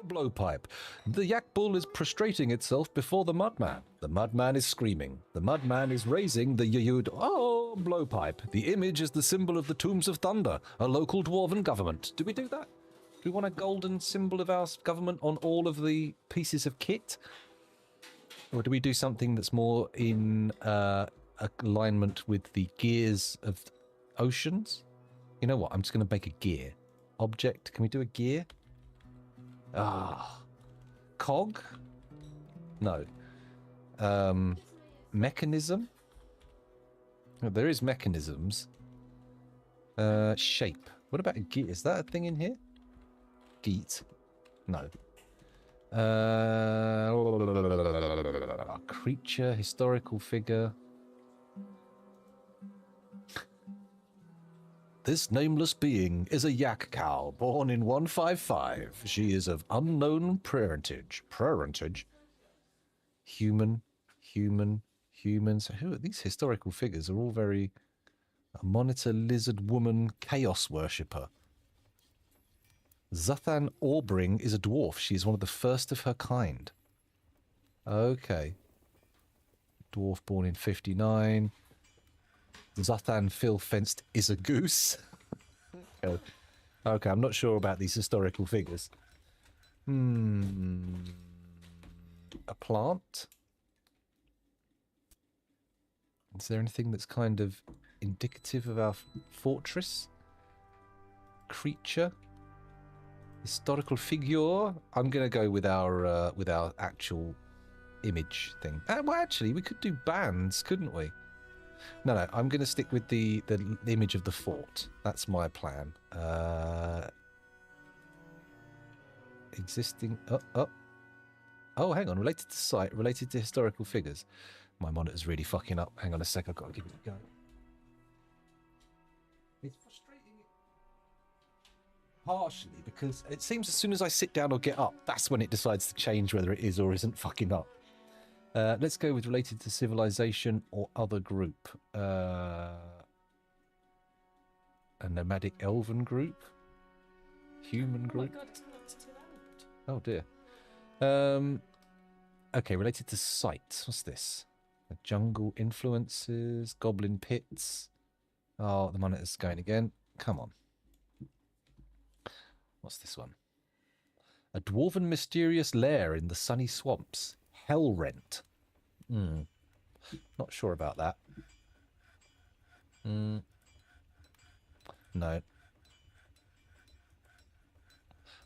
blowpipe. The yak bull is prostrating itself before the mudman. The mudman is screaming. The mudman is raising the blowpipe. The image is the symbol of the Tombs of Thunder, a local dwarven government. Do we do that? Do we want a golden symbol of our government on all of the pieces of kit? Or do we do something that's more in alignment with the gears of oceans? You know what? I'm just going to make a gear. Object. Can we do a gear? Cog? No. Mechanism? There is mechanisms. Shape. What about a geet? Is that a thing in here? Geet. No. Creature, historical figure. This nameless being is a yak cow born in 155. She is of unknown parentage. Parentage? Human, humans. Who are these historical figures? Are all very... A monitor lizard woman chaos worshipper. Zuthan Orbring is a dwarf. She is one of the first of her kind. Okay. Dwarf born in 59. Zuthan Phil Fenced is a goose. Okay, I'm not sure about these historical figures. A plant? Is there anything that's kind of indicative of our fortress? Creature? Historical figure? I'm going to go with our actual image thing. Well, actually, we could do bands, couldn't we? No, I'm going to stick with the image of the fort. That's my plan. Existing... Oh, hang on. Related to site, related to historical figures. My monitor's really fucking up. Hang on a sec. I've got to give it a go. It's frustrating. Partially, because it seems as soon as I sit down or get up, that's when it decides to change whether it is or isn't fucking up. Let's go with related to civilization or other group. A nomadic elven group? Human group? Oh my god, it's not 2 out. Oh dear. Okay, related to sites. What's this? The jungle influences, goblin pits. Oh, the monitor's going again. Come on. What's this one? A dwarven mysterious lair in the sunny swamps. Hellrent. Not sure about that. No.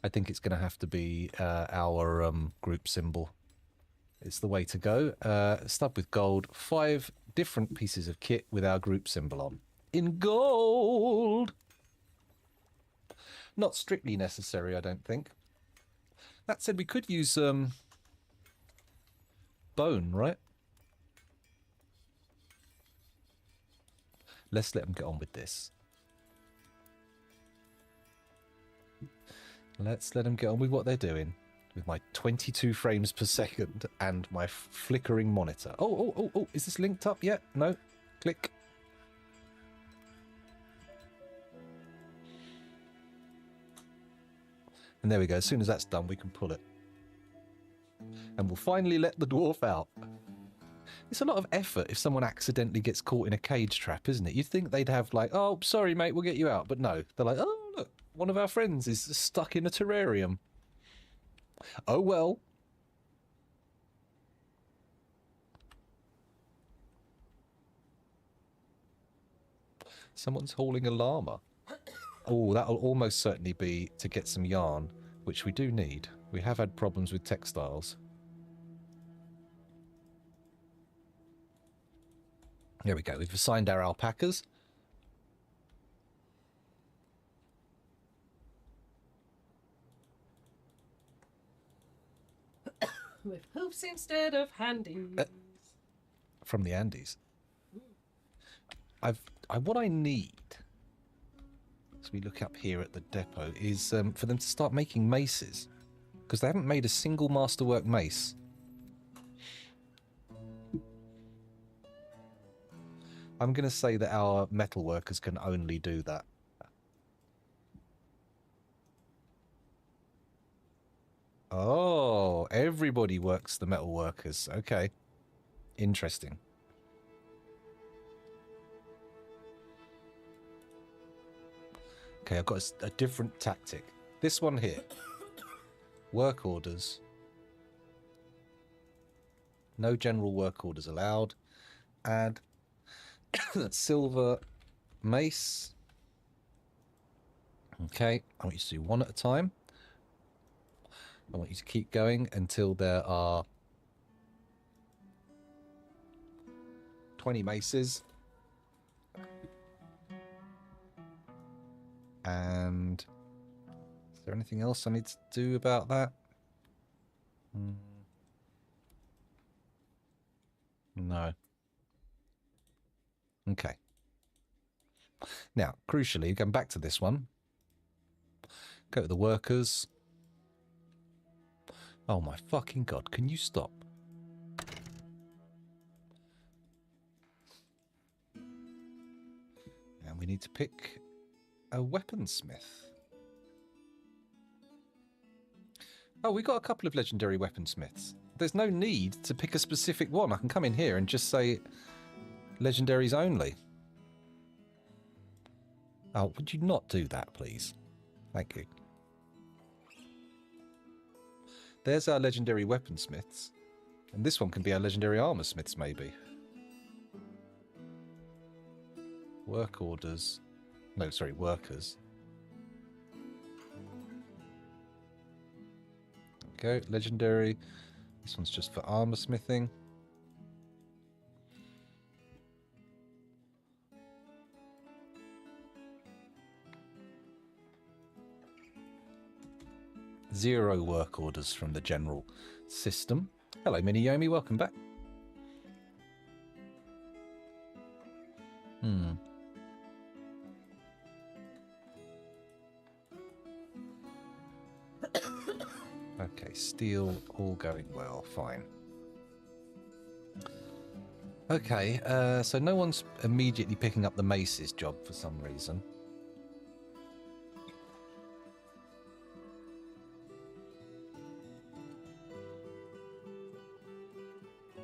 I think it's going to have to be our group symbol. It's the way to go. Stub with gold. 5 different pieces of kit with our group symbol on. In gold! Not strictly necessary, I don't think. That said, we could use bone, right? Let's let them get on with this. Let's let them get on with what they're doing. With my 22 frames per second and my flickering monitor. Oh, is this linked up yet? No. Click. And there we go. As soon as that's done, we can pull it. And we'll finally let the dwarf out. It's a lot of effort if someone accidentally gets caught in a cage trap, isn't it? You'd think they'd have like, oh, sorry, mate, we'll get you out. But no, they're like, oh, look, one of our friends is stuck in a terrarium. Oh, well. Someone's hauling a llama. Oh, that'll almost certainly be to get some yarn, which we do need. We have had problems with textiles. There we go. We've assigned our alpacas. With hoofs instead of handies. From the Andes. What I need, as we look up here at the depot, is for them to start making maces. Because they haven't made a single masterwork mace. I'm going to say that our metal workers can only do that. Oh, everybody works the metal workers. Okay. Interesting. Okay, I've got a different tactic. This one here. Work orders. No general work orders allowed. Add silver mace. Okay, I want you to do one at a time. I want you to keep going until there are 20 maces. And is there anything else I need to do about that? No. Okay. Now, crucially, going back to this one. Go to the workers. Oh my fucking god, can you stop? And we need to pick a weaponsmith. Oh, we got a couple of legendary weaponsmiths. There's no need to pick a specific one. I can come in here and just say legendaries only. Oh, would you not do that, please? Thank you. There's our legendary weaponsmiths. And this one can be our legendary armorsmiths, maybe. Work orders. No, sorry, workers. Okay, legendary. This one's just for armorsmithing. Zero work orders from the general system. Hello, Mini Yomi, welcome back. Okay, steel, all going well, fine. Okay, so no one's immediately picking up the mace's job for some reason.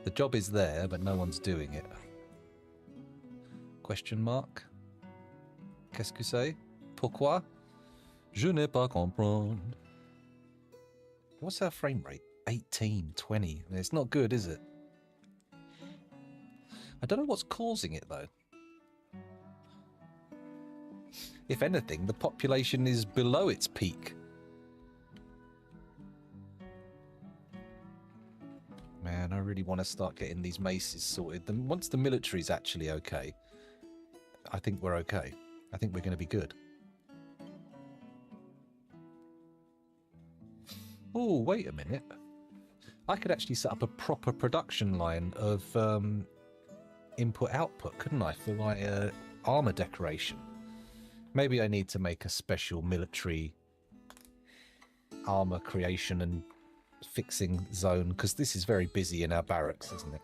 The job is there, but no one's doing it. Question mark? Qu'est-ce que c'est? Pourquoi? Je n'ai pas comprendre. What's our frame rate? 18, 20. It's not good, is it? I don't know what's causing it, though. If anything, the population is below its peak. Man, I really want to start getting these maces sorted. Once the military's actually okay, I think we're okay. I think we're going to be good. Oh, wait a minute. I could actually set up a proper production line of input-output, couldn't I, for my armor decoration? Maybe I need to make a special military armor creation and fixing zone, because this is very busy in our barracks, isn't it?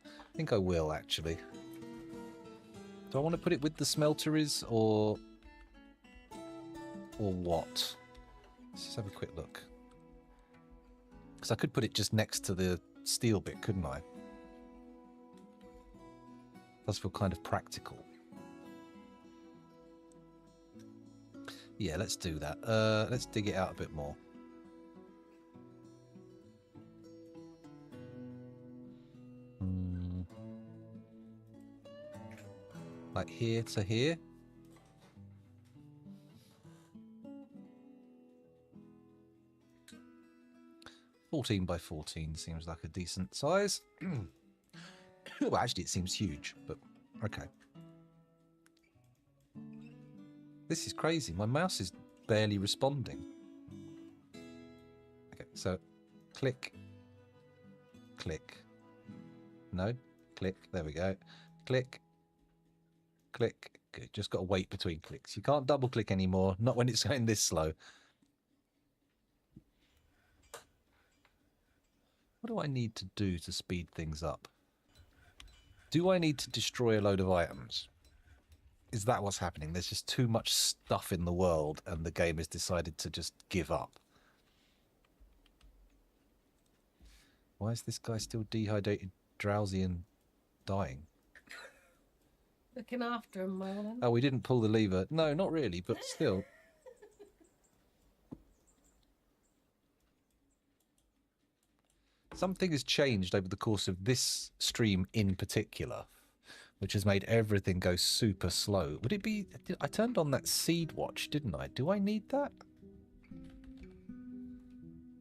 I think I will, actually. Do I want to put it with the smelteries, or what? Let's just have a quick look. Because I could put it just next to the steel bit, couldn't I? Does feel kind of practical. Yeah, let's do that. Let's dig it out a bit more. Like here to here. $14 by 14 seems like a decent size. Well, actually, it seems huge, but okay. This is crazy. My mouse is barely responding. Okay, so click, click. No, click. There we go. Click, click. Good. Just got to wait between clicks. You can't double click anymore. Not when it's going this slow. What do I need to do to speed things up? Do I need to destroy a load of items? Is that what's happening? There's just too much stuff in the world and the game has decided to just give up. Why is this guy still dehydrated, drowsy and dying? Looking after him, Marlon. Oh, we didn't pull the lever. No, not really, but still. Something has changed over the course of this stream in particular, which has made everything go super slow. Would it be... I turned on that seed watch, didn't I? Do I need that?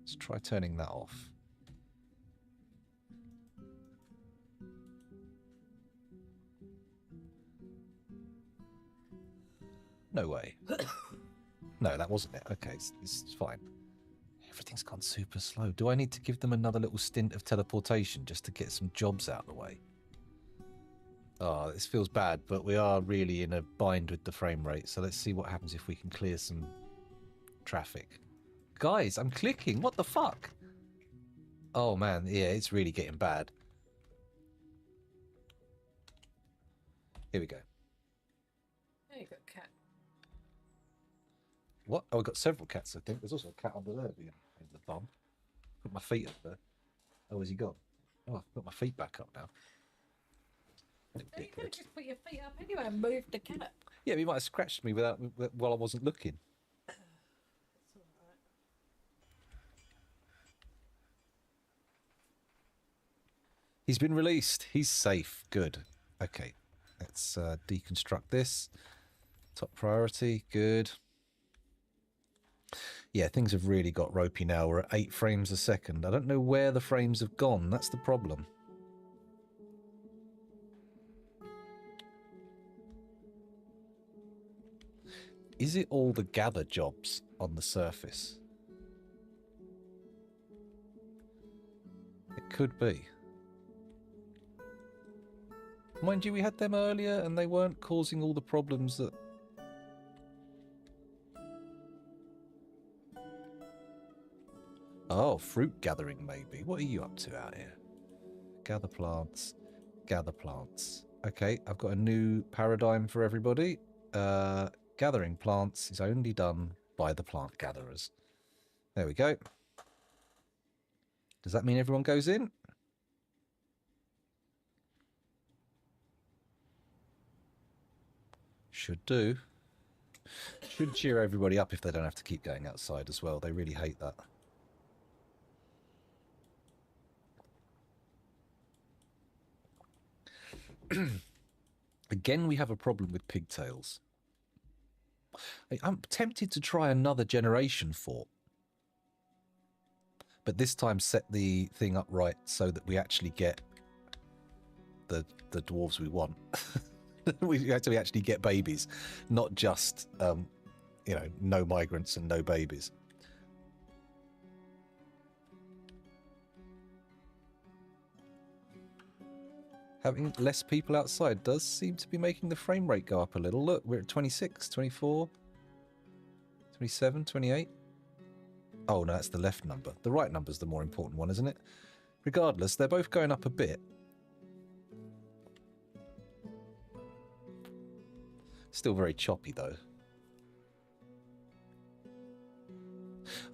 Let's try turning that off. No way. No, that wasn't it. Okay, it's fine. Everything's gone super slow. Do I need to give them another little stint of teleportation just to get some jobs out of the way? Oh, this feels bad, but we are really in a bind with the frame rate. So let's see what happens if we can clear some traffic. Guys, I'm clicking. What the fuck? Oh, man. Yeah, it's really getting bad. Here we go. There you go, cat. What? Oh, I've got several cats, I think. There's also a cat under there being the bum. Put my feet up there. Oh, has he gone? Oh, I've got my feet back up now. You could have just put your feet up anyway and moved the cat. Yeah, he might have scratched me while I wasn't looking. It's all right. He's been released. He's safe. Good. Okay. Let's deconstruct this. Top priority. Good. Yeah, things have really got ropey now. We're at 8 frames a second. I don't know where the frames have gone. That's the problem. Is it all the gather jobs on the surface? It could be. Mind you, we had them earlier and they weren't causing all the problems that... Oh, fruit gathering maybe. What are you up to out here? Gather plants. Gather plants. Okay, I've got a new paradigm for everybody. Gathering plants is only done by the plant gatherers. There we go. Does that mean everyone goes in? Should do. Should cheer everybody up if they don't have to keep going outside as well. They really hate that. Again, we have a problem with pigtails. I'm tempted to try another generation fort. But this time set the thing up right so that we actually get the dwarves we want. We actually get babies, not just, you know, no migrants and no babies. Having less people outside does seem to be making the frame rate go up a little. Look, we're at 26, 24, 27, 28. Oh, no, that's the left number. The right number's the more important one, isn't it? Regardless, they're both going up a bit. Still very choppy, though.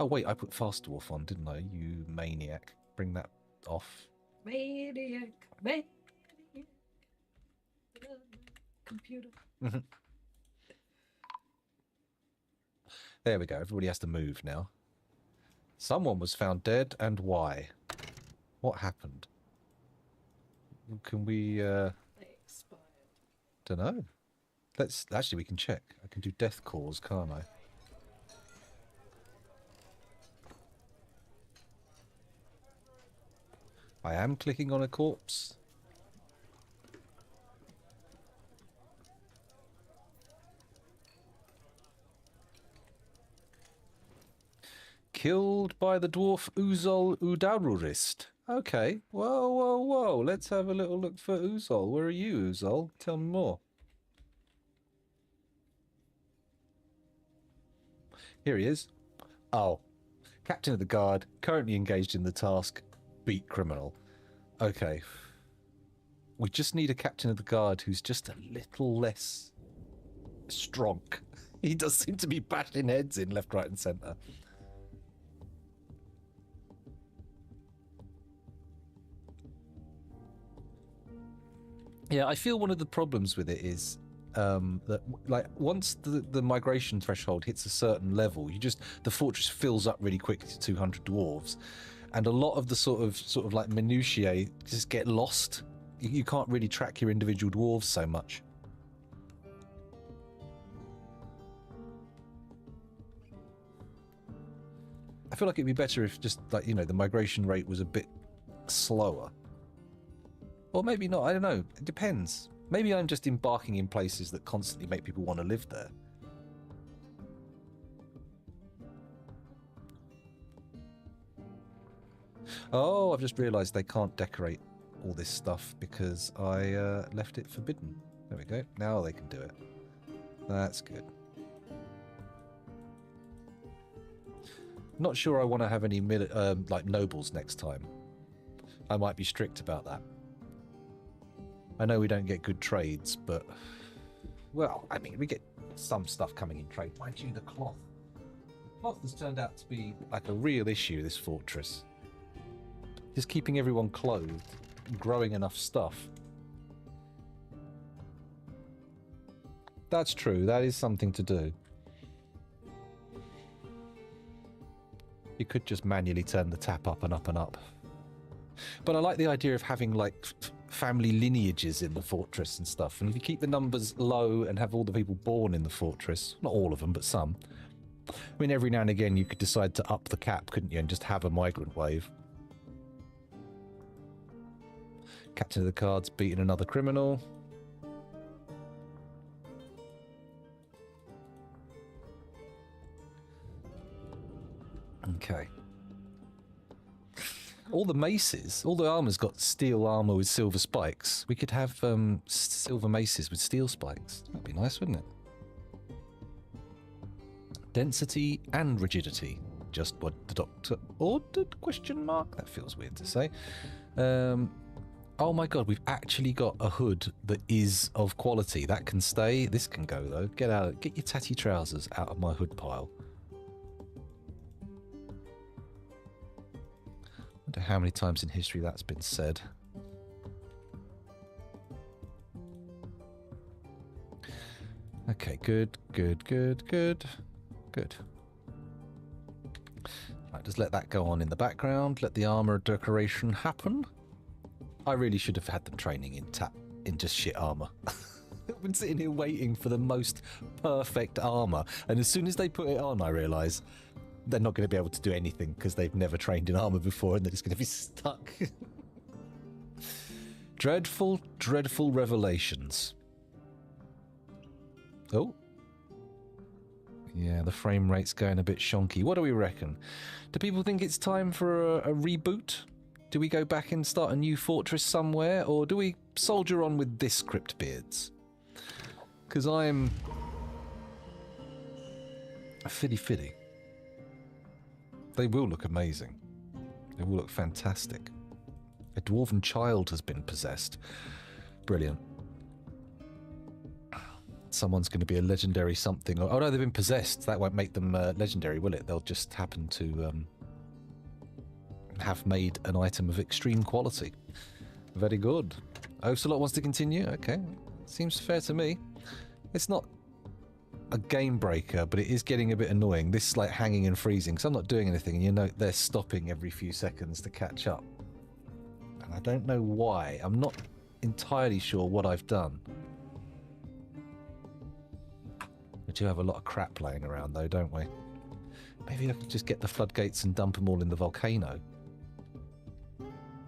Oh, wait, I put Fast Dwarf on, didn't I? You maniac. Bring that off. Maniac, maniac. Computer. There we go. Everybody has to move now. Someone was found dead, and why? What happened? Can we, They expired. Dunno. Let's... Actually, we can check. I can do death cause, can't I? I am clicking on a corpse. Killed by the dwarf Uzol Udarurist. Okay. Whoa, whoa, whoa. Let's have a little look for Uzol. Where are you, Uzol? Tell me more. Here he is. Oh. Captain of the Guard, currently engaged in the task, beat criminal. Okay. We just need a Captain of the Guard who's just a little less strong. He does seem to be bashing heads in left, right and centre. Yeah, I feel one of the problems with it is that, like, once the migration threshold hits a certain level, the fortress fills up really quickly to 200 dwarves, and a lot of the sort of like minutiae just get lost. You can't really track your individual dwarves so much. I feel like it'd be better if just, like, you know, the migration rate was a bit slower. Or maybe not, I don't know. It depends. Maybe I'm just embarking in places that constantly make people want to live there. Oh, I've just realised they can't decorate all this stuff because I left it forbidden. There we go. Now they can do it. That's good. Not sure I want to have any like nobles next time. I might be strict about that. I know we don't get good trades, but well, I mean, we get some stuff coming in trade. Mind you, the cloth. Cloth has turned out to be like a real issue, this fortress. Just keeping everyone clothed, growing enough stuff. That's true, that is something to do. You could just manually turn the tap up and up and up. But I like the idea of having like family lineages in the fortress and stuff. And if you keep the numbers low and have all the people born in the fortress, not all of them, but some. I mean, every now and again you could decide to up the cap, couldn't you, and just have a migrant wave. Captain of the cards beating another criminal. Okay. All the maces, all the armor's got steel armor with silver spikes. We could have silver maces with steel spikes. That'd be nice, wouldn't it? Density and rigidity. Just what the doctor ordered? Question mark? That feels weird to say. Oh my god, we've actually got a hood that is of quality. That can stay. This can go though. Get your tatty trousers out of my hood pile. I wonder how many times in history that's been said. Okay, good. Right, just let that go on in the background. Let the armor decoration happen. I really should have had them training in just shit armor. I've been sitting here waiting for the most perfect armor, and as soon as they put it on, I realise they're not going to be able to do anything because they've never trained in armor before and they're just going to be stuck. Dreadful, dreadful revelations. Oh. Yeah, the frame rate's going a bit shonky. What do we reckon? Do people think it's time for a reboot? Do we go back and start a new fortress somewhere? Or do we soldier on with this Cryptbeards? Because I'm fiddy. They will look amazing. They will look fantastic. A dwarven child has been possessed. Brilliant. Someone's going to be a legendary something. Oh no, they've been possessed. That won't make them legendary, will it? They'll just happen to have made an item of extreme quality. Very good. Ocelot wants to continue? Okay. Seems fair to me. It's not a game breaker, but it is getting a bit annoying. This is like hanging and freezing, because I'm not doing anything, and you know they're stopping every few seconds to catch up. And I don't know why. I'm not entirely sure what I've done. We do have a lot of crap laying around though, don't we? Maybe I could just get the floodgates and dump them all in the volcano.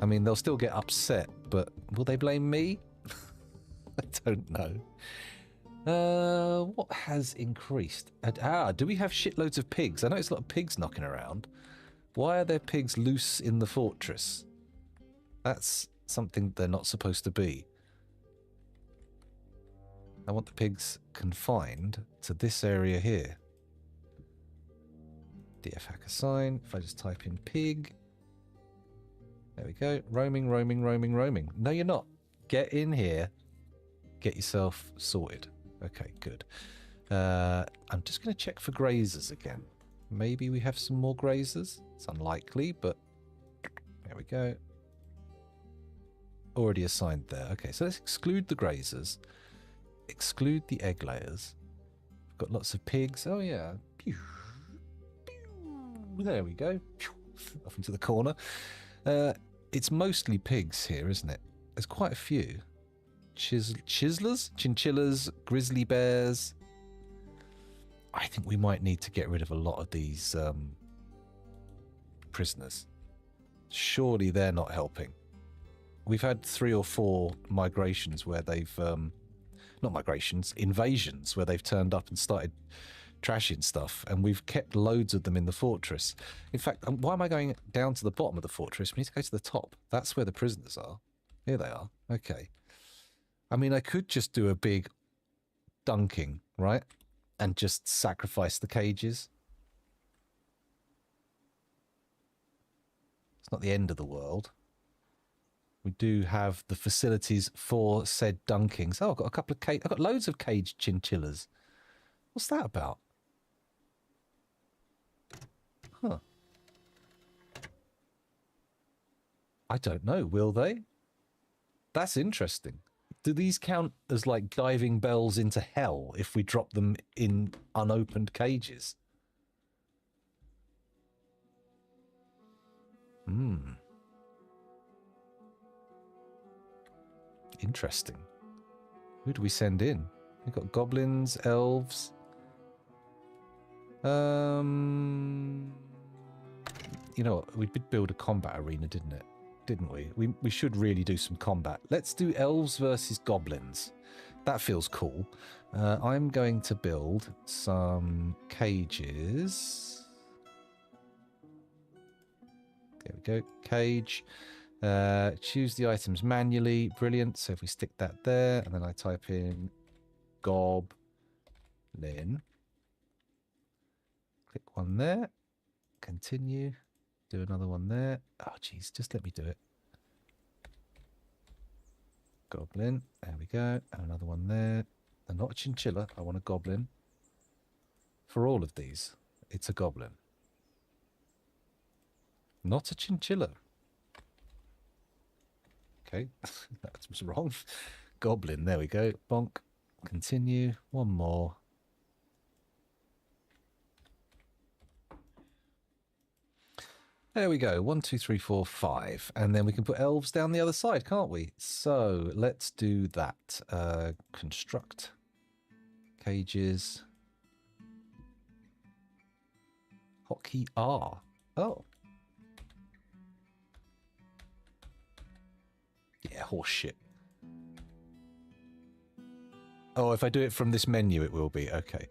I mean, they'll still get upset, but will they blame me? I don't know. What has increased? Do we have shitloads of pigs? I noticed a lot of pigs knocking around. Why are there pigs loose in the fortress? That's something they're not supposed to be. I want the pigs confined to this area here. DF hacker sign. If I just type in pig. There we go. Roaming. No, you're not. Get in here. Get yourself sorted. Okay, good. I'm just going to check for grazers again. Maybe we have some more grazers. It's unlikely, but there we go. Already assigned there. Okay, so let's exclude the grazers. Exclude the egg layers. We've got lots of pigs. Oh, yeah. Pew, pew. There we go. Pew. Off into the corner. It's mostly pigs here, isn't it? There's quite a few. Chislers, chinchillas, grizzly bears. I think we might need to get rid of a lot of these prisoners. Surely they're not helping. We've had 3 or 4 migrations where they've... not migrations, invasions, where they've turned up and started trashing stuff, and we've kept loads of them in the fortress. In fact, why am I going down to the bottom of the fortress? We need to go to the top. That's where the prisoners are. Here they are. Okay. I mean, I could just do a big dunking, right? And just sacrifice the cages. It's not the end of the world. We do have the facilities for said dunkings. Oh, I've got a couple of I've got loads of caged chinchillas. What's that about? Huh. I don't know. Will they? That's interesting. Do these count as like diving bells into hell if we drop them in unopened cages? Hmm. Interesting. Who do we send in? We've got goblins, elves. You know what? We did build a combat arena, didn't we? We should really do some combat. Let's do elves versus goblins. That feels cool. I'm going to build some cages. There we go. Cage. Choose the items manually. Brilliant. So if we stick that there, and then I type in goblin. Click one there. Continue. Do another one there. Oh, jeez. Just let me do it. Goblin. There we go. And another one there. And not a chinchilla. I want a goblin. For all of these, it's a goblin. Not a chinchilla. Okay. That's wrong. Goblin. There we go. Bonk. Continue. One more. There we go. 1, 2, 3, 4, 5. And then we can put elves down the other side, can't we? So let's do that. Construct cages. Hotkey R. Oh. Yeah, horse shit. Oh, if I do it from this menu, it will be. Okay.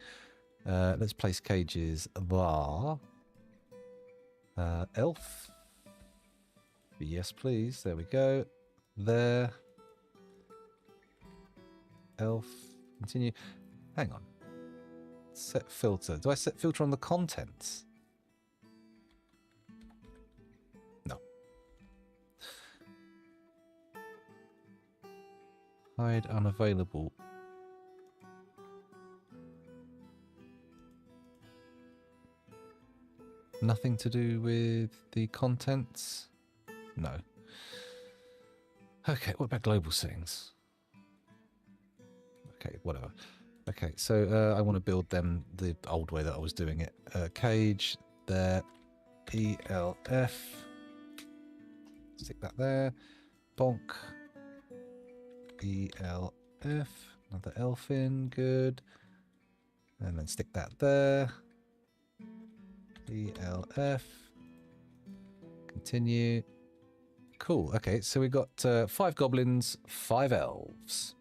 Let's place cages there. Elf. Yes, please. There we go. There. Elf. Continue. Hang on. Set filter. Do I set filter on the contents? No. Hide unavailable. Nothing to do with the contents? No. Okay, what about global settings? Okay, whatever. Okay, so I want to build them the old way that I was doing it. Cage, there, ELF. Stick that there. Bonk. ELF. Another elf in, good. And then stick that there. ELF. Continue. Cool. Okay, so we've got 5 goblins, 5 elves.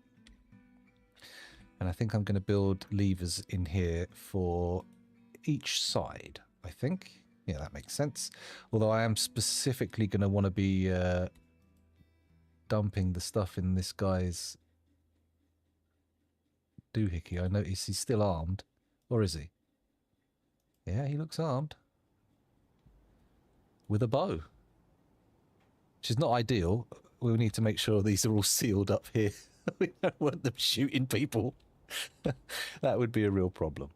And I think I'm going to build levers in here for each side, I think. Yeah, that makes sense. Although I am specifically going to want to be dumping the stuff in this guy's doohickey. I notice he's still armed. Or is he? Yeah, he looks armed. With a bow. Which is not ideal. We'll need to make sure these are all sealed up here. We don't want them shooting people. That would be a real problem.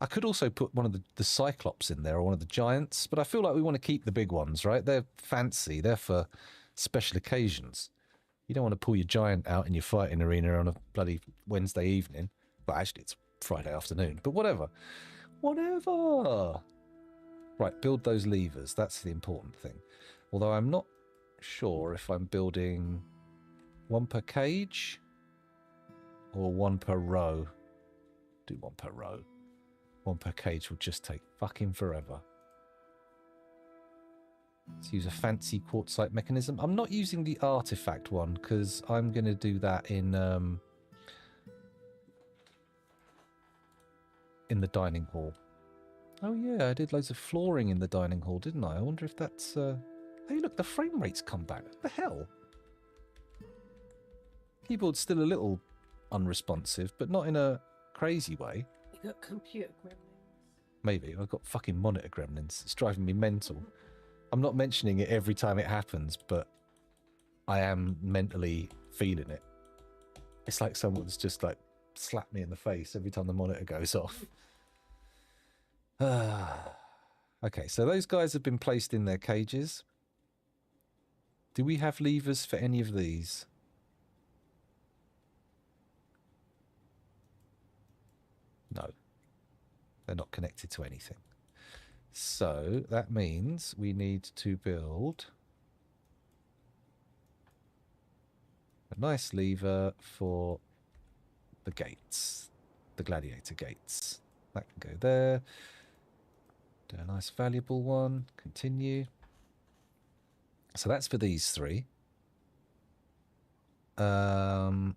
I could also put one of the Cyclops in there, or one of the Giants, but I feel like we want to keep the big ones, right? They're fancy. They're for special occasions. You don't want to pull your Giant out in your fighting arena on a bloody Wednesday evening. Well, actually, it's Friday afternoon, but whatever. Whatever. Right, build those levers. That's the important thing. Although I'm not sure if I'm building one per cage or one per row. Do one per row. One per cage will just take fucking forever. Let's use a fancy quartzite mechanism. I'm not using the artifact one because I'm going to do that in in the dining hall. Oh yeah, I did loads of flooring in the dining hall, didn't I? I wonder if that's... Hey, look, the frame rate's come back. What the hell? Keyboard's still a little unresponsive, but not in a crazy way. You got computer gremlins. Maybe. I've got fucking monitor gremlins. It's driving me mental. I'm not mentioning it every time it happens, but I am mentally feeling it. It's like someone's just like slapped me in the face every time the monitor goes off. Okay, so those guys have been placed in their cages. Do we have levers for any of these? No. They're not connected to anything. So that means we need to build a nice lever for the gates, the gladiator gates. That can go there. Do a nice valuable one. Continue. So that's for these three. Part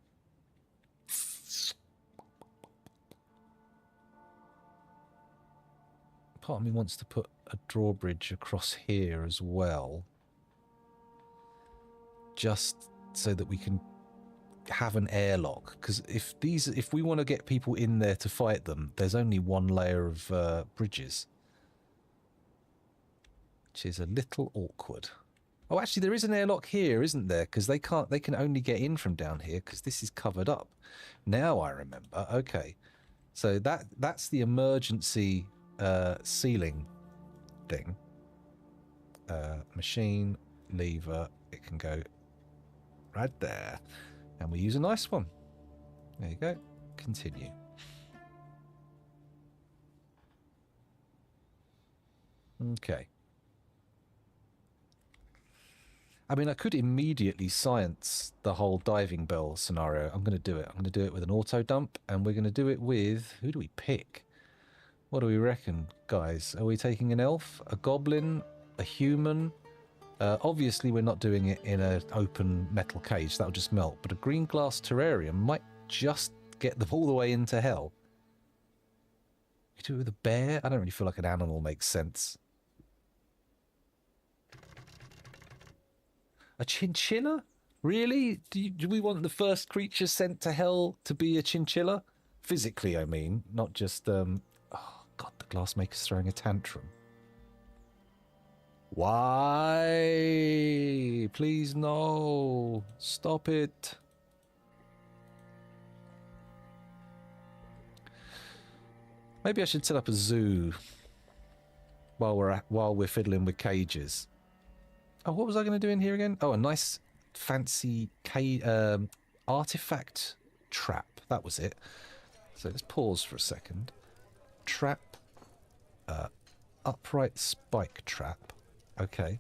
of me wants to put a drawbridge across here as well, just so that we can have an airlock. Because if we want to get people in there to fight them, there's only one layer of bridges, which is a little awkward. Oh, actually, there is an airlock here, isn't there? Because they can only get in from down here because this is covered up. Now I remember. Okay, so that's the emergency ceiling thing. Machine lever. It can go right there, and we use a nice one. There you go. Continue. Okay. I mean, I could immediately science the whole diving bell scenario. I'm going to do it. I'm going to do it with an auto dump, and we're going to do it with... Who do we pick? What do we reckon, guys? Are we taking an elf, a goblin, a human? Obviously, we're not doing it in an open metal cage. That'll just melt. But a green glass terrarium might just get them all the way into hell. You do it with a bear? I don't really feel like an animal makes sense. A chinchilla? Really? Do we want the first creature sent to hell to be a chinchilla? Physically, I mean, not just... Oh, God, the glassmaker's throwing a tantrum. Why? Please, no. Stop it. Maybe I should set up a zoo while we're fiddling with cages. Oh, what was I going to do in here again? Oh, a nice fancy artifact trap. That was it. So let's pause for a second. Trap. Upright spike trap. Okay.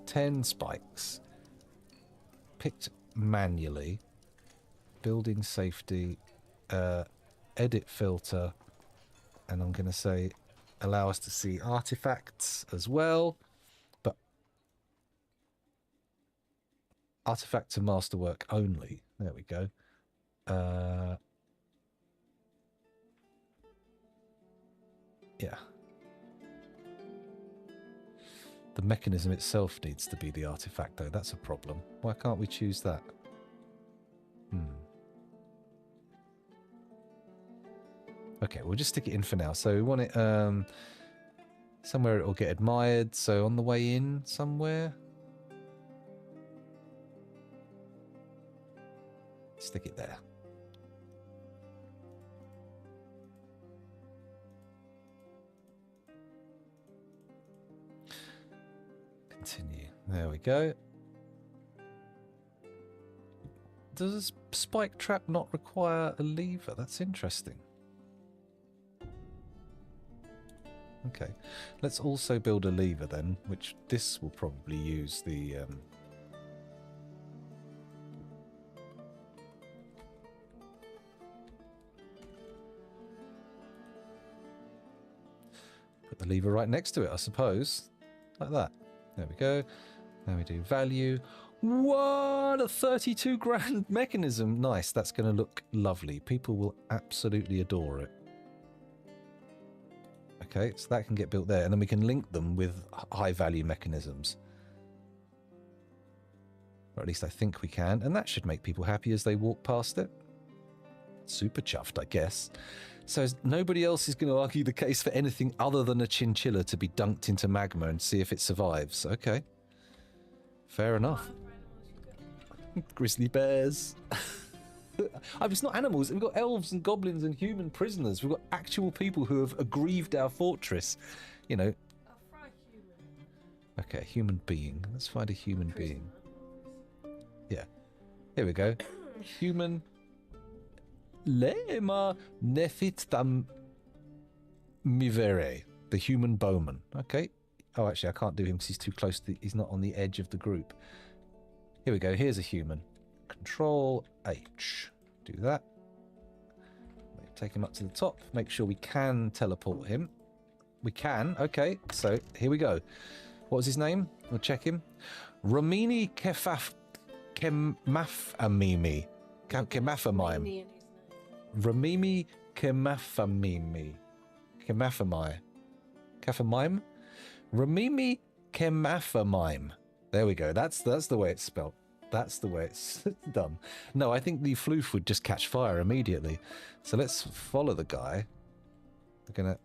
10 spikes. Picked manually. Building safety. Edit filter. And I'm going to say... allow us to see artifacts as well, but artifact to masterwork only. There we go. Yeah. The mechanism itself needs to be the artifact, though. That's a problem. Why can't we choose that? Okay, we'll just stick it in for now. So we want it somewhere it will get admired. So on the way in somewhere. Stick it there. Continue. There we go. Does a spike trap not require a lever? That's interesting. Okay, let's also build a lever then, which this will probably use the... put the lever right next to it, I suppose. Like that. There we go. Now we do value. What a 32 grand mechanism. Nice. That's going to look lovely. People will absolutely adore it. Okay, so that can get built there. And then we can link them with high value mechanisms. Or at least I think we can. And that should make people happy as they walk past it. Super chuffed, I guess. So nobody else is going to argue the case for anything other than a chinchilla to be dunked into magma and see if it survives. Okay. Fair enough. Grizzly bears. It's not animals. We've got elves and goblins and human prisoners. We've got actual people who have aggrieved our fortress. You know. Okay, human being. Let's find a human being. Yeah. Here we go. Human. Lema nefit tam mivere. The human bowman. Okay. Oh, actually, I can't do him because he's too close to he's not on the edge of the group. Here we go. Here's a human. Control H. Do that. Take him up to the top. Make sure we can teleport him. We can. Okay. So here we go. What was his name? We'll check him. Ramini Kemafamimi. Kemafamime. Ramimi Kemafamimi. Kemafamime. Kafamime? Ramimi Kemafamime. There we go. That's the way it's spelled. That's the way it's done. No, I think the floof would just catch fire immediately. So let's follow the guy. We're going to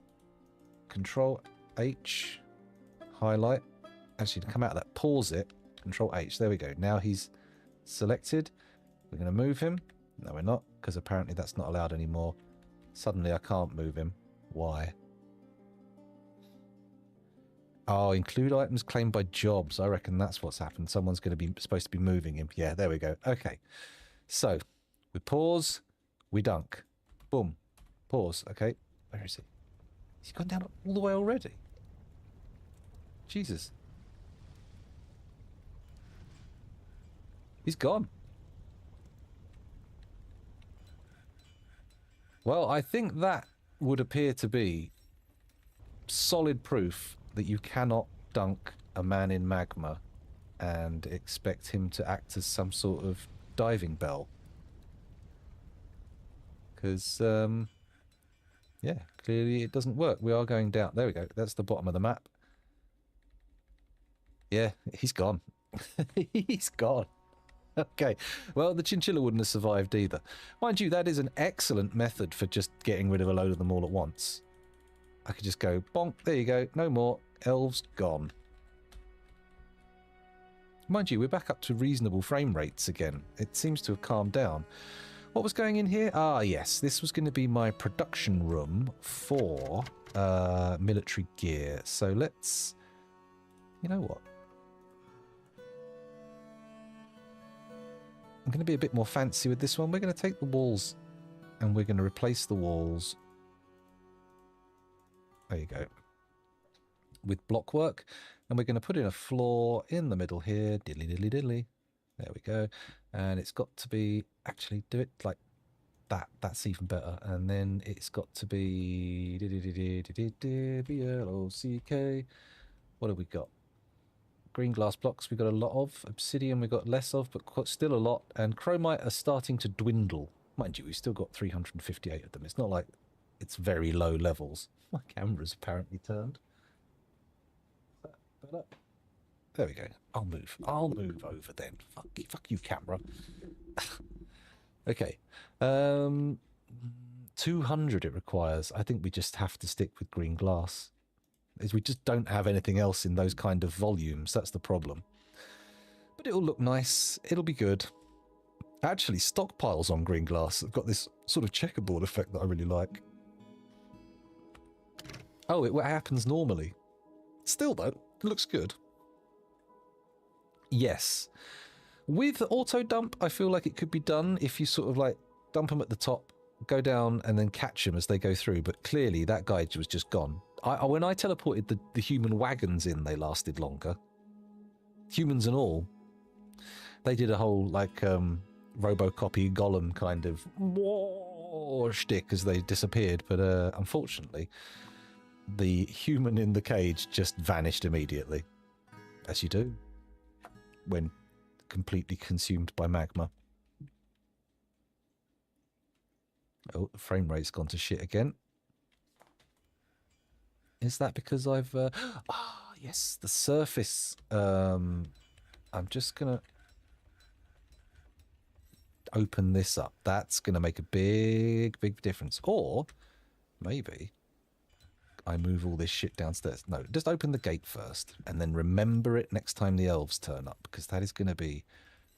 Control H. Highlight. Actually, to come out of that, pause it. Control H. There we go. Now he's selected. We're going to move him. No, we're not, because apparently that's not allowed anymore. Suddenly I can't move him. Why? Oh, include items claimed by jobs. I reckon that's what's happened. Someone's going to be supposed to be moving him. Yeah, there we go. Okay. So, we pause. We dunk. Boom. Pause. Okay. Where is he? He's gone down all the way already. Jesus. He's gone. Well, I think that would appear to be solid proof that you cannot dunk a man in magma and expect him to act as some sort of diving bell. Because, yeah, clearly it doesn't work. We are going down. There we go. That's the bottom of the map. Yeah, he's gone. He's gone. Okay, well, the chinchilla wouldn't have survived either. Mind you, that is an excellent method for just getting rid of a load of them all at once. I could just go, bonk, there you go, no more, elves gone. Mind you, we're back up to reasonable frame rates again. It seems to have calmed down. What was going in here? Ah, yes, this was going to be my production room for military gear. So let's, you know what? I'm going to be a bit more fancy with this one. We're going to take the walls and we're going to replace the walls. There you go. With blockwork. And we're going to put in a floor in the middle here. Diddly diddly diddly. There we go. And it's got to be, actually do it like that. That's even better. And then it's got to be BLOCK. What have we got? Green glass blocks we got a lot of. Obsidian we got less of, but still a lot. And chromite are starting to dwindle. Mind you, we've still got 358 of them. It's not like it's very low levels. My camera's apparently turned. There we go. I'll move over then. Fuck you, camera. Okay. 200 it requires. I think we just have to stick with green glass. Is we just don't have anything else in those kind of volumes. That's the problem. But it'll look nice. It'll be good. Actually, stockpiles on green glass have got this sort of checkerboard effect that I really like. Oh, it happens normally. Still, though, it looks good. Yes. With auto dump, I feel like it could be done if you sort of like dump them at the top, go down and then catch them as they go through. But clearly that guy was just gone. When I teleported the human wagons in, they lasted longer. Humans and all. They did a whole like Robocopy Golem kind of shtick as they disappeared. But unfortunately, the human in the cage just vanished immediately. As you do. When completely consumed by magma. Oh, the frame rate's gone to shit again. Is that because I've... Ah, yes, the surface. I'm just going to open this up. That's going to make a big, big difference. Or maybe I move all this shit downstairs. No, just open the gate first and then remember it next time the elves turn up, because that is going to be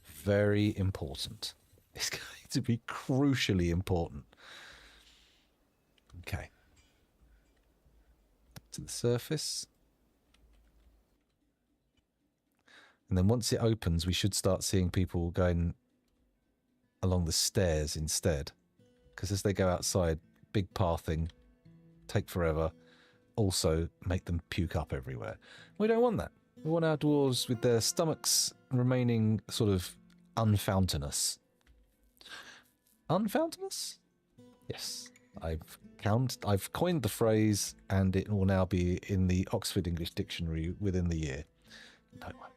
very important. It's going to be crucially important. Okay. To the surface. And then once it opens, we should start seeing people going along the stairs instead. Because as they go outside, big pathing, take forever, also make them puke up everywhere. We don't want that. We want our dwarves with their stomachs remaining sort of unfountainous. Unfountainous? Yes. I've coined the phrase, and it will now be in the Oxford English Dictionary within the year. No one.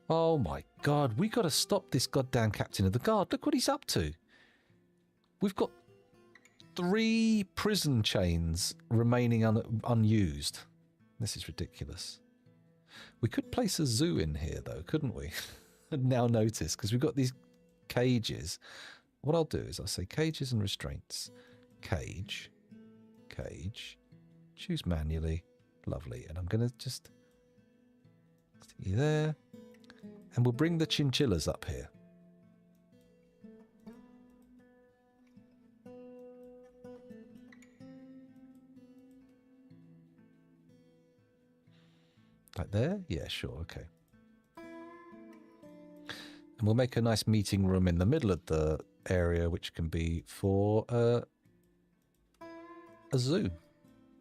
Oh my god, we got to stop this goddamn captain of the guard. Look what he's up to. We've got 3 prison chains remaining unused. This is ridiculous. We could place a zoo in here, though, couldn't we? Now notice, because we've got these cages. What I'll do is I'll say cages and restraints. Cage. Cage. Choose manually. Lovely. And I'm going to just stick you there. And we'll bring the chinchillas up here. Like there? Yeah, sure, okay. And we'll make a nice meeting room in the middle of the area, which can be for a zoo.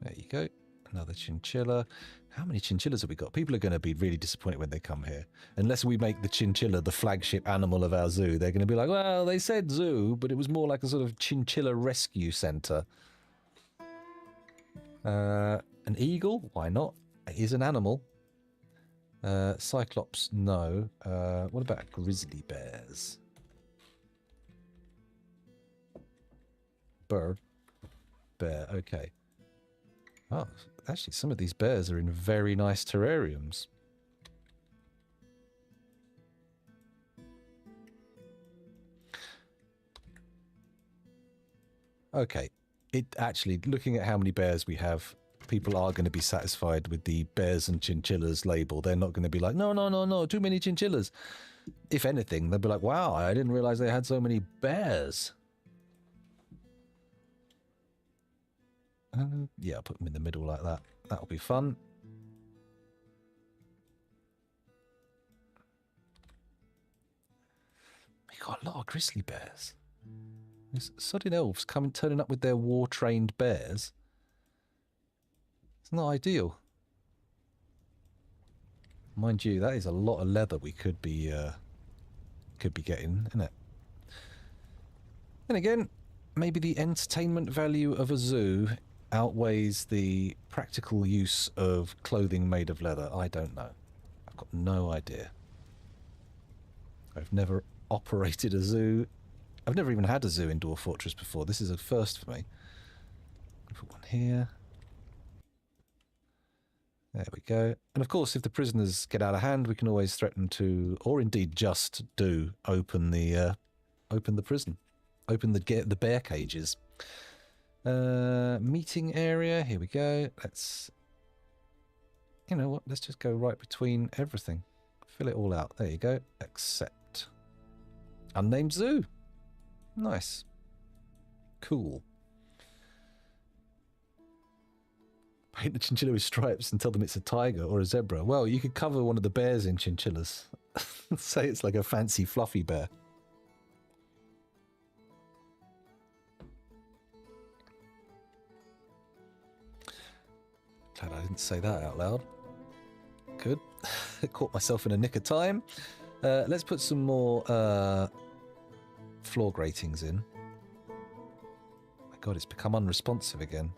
There you go. Another chinchilla. How many chinchillas have we got? People are going to be really disappointed when they come here. Unless we make the chinchilla the flagship animal of our zoo, they're going to be like, well, they said zoo, but it was more like a sort of chinchilla rescue centre. An eagle? Why not? It is an animal. Cyclops, no. What about grizzly bears? Bear, okay. Oh, actually, some of these bears are in very nice terrariums. Okay, actually, looking at how many bears we have, people are going to be satisfied with the bears and chinchillas label. They're not going to be like, no, no, no, no, too many chinchillas. If anything, they'll be like, wow, I didn't realize they had so many bears. Yeah, I'll put them in the middle like that. That'll be fun. We got a lot of grizzly bears. There's sodding elves turning up with their war-trained bears. It's not ideal. Mind you, that is a lot of leather we could be getting, isn't it? Then again, maybe the entertainment value of a zoo outweighs the practical use of clothing made of leather. I don't know. I've got no idea. I've never operated a zoo. I've never even had a zoo in Dwarf Fortress before. This is a first for me. Put one here. There we go. And of course, if the prisoners get out of hand, we can always threaten to, or indeed just do, open the prison, open the bear cages. Meeting area. Here we go. Let's. You know what? Let's just go right between everything. Fill it all out. There you go. Accept. Unnamed zoo. Nice. Cool. Paint the chinchilla with stripes and tell them it's a tiger or a zebra. Well, you could cover one of the bears in chinchillas. Say it's like a fancy fluffy bear. Glad I didn't say that out loud. Good. Caught myself in a nick of time. Let's put some more floor gratings in. Oh my god, it's become unresponsive again.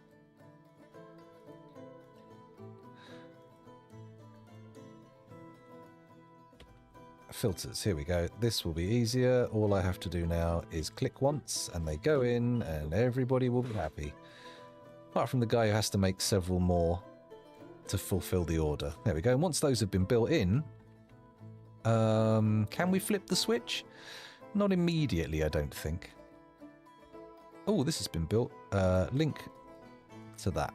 filters. Here we go. This will be easier. All I have to do now is click once and they go in and everybody will be happy. Apart from the guy who has to make several more to fulfill the order. There we go. And once those have been built in, can we flip the switch? Not immediately, I don't think. Oh, this has been built. Link to that.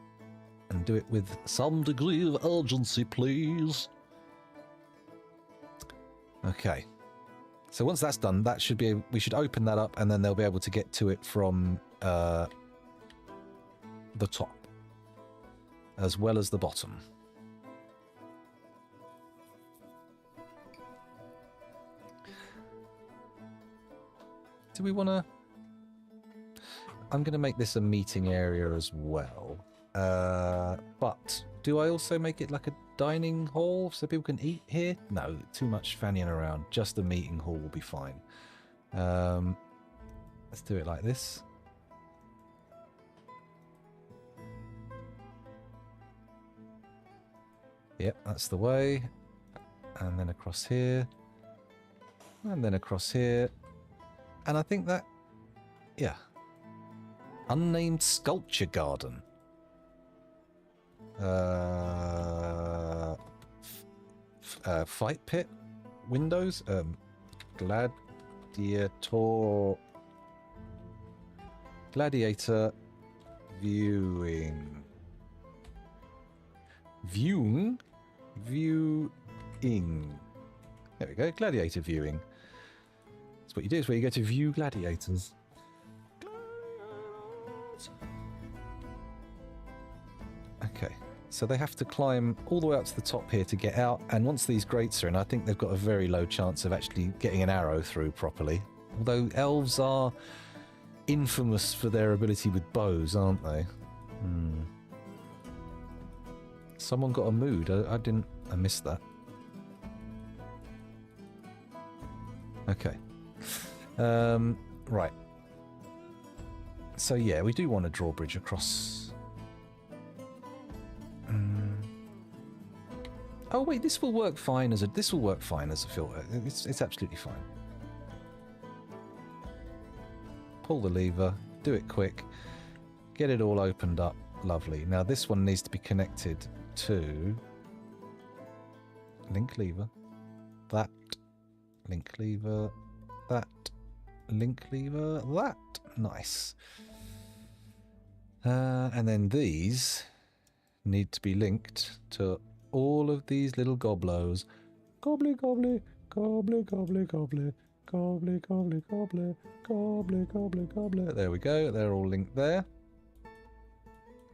And do it with some degree of urgency, please. Okay. So once that's done, that should be. We should open that up, and then they'll be able to get to it from the top, as well as the bottom. Do we want to... I'm going to make this a meeting area as well. But do I also make it like a dining hall so people can eat here? No, too much fannying around. Just a meeting hall will be fine. Let's do it like this. Yep, that's the way. And then across here. And then across here. And I think that... Yeah. Unnamed sculpture garden. Fight pit windows. Gladiator viewing. Viewing. There we go. Gladiator viewing. That's what you do. It's where you go to view gladiators. Okay, so they have to climb all the way up to the top here to get out, and once these grates are in, I think they've got a very low chance of actually getting an arrow through properly. Although elves are infamous for their ability with bows, aren't they? Someone got a mood. I missed that. Okay. Right. So yeah, we do want a drawbridge across. Oh wait, this will work fine as a filter. It's absolutely fine. Pull the lever, do it quick, get it all opened up. Lovely. Now this one needs to be connected to link lever, that link lever, that link lever, that. Nice. And then these need to be linked to all of these little goblos. Gobbly, gobbly, gobbly, gobbly, gobbly, gobbly, gobbly, gobbly, gobbly, gobbly, gobbly. There we go. They're all linked there.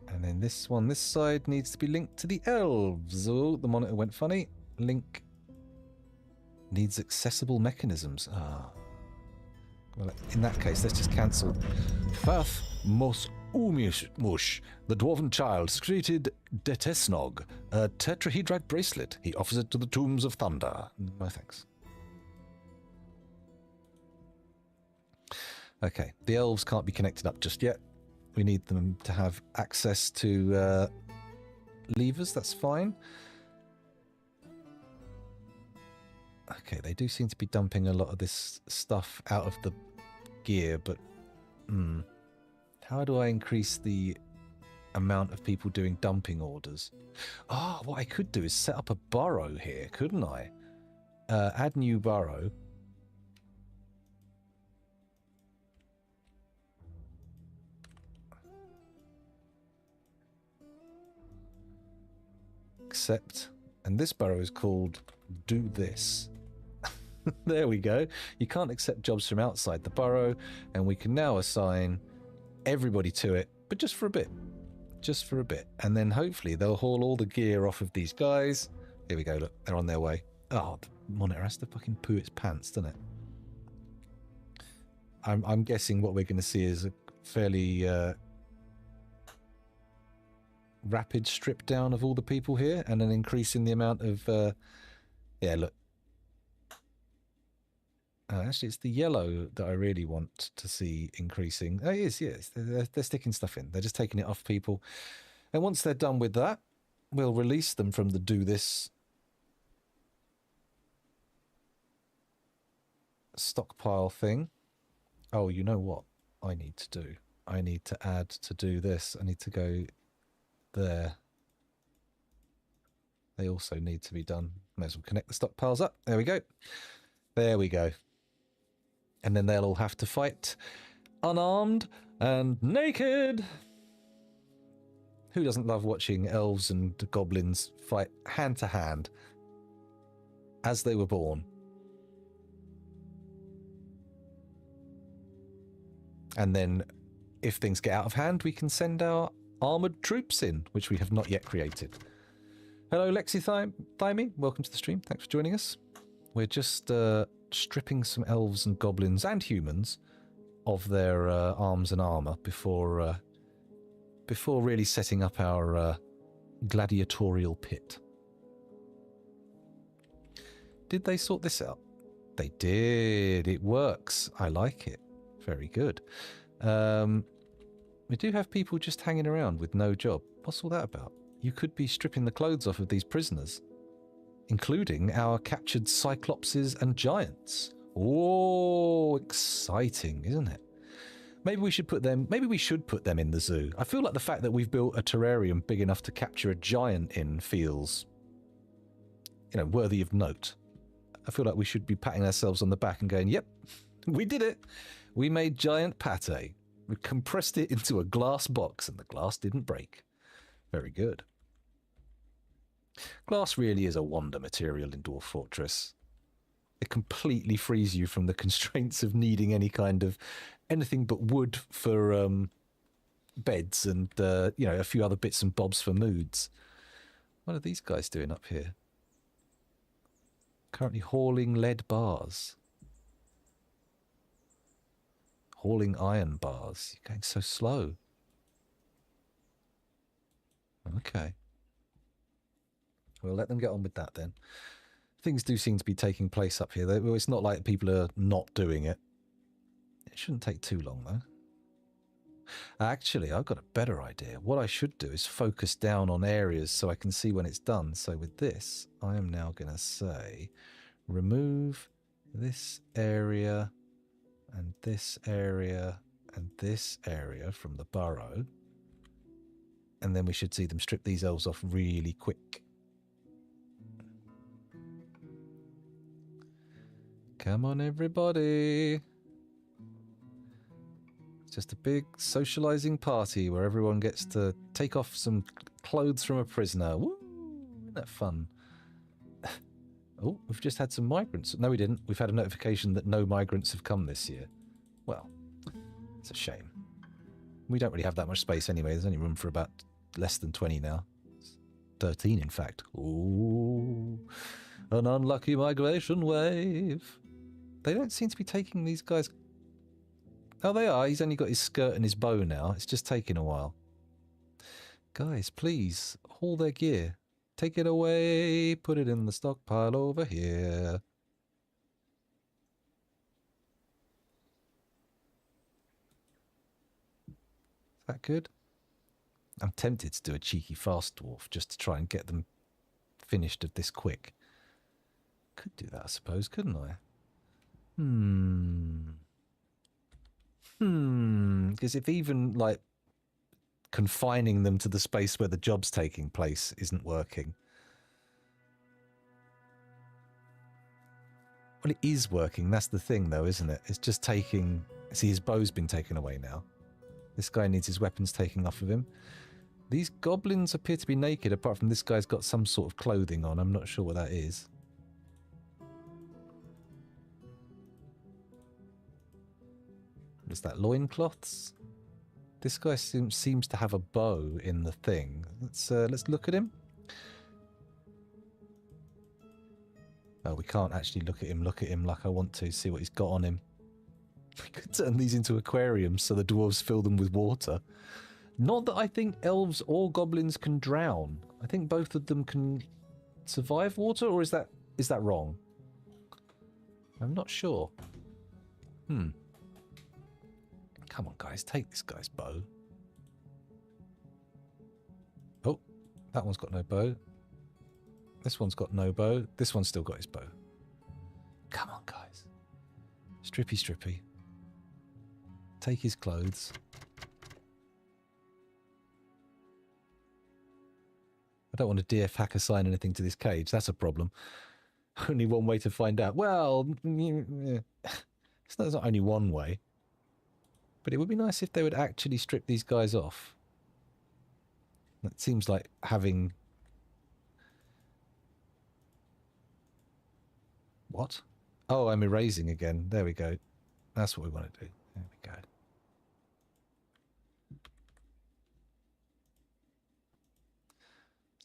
And then this one, this side, needs to be linked to the elves. Oh, the monitor went funny. Link needs accessible mechanisms. Ah. Well, in that case, let's just cancel. Fath mos Mush, the dwarven child, secreted Detesnog, a tetrahedrite bracelet. He offers it to the tombs of thunder. No thanks. Okay, the elves can't be connected up just yet. We need them to have access to levers, that's fine. Okay, they do seem to be dumping a lot of this stuff out of the gear, but... How do I increase the amount of people doing dumping orders? Ah, what I could do is set up a burrow here, couldn't I? Add new burrow. Accept. And this burrow is called do this. There we go. You can't accept jobs from outside the burrow, and we can now assign everybody to it, but just for a bit. Just for a bit. And then hopefully they'll haul all the gear off of these guys. Here we go, look, they're on their way. Oh, the monitor has to fucking poo its pants, doesn't it? I'm guessing what we're going to see is a fairly rapid strip down of all the people here, and an increase in the amount of... yeah, look. Actually, it's the yellow that I really want to see increasing. Oh, it is, yes. They're sticking stuff in. They're just taking it off people. And once they're done with that, we'll release them from the do this. stockpile thing. Oh, you know what I need to do? I need to add to do this. I need to go there. They also need to be done. May as well connect the stockpiles up. There we go. There we go. And then they'll all have to fight unarmed and naked. Who doesn't love watching elves and goblins fight hand to hand as they were born? And then if things get out of hand, we can send our armoured troops in, which we have not yet created. Hello, Lexi Thymie. Welcome to the stream. Thanks for joining us. We're just stripping some elves and goblins and humans of their arms and armour before really setting up our gladiatorial pit. Did they sort this out? They did. It works. I like it. Very good. We do have people just hanging around with no job. What's all that about? You could be stripping the clothes off of these prisoners, including our captured cyclopses and giants. Oh, exciting, isn't it? Maybe we should put them in the zoo. I feel like the fact that we've built a terrarium big enough to capture a giant in feels, you know, worthy of note. I feel like we should be patting ourselves on the back and going, yep, we did it. We made giant pate. We compressed it into a glass box and the glass didn't break. Very good. Glass really is a wonder material in Dwarf Fortress. It completely frees you from the constraints of needing anything but wood for beds and you know, a few other bits and bobs for moods. What are these guys doing up here? Currently hauling lead bars. Hauling iron bars. You're going so slow. Okay. We'll let them get on with that then. Things do seem to be taking place up here. It's not like people are not doing it. It shouldn't take too long, though. Actually, I've got a better idea. What I should do is focus down on areas so I can see when it's done. So with this, I am now going to say, remove this area and this area and this area from the burrow. And then we should see them strip these elves off really quick. Come on, everybody. It's just a big socializing party where everyone gets to take off some clothes from a prisoner. Woo! Isn't that fun? Oh, we've just had some migrants. No, we didn't. We've had a notification that no migrants have come this year. Well, it's a shame. We don't really have that much space anyway. There's only room for about less than 20 now. 13, in fact. Ooh, an unlucky migration wave. They don't seem to be taking these guys. Oh, they are. He's only got his skirt and his bow now. It's just taking a while. Guys, please, haul their gear. Take it away. Put it in the stockpile over here. Is that good? I'm tempted to do a cheeky fast dwarf just to try and get them finished of this quick. Could do that, I suppose, couldn't I? Because if even, like, confining them to the space where the job's taking place isn't working. Well, it is working. That's the thing, though, isn't it? It's just taking... See, his bow's been taken away now. This guy needs his weapons taken off of him. These goblins appear to be naked, apart from this guy's got some sort of clothing on. I'm not sure what that is. Is that loincloths? This guy seems to have a bow in the thing. Let's look at him. Oh, we can't actually look at him like I want to, see what he's got on him. We could turn these into aquariums so the dwarves fill them with water. Not that I think elves or goblins can drown. I think both of them can survive water, or is that wrong? I'm not sure. Come on, guys, take this guy's bow. Oh, that one's got no bow. This one's got no bow. This one's still got his bow. Come on, guys. Strippy, strippy. Take his clothes. I don't want to DF hack assign anything to this cage. That's a problem. Only one way to find out. Well, it's not only one way. But it would be nice if they would actually strip these guys off. That seems like having... What? Oh, I'm erasing again. There we go. That's what we want to do. There we go.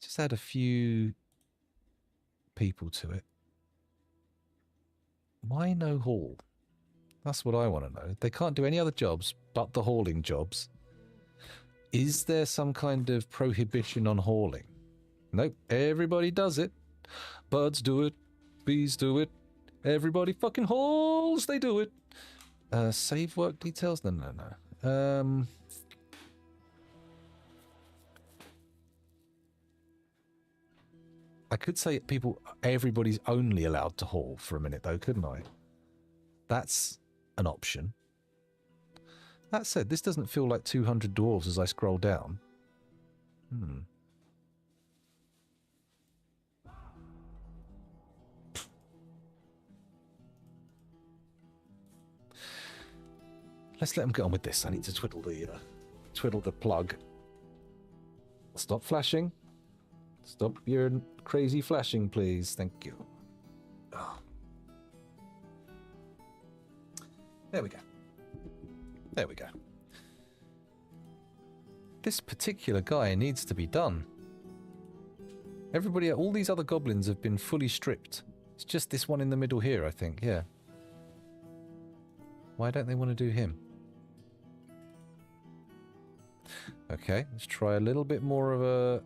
Just add a few people to it. Why no haul? That's what I want to know. They can't do any other jobs but the hauling jobs. Is there some kind of prohibition on hauling? Nope. Everybody does it. Birds do it. Bees do it. Everybody fucking hauls. They do it. Save work details? No. I could say everybody's only allowed to haul for a minute though, couldn't I? That's an option. That said, this doesn't feel like 200 dwarves as I scroll down. Let's let them get on with this. I need to twiddle the plug. Stop flashing. Stop your crazy flashing, please. Thank you. Oh. There we go. There we go. This particular guy needs to be done. Everybody, all these other goblins have been fully stripped. It's just this one in the middle here, I think. Yeah. Why don't they want to do him? Okay, let's try a little bit more of a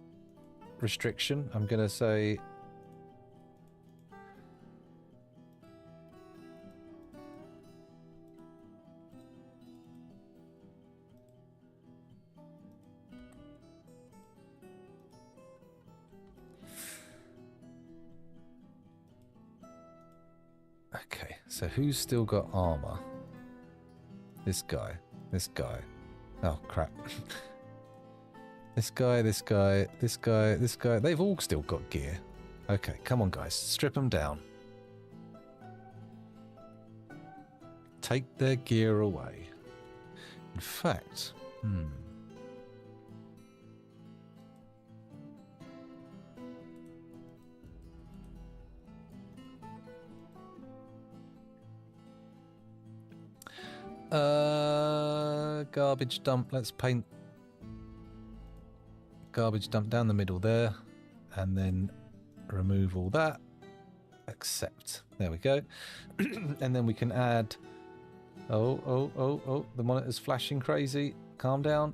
restriction. I'm going to say... Okay, so who's still got armor? This guy. This guy. Oh, crap. This guy, this guy, this guy, this guy. They've all still got gear. Okay, come on, guys. Strip them down. Take their gear away. In fact, garbage dump. Let's paint garbage dump down the middle there, and then remove all that. Accept. There we go. And then we can add. Oh! The monitor's flashing crazy. Calm down.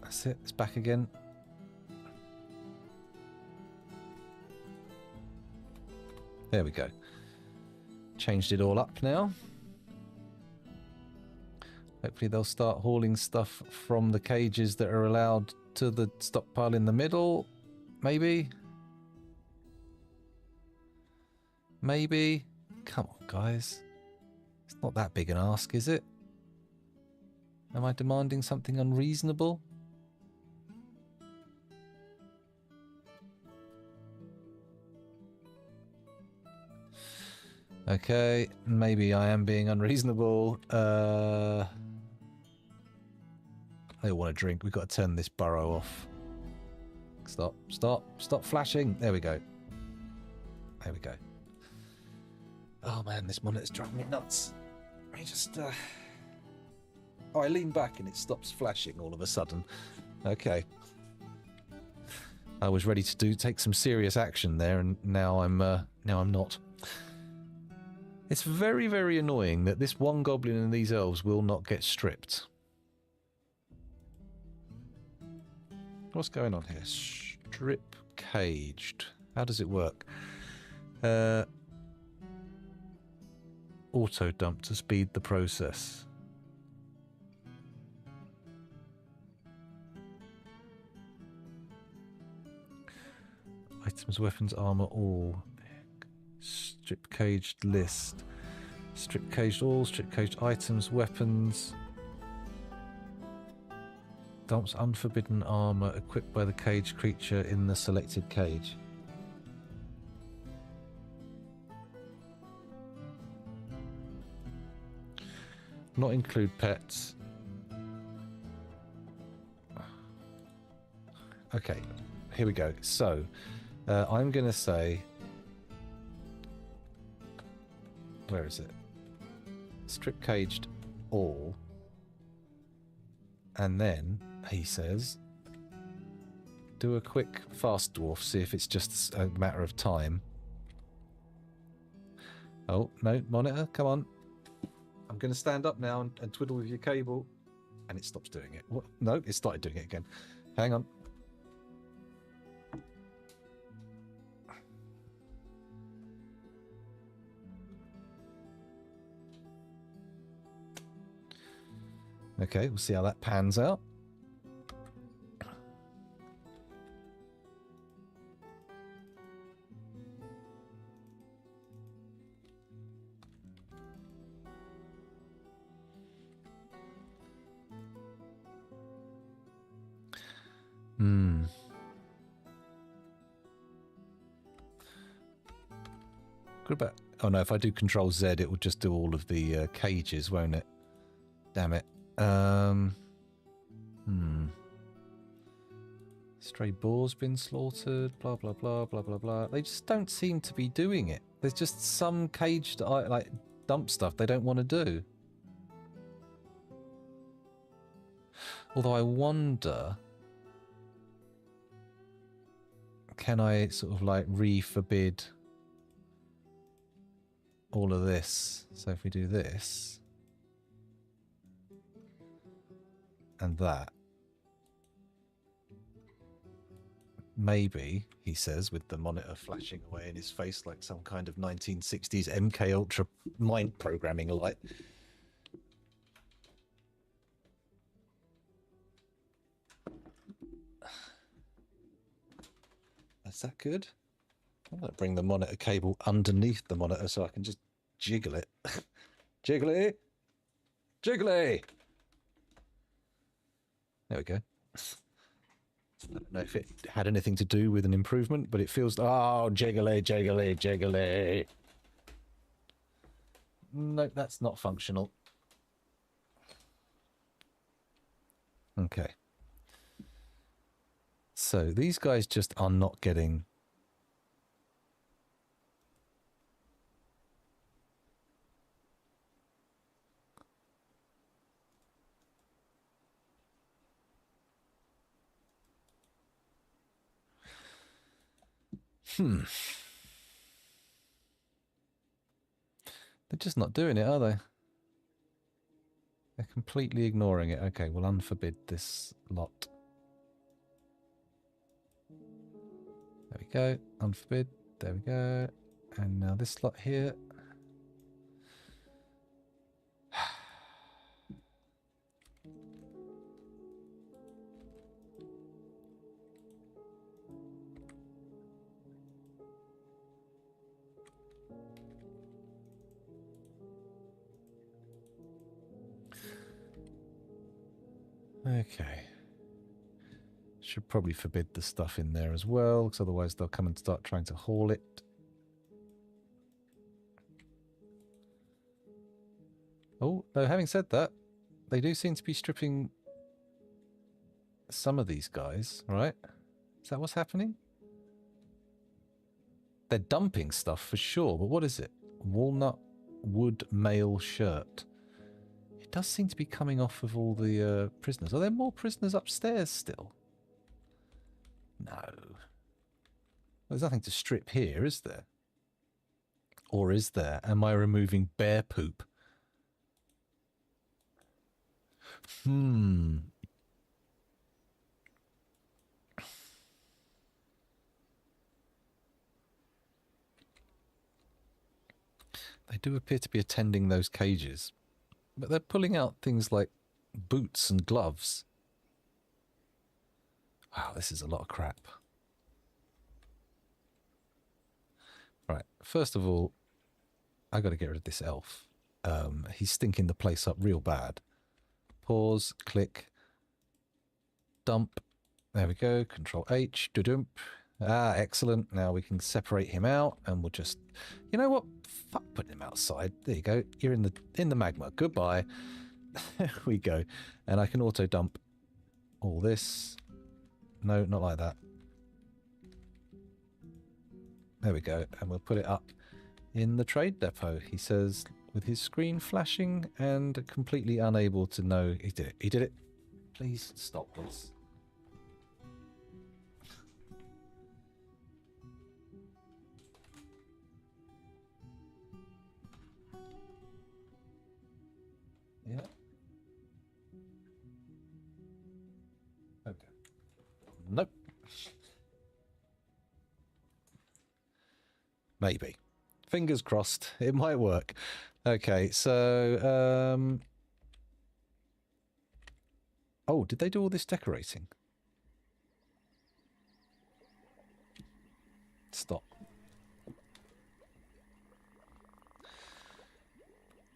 That's it. It's back again. There we go. Changed it all up now. Hopefully they'll start hauling stuff from the cages that are allowed to the stockpile in the middle. Maybe. Maybe. Come on, guys. It's not that big an ask, is it? Am I demanding something unreasonable? Okay, maybe I am being unreasonable. They want a drink. We've got to turn this burrow off. Stop flashing. There we go. There we go. Oh man, this monitor's driving me nuts. Let me just... Oh, I lean back and it stops flashing all of a sudden. Okay. I was ready to take some serious action there, and now I'm not. It's very, very annoying that this one goblin and these elves will not get stripped. What's going on here? Strip caged. How does it work? Auto dump to speed the process. Items, weapons, armor, all. Strip caged list. Strip caged all, strip caged items, weapons. Dumps unforbidden armor equipped by the caged creature in the selected cage. Not include pets. Okay, here we go. So, I'm going to say... Where is it? Strip caged all. And then, he says... Do a quick fast dwarf, see if it's just a matter of time. Oh, no, monitor, come on. I'm going to stand up now and twiddle with your cable. And it stops doing it. What? No, it started doing it again. Hang on. Okay, we'll see how that pans out. Good about... Oh no, if I do Control Z, it will just do all of the cages, won't it? Damn it. Stray boar's been slaughtered, blah, blah, blah, blah, blah, blah. They just don't seem to be doing it. There's just some caged, like, dump stuff they don't want to do. Although I wonder... Can I sort of, like, re-forbid all of this? So if we do this... and that... Maybe, he says, with the monitor flashing away in his face like some kind of 1960s MK Ultra mind programming light. Is that good? I'm going to bring the monitor cable underneath the monitor so I can just jiggle it. Jiggly! Jiggly! There we go. I don't know if it had anything to do with an improvement, but it feels... Oh, jiggly, jiggly, jiggly. No, that's not functional. Okay. So these guys just are not getting... They're just not doing it, are they? They're completely ignoring it. Okay, we'll unforbid this lot. There we go. Unforbid. There we go. And now this lot here. Okay. Should probably forbid the stuff in there as well, because otherwise they'll come and start trying to haul it. Oh, though having said that, they do seem to be stripping some of these guys, right? Is that what's happening? They're dumping stuff for sure, but what is it? Walnut wood mail shirt. It does seem to be coming off of all the prisoners. Are there more prisoners upstairs still? No. There's nothing to strip here, is there? Or is there? Am I removing bear poop? They do appear to be attending those cages. But they're pulling out things like boots and gloves. Wow, this is a lot of crap. Right, first of all, I got to get rid of this elf. He's stinking the place up real bad. Pause, click, dump. There we go. Control H, do-dump. Ah, excellent. Now we can separate him out, and we'll just, you know what? Fuck putting him outside. There you go. You're in the magma. Goodbye. There we go. And I can auto dump all this. No, not like that. There we go. And we'll put it up in the trade depot. He says, with his screen flashing and completely unable to know. He did it. He did it. Please stop this. Yeah. Okay. Nope. Maybe. Fingers crossed. It might work. Okay, so oh, did they do all this decorating? Stop.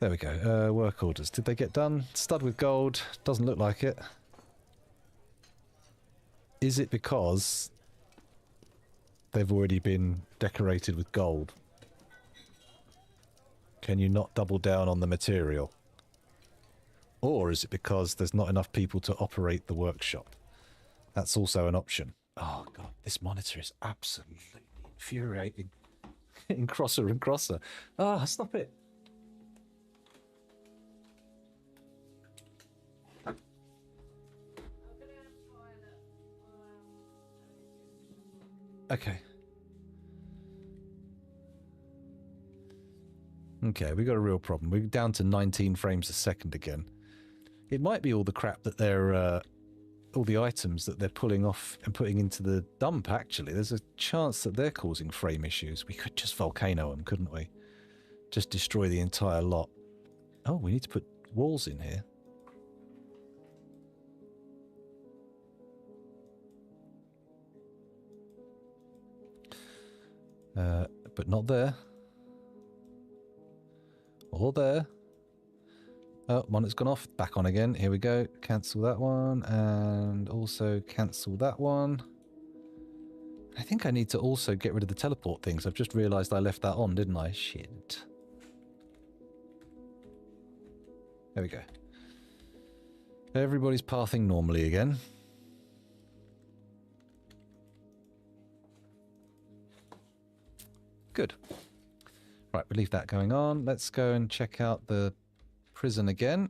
There we go. Work orders. Did they get done? Stud with gold. Doesn't look like it. Is it because they've already been decorated with gold? Can you not double down on the material? Or is it because there's not enough people to operate the workshop? That's also an option. Oh, God. This monitor is absolutely infuriating. Getting crosser and crosser. Ah, stop it. Okay. Okay, we got a real problem. We're down to 19 frames a second again. It might be all the crap that they're, all the items that they're pulling off and putting into the dump, actually. There's a chance that they're causing frame issues. We could just volcano them, couldn't we? Just destroy the entire lot. Oh, we need to put walls in here. But not there. Or there. Oh, monitor's gone off. Back on again. Here we go. Cancel that one. And also cancel that one. I think I need to also get rid of the teleport things. I've just realised I left that on, didn't I? Shit. There we go. Everybody's pathing normally again. Good. Right, we'll leave that going on. Let's go and check out the prison again.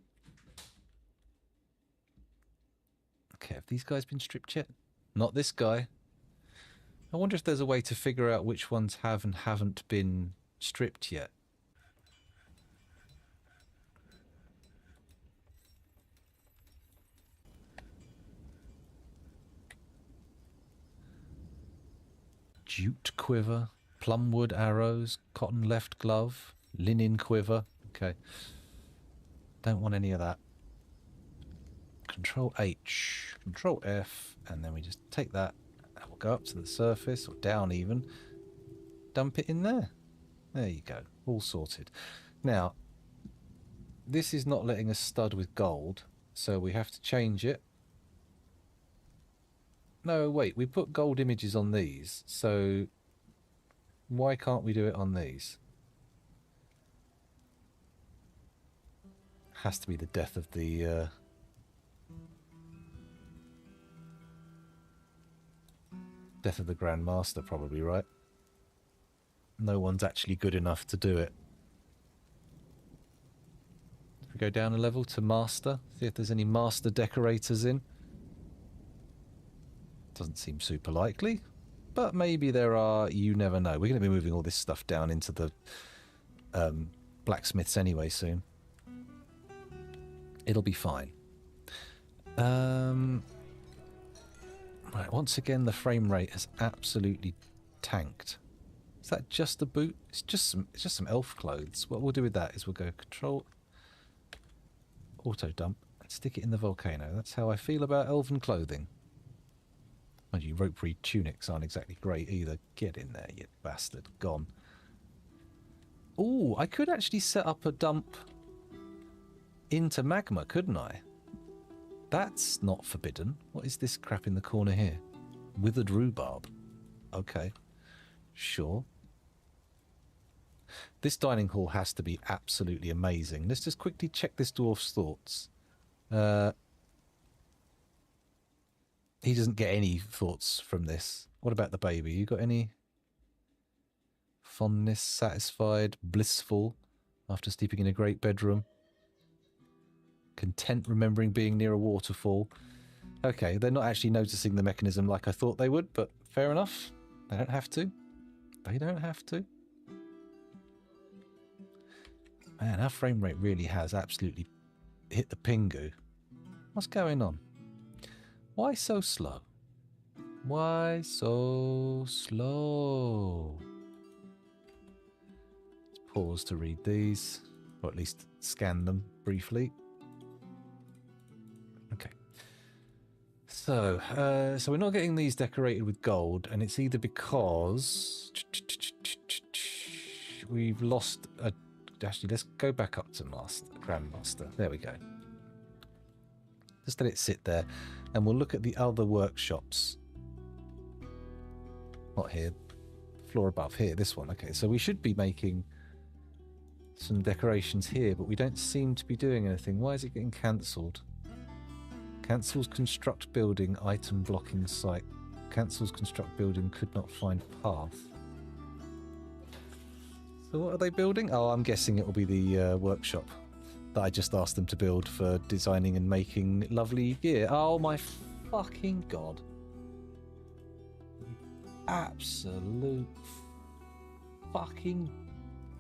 Okay, have these guys been stripped yet? Not this guy. I wonder if there's a way to figure out which ones have and haven't been stripped yet. Jute quiver. Plumwood arrows, cotton left glove, linen quiver. Okay. Don't want any of that. Control H, Control F, and then we just take that and we'll go up to the surface, or down even. Dump it in there. There you go. All sorted. Now, this is not letting us stud with gold, so we have to change it. No, wait, we put gold images on these, so why can't we do it on these? Has to be the death of the death of the Grand Master, probably, right? No one's actually good enough to do it. If we go down a level to Master, see if there's any Master decorators in. Doesn't seem super likely. But maybe there are, you never know. We're going to be moving all this stuff down into the blacksmiths anyway soon. It'll be fine. Right, once again, the frame rate has absolutely tanked. Is that just the boot? It's just some elf clothes. What we'll do with that is we'll go Control, Auto Dump, and stick it in the volcano. That's how I feel about elven clothing. Mind you, rope-reed tunics aren't exactly great either. Get in there, you bastard. Gone. Ooh, I could actually set up a dump into magma, couldn't I? That's not forbidden. What is this crap in the corner here? Withered rhubarb. Okay. Sure. This dining hall has to be absolutely amazing. Let's just quickly check this dwarf's thoughts. He doesn't get any thoughts from this. What about the baby? You got any? Fondness, satisfied, blissful, after sleeping in a great bedroom. Content remembering being near a waterfall. Okay, they're not actually noticing the mechanism like I thought they would, but fair enough. They don't have to. They don't have to. Man, our frame rate really has absolutely hit the pingu. What's going on? Why so slow? Why so slow? Let's pause to read these, or at least scan them briefly. Okay. So we're not getting these decorated with gold, and it's either because we've lost a... Actually, let's go back up to Grandmaster. There we go. Just let it sit there, and we'll look at the other workshops. Not here. Floor above here, this one. Okay, so we should be making some decorations here, but we don't seem to be doing anything. Why is it getting cancelled? Cancels construct building, item blocking site. Cancels construct building, could not find path. So what are they building? Oh, I'm guessing it will be the workshop that I just asked them to build for designing and making lovely gear. Oh my fucking god. Absolute fucking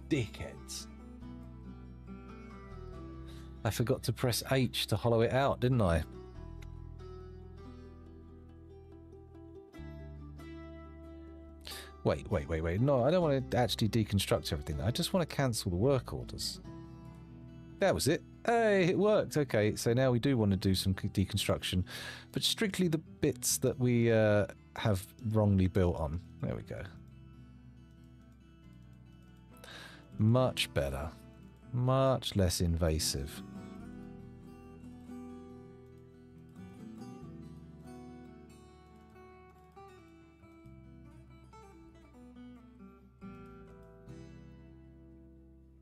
dickheads. I forgot to press H to hollow it out, didn't I? Wait. No, I don't want to actually deconstruct everything. I just want to cancel the work orders. That was it. Hey, it worked. Okay, so now we do want to do some deconstruction, but strictly the bits that we have wrongly built on. There we go. Much better. Much less invasive.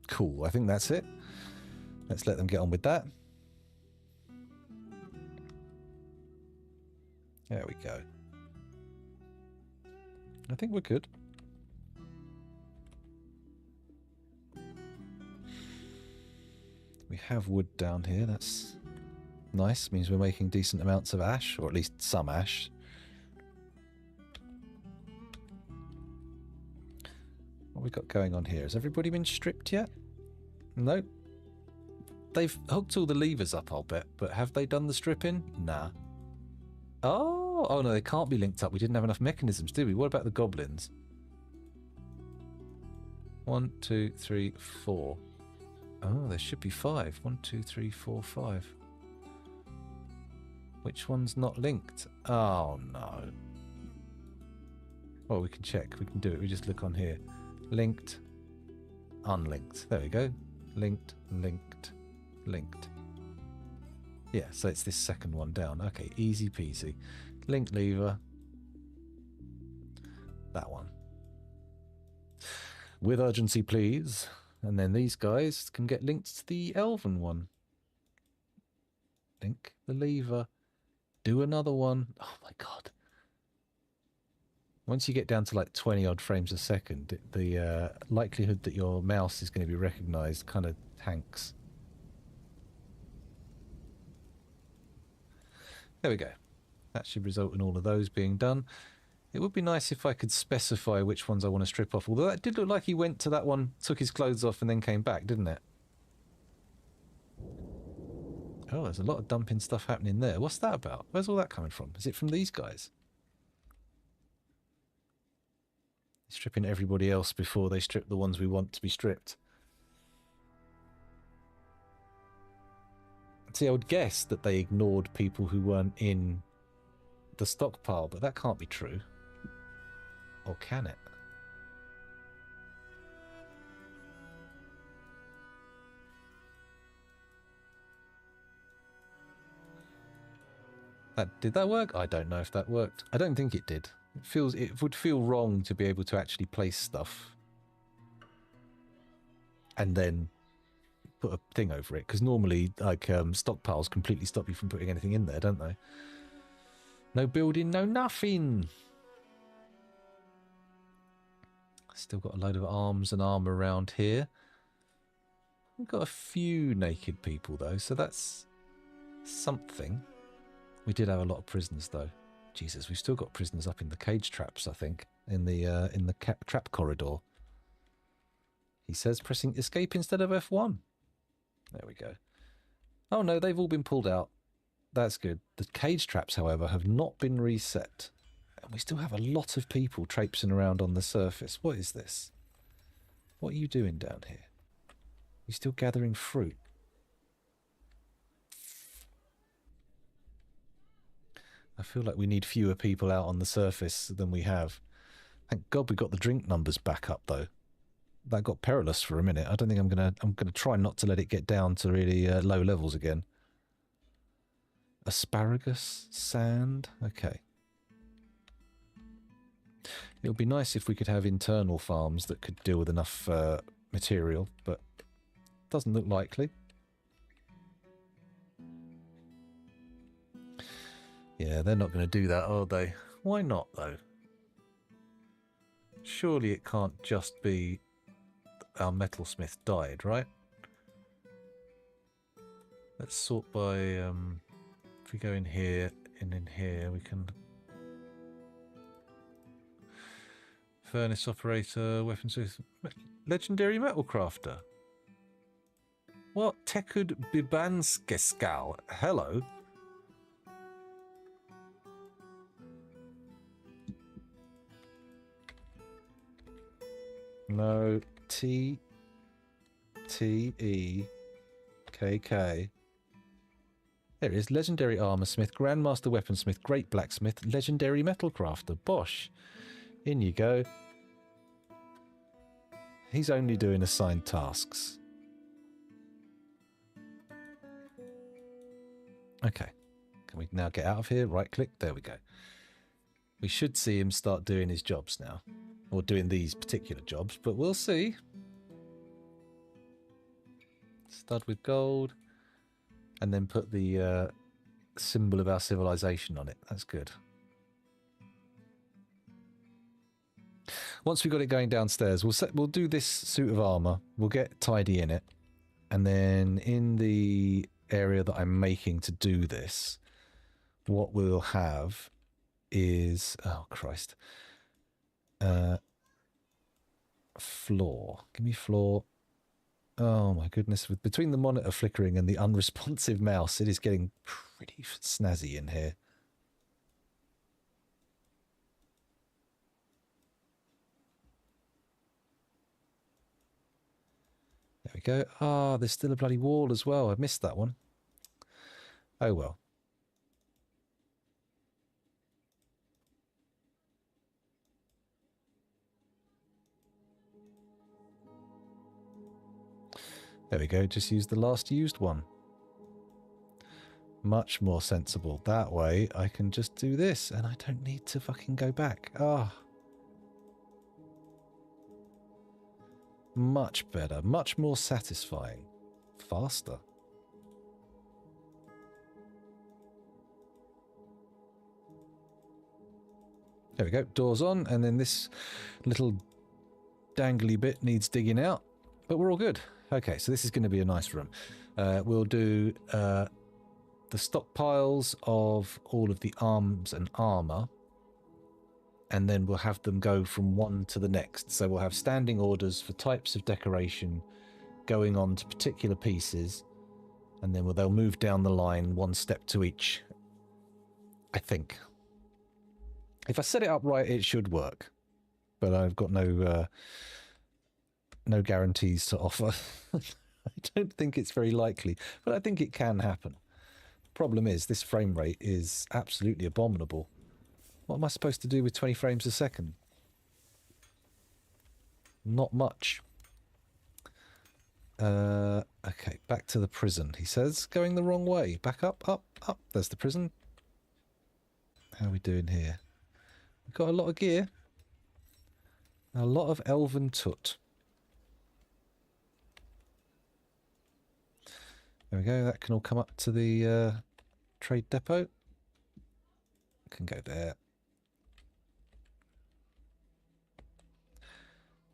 Cool, I think that's it. Let's let them get on with that. There we go. I think we're good. We have wood down here. That's nice. Means we're making decent amounts of ash, or at least some ash. What have we got going on here? Has everybody been stripped yet? Nope. They've hooked all the levers up, I'll bet, but have they done the stripping? Nah. Oh no, they can't be linked up. We didn't have enough mechanisms, did we? What about the goblins? 1, 2, 3, 4. Oh, there should be 5. 1, 2, 3, 4, 5. Which one's not linked? Oh no. Well, we can check. We can do it. We just look on here. Linked. Unlinked. There we go. Linked. Linked. Linked. Yeah, so it's this second one down. Okay, easy peasy. Link lever. That one. With urgency, please. And then these guys can get linked to the elven one. Link the lever. Do another one. Oh my god. Once you get down to like 20 odd frames a second, the likelihood that your mouse is going to be recognized kind of tanks. There we go. That should result in all of those being done. It would be nice if I could specify which ones I want to strip off. Although that did look like he went to that one, took his clothes off and then came back, didn't it? Oh, there's a lot of dumping stuff happening there. What's that about? Where's all that coming from? Is it from these guys? Stripping everybody else before they strip the ones we want to be stripped. See, I would guess that they ignored people who weren't in the stockpile, but that can't be true. Or can it? Did that work? I don't know if that worked. I don't think it did. It would feel wrong to be able to actually place stuff and then put a thing over it, because normally like stockpiles completely stop you from putting anything in there, don't they? No building, no nothing. Still got a load of arms and armor around here. We've got a few naked people though, so that's something. We did have a lot of prisoners though. Jesus, we've still got prisoners up in the cage traps, I think, in the trap corridor. He says pressing escape instead of F1. There we go. Oh no, they've all been pulled out. That's good. The cage traps, however, have not been reset. And we still have a lot of people traipsing around on the surface. What is this? What are you doing down here? You still gathering fruit? I feel like we need fewer people out on the surface than we have. Thank God we got the drink numbers back up though. That got perilous for a minute. I don't think I'm gonna try not to let it get down to really low levels again. Asparagus, sand, okay. It would be nice if we could have internal farms that could deal with enough material, but doesn't look likely. Yeah, they're not going to do that, are they? Why not, though? Surely it can't just be our metalsmith died, right? Let's sort by, if we go in here and in here, we can... Furnace operator, weapons... Legendary metal crafter. What? Tekud Bibanskeskal. Hello? No, T E K K. There it is. Legendary armorsmith, grandmaster weaponsmith, great blacksmith, legendary metal crafter. Bosh. In you go. He's only doing assigned tasks. Okay. Can we now get out of here? Right click. There we go. We should see him start doing his jobs now. Or doing these particular jobs, but we'll see. Stud with gold. And then put the symbol of our civilization on it. That's good. Once we've got it going downstairs, we'll do this suit of armor. We'll get tidy in it. And then in the area that I'm making to do this, what we'll have is... Oh, Christ. Floor. Give me floor. Oh my goodness. Between the monitor flickering and the unresponsive mouse, it is getting pretty snazzy in here. There we go. Ah, there's still a bloody wall as well. I missed that one. Oh well. There we go, just use the last used one. Much more sensible. That way I can just do this and I don't need to fucking go back. Ah. Much better, much more satisfying. Faster. There we go, doors on, and then this little dangly bit needs digging out, but we're all good. Okay, so this is going to be a nice room. We'll do the stockpiles of all of the arms and armor, and then we'll have them go from one to the next. So we'll have standing orders for types of decoration going on to particular pieces, and then they'll move down the line one step to each, I think. If I set it up right, it should work, but I've got no guarantees to offer. I don't think it's very likely, but I think it can happen. Problem is, this frame rate is absolutely abominable. What am I supposed to do with 20 frames a second? Not much. Okay, back to the prison, he says. Going the wrong way. Back up, up, up. There's the prison. How are we doing here? We've got a lot of gear. A lot of elven tut. There we go. That can all come up to the trade depot. Can go there.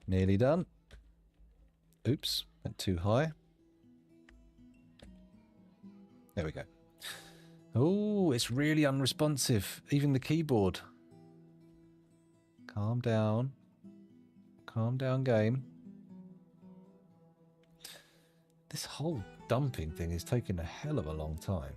Nearly done. Oops, went too high. There we go. Oh, it's really unresponsive. Even the keyboard. Calm down. Calm down, game. This whole dumping thing is taking a hell of a long time.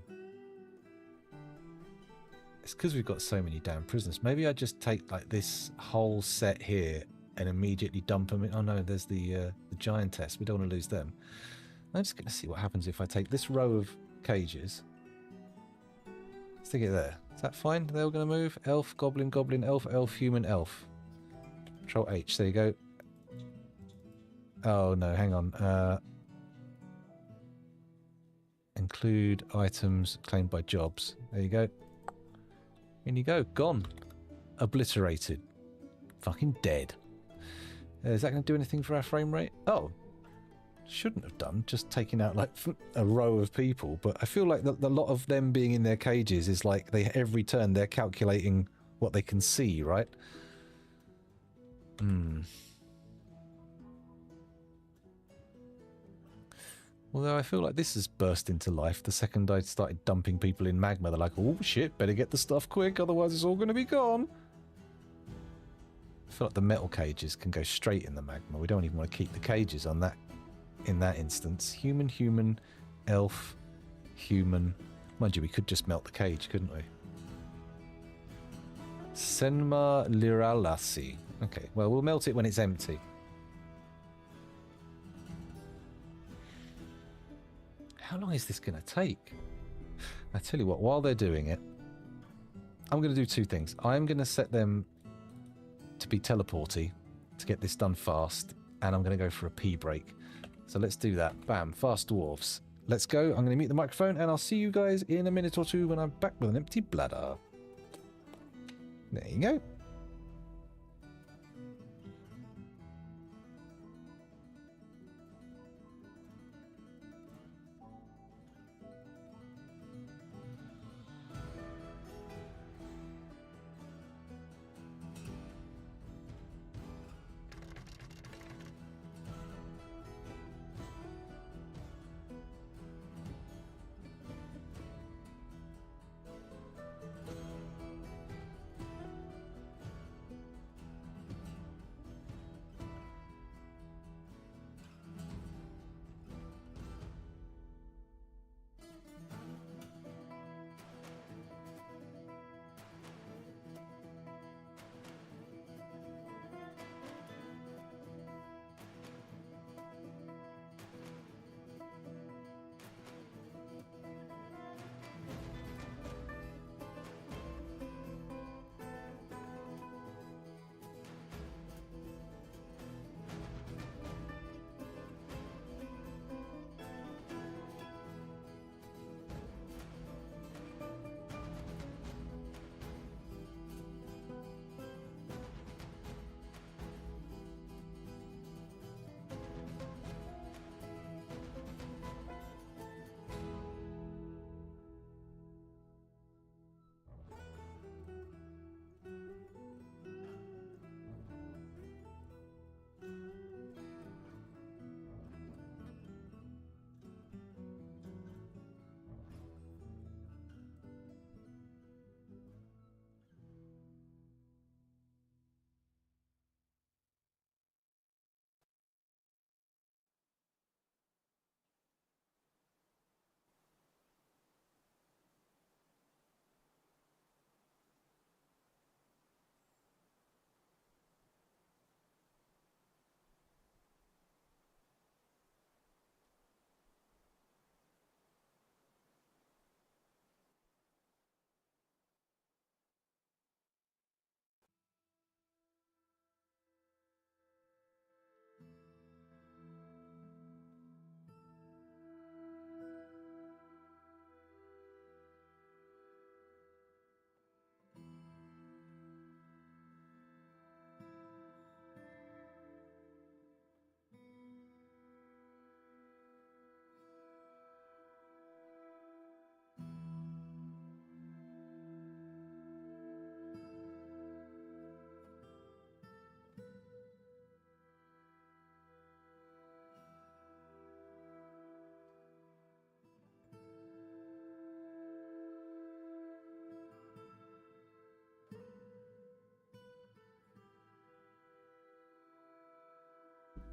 It's because we've got so many damn prisoners. Maybe I just take like this whole set here and immediately dump them in. Oh no, there's the giantess. We don't want to lose them. I'm just going to see what happens if I take this row of cages. Stick it there. Is that fine? They're all going to move. Elf, goblin, goblin, elf, elf, human, elf. Control H. There you go. Oh no, hang on. Include items claimed by jobs. There you go. In you go. Gone. Obliterated. Fucking dead. Is that going to do anything for our frame rate? Oh. Shouldn't have done. Just taking out like a row of people. But I feel like the lot of them being in their cages is like every turn they're calculating what they can see, right? Although I feel like this has burst into life the second I started dumping people in magma. They're like, oh shit, better get the stuff quick, otherwise it's all going to be gone. I feel like the metal cages can go straight in the magma. We don't even want to keep the cages on that. In that instance, human, human, elf, human. Mind you, we could just melt the cage, couldn't we? Senma Liralasi. Okay, well, we'll melt it when it's empty. How long is this going to take? I tell you what, while they're doing it, I'm going to do two things. I'm going to set them to be teleporty to get this done fast, and I'm going to go for a pee break. So let's do that. Bam, fast dwarves. Let's go. I'm going to mute the microphone, and I'll see you guys in a minute or two when I'm back with an empty bladder. There you go.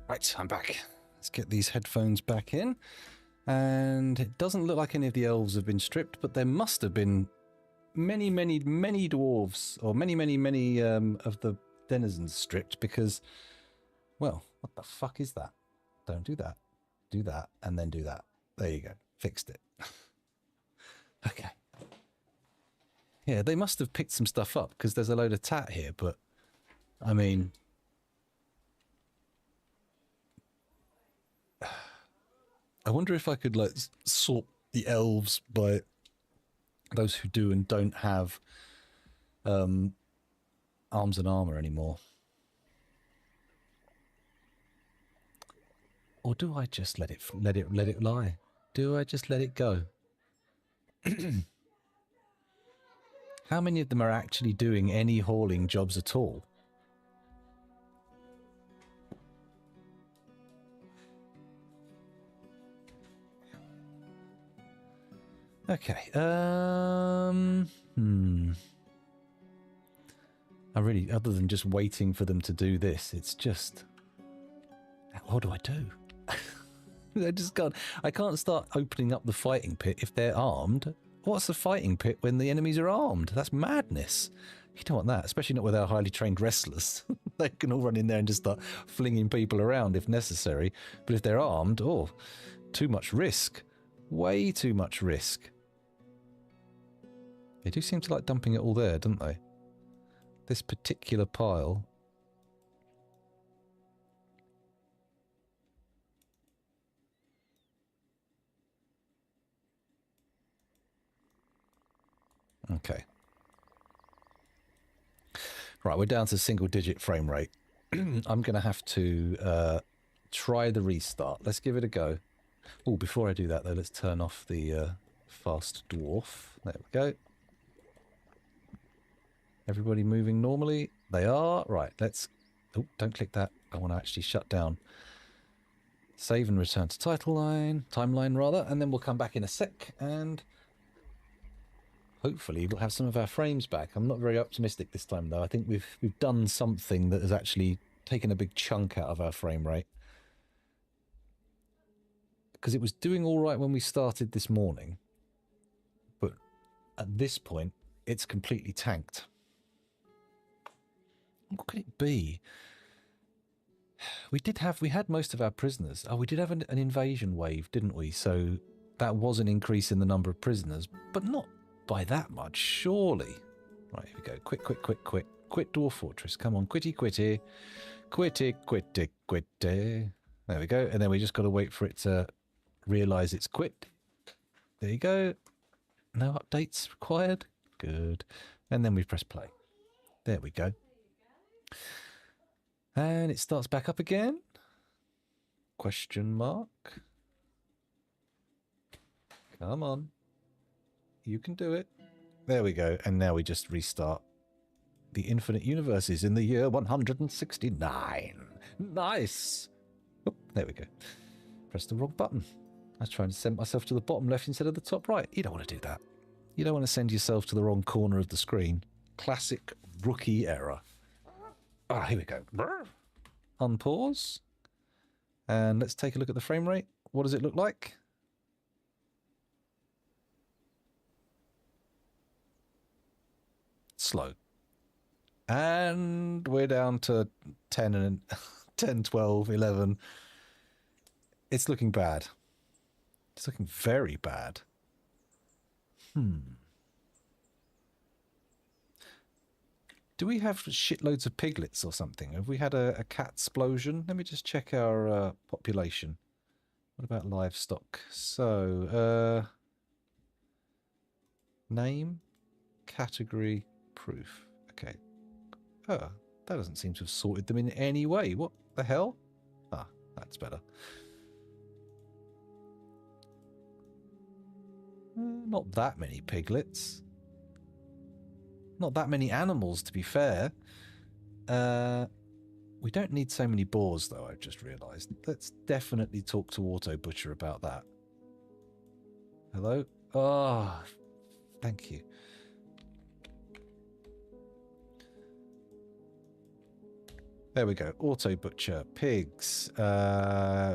Right, I'm back. Let's get these headphones back in. And it doesn't look like any of the elves have been stripped, but there must have been many, many, many dwarves, or many, many, many of the denizens stripped because, well, what the fuck is that? Don't do that. Do that, and then do that. There you go. Fixed it. Okay. Yeah, they must have picked some stuff up because there's a load of tat here, but I mean, I wonder if I could like sort the elves by those who do and don't have arms and armor anymore. Or do I just let it lie? Do I just let it go? How many of them are actually doing any hauling jobs at all? Okay. I really, other than just waiting for them to do this, it's just, what do I do? I just can't. I can't start opening up the fighting pit if they're armed. What's the fighting pit when the enemies are armed? That's madness. You don't want that, especially not with our highly trained wrestlers. They can all run in there and just start flinging people around if necessary. But if they're armed, oh, too much risk. Way too much risk. They do seem to like dumping it all there, don't they? This particular pile. Okay. Right, we're down to single digit frame rate. I'm going to have to try the restart. Let's give it a go. Oh, before I do that though, let's turn off the fast dwarf. There we go. Everybody moving normally? They are. Right, let's... Oh, don't click that. I want to actually shut down. Save and return to timeline rather, and then we'll come back in a sec and hopefully we'll have some of our frames back. I'm not very optimistic this time though. I think we've done something that has actually taken a big chunk out of our frame rate. Because it was doing all right when we started this morning, but at this point it's completely tanked. What could it be? We had most of our prisoners. Oh, we did have an invasion wave, didn't we? So that was an increase in the number of prisoners, but not by that much, surely. Right, here we go. Quit. Quit Dwarf Fortress. Come on, quitty. There we go. And then we just got to wait for it to realise it's quit. There you go. No updates required. Good. And then we press play. There we go. And it starts back up again. Question mark. Come on. You can do it. There we go. And now we just restart. The infinite universes in the year 169. Nice. Oh, there we go. Press the wrong button. I was trying to send myself to the bottom left instead of the top right. You don't want to do that. You don't want to send yourself to the wrong corner of the screen. Classic rookie error. Ah, here we go. Unpause. And let's take a look at the frame rate. What does it look like? Slow. And we're down to 10 and 10, 12, 11. It's looking bad. It's looking very bad. Do we have shitloads of piglets or something? Have we had a cat explosion? Let me just check our population. What about livestock? So, name, category, proof. Okay. Oh, that doesn't seem to have sorted them in any way. What the hell? Ah, that's better. Not that many piglets. Not that many animals, to be fair. We don't need so many boars, though, I've just realised. Let's definitely talk to Auto Butcher about that. Hello? Oh, thank you. There we go. Auto butcher. Pigs.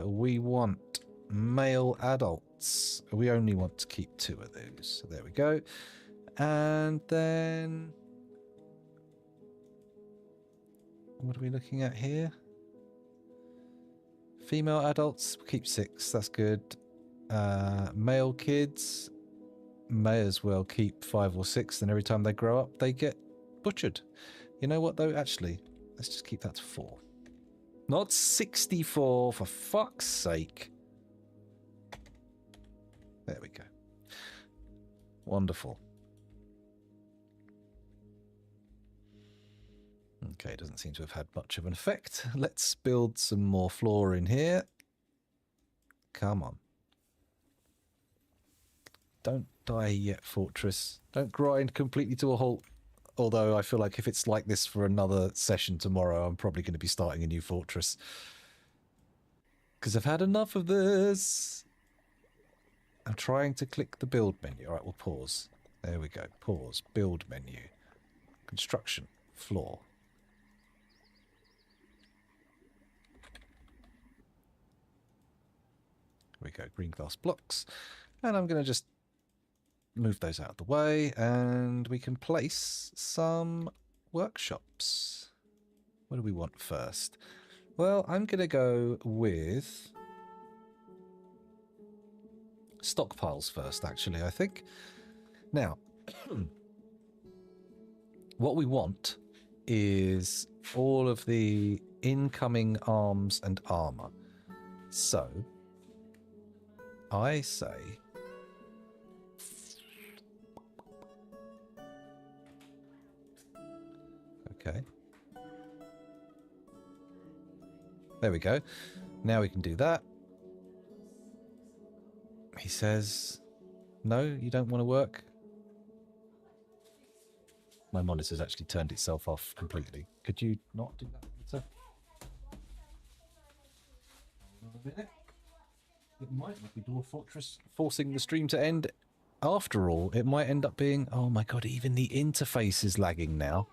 We want male adults. We only want to keep 2 of those. So there we go. And then... what are we looking at here? Female adults. We'll keep 6. That's good. Male kids. May as well keep 5 or 6. Then every time they grow up, they get butchered. You know what, though? Actually... let's just keep that to 4. Not 64, for fuck's sake. There we go. Wonderful. Okay, doesn't seem to have had much of an effect. Let's build some more floor in here. Come on. Don't die yet, Fortress. Don't grind completely to a halt. Although I feel like if it's like this for another session tomorrow, I'm probably going to be starting a new fortress. Because I've had enough of this. I'm trying to click the build menu. All right, we'll pause. There we go. Pause. Build menu. Construction. Floor. There we go. Green glass blocks. And I'm going to just move those out of the way, and we can place some workshops. What do we want first? Well, I'm going to go with stockpiles first, actually, I think. Now, what we want is all of the incoming arms and armor. So, I say... okay. There we go. Now we can do that. He says, no, you don't want to work. My monitor's actually turned itself off completely. Could you not do that, Peter? A minute. It might not be Dwarf Fortress forcing the stream to end. After all, it might end up being, oh my god, even the interface is lagging now.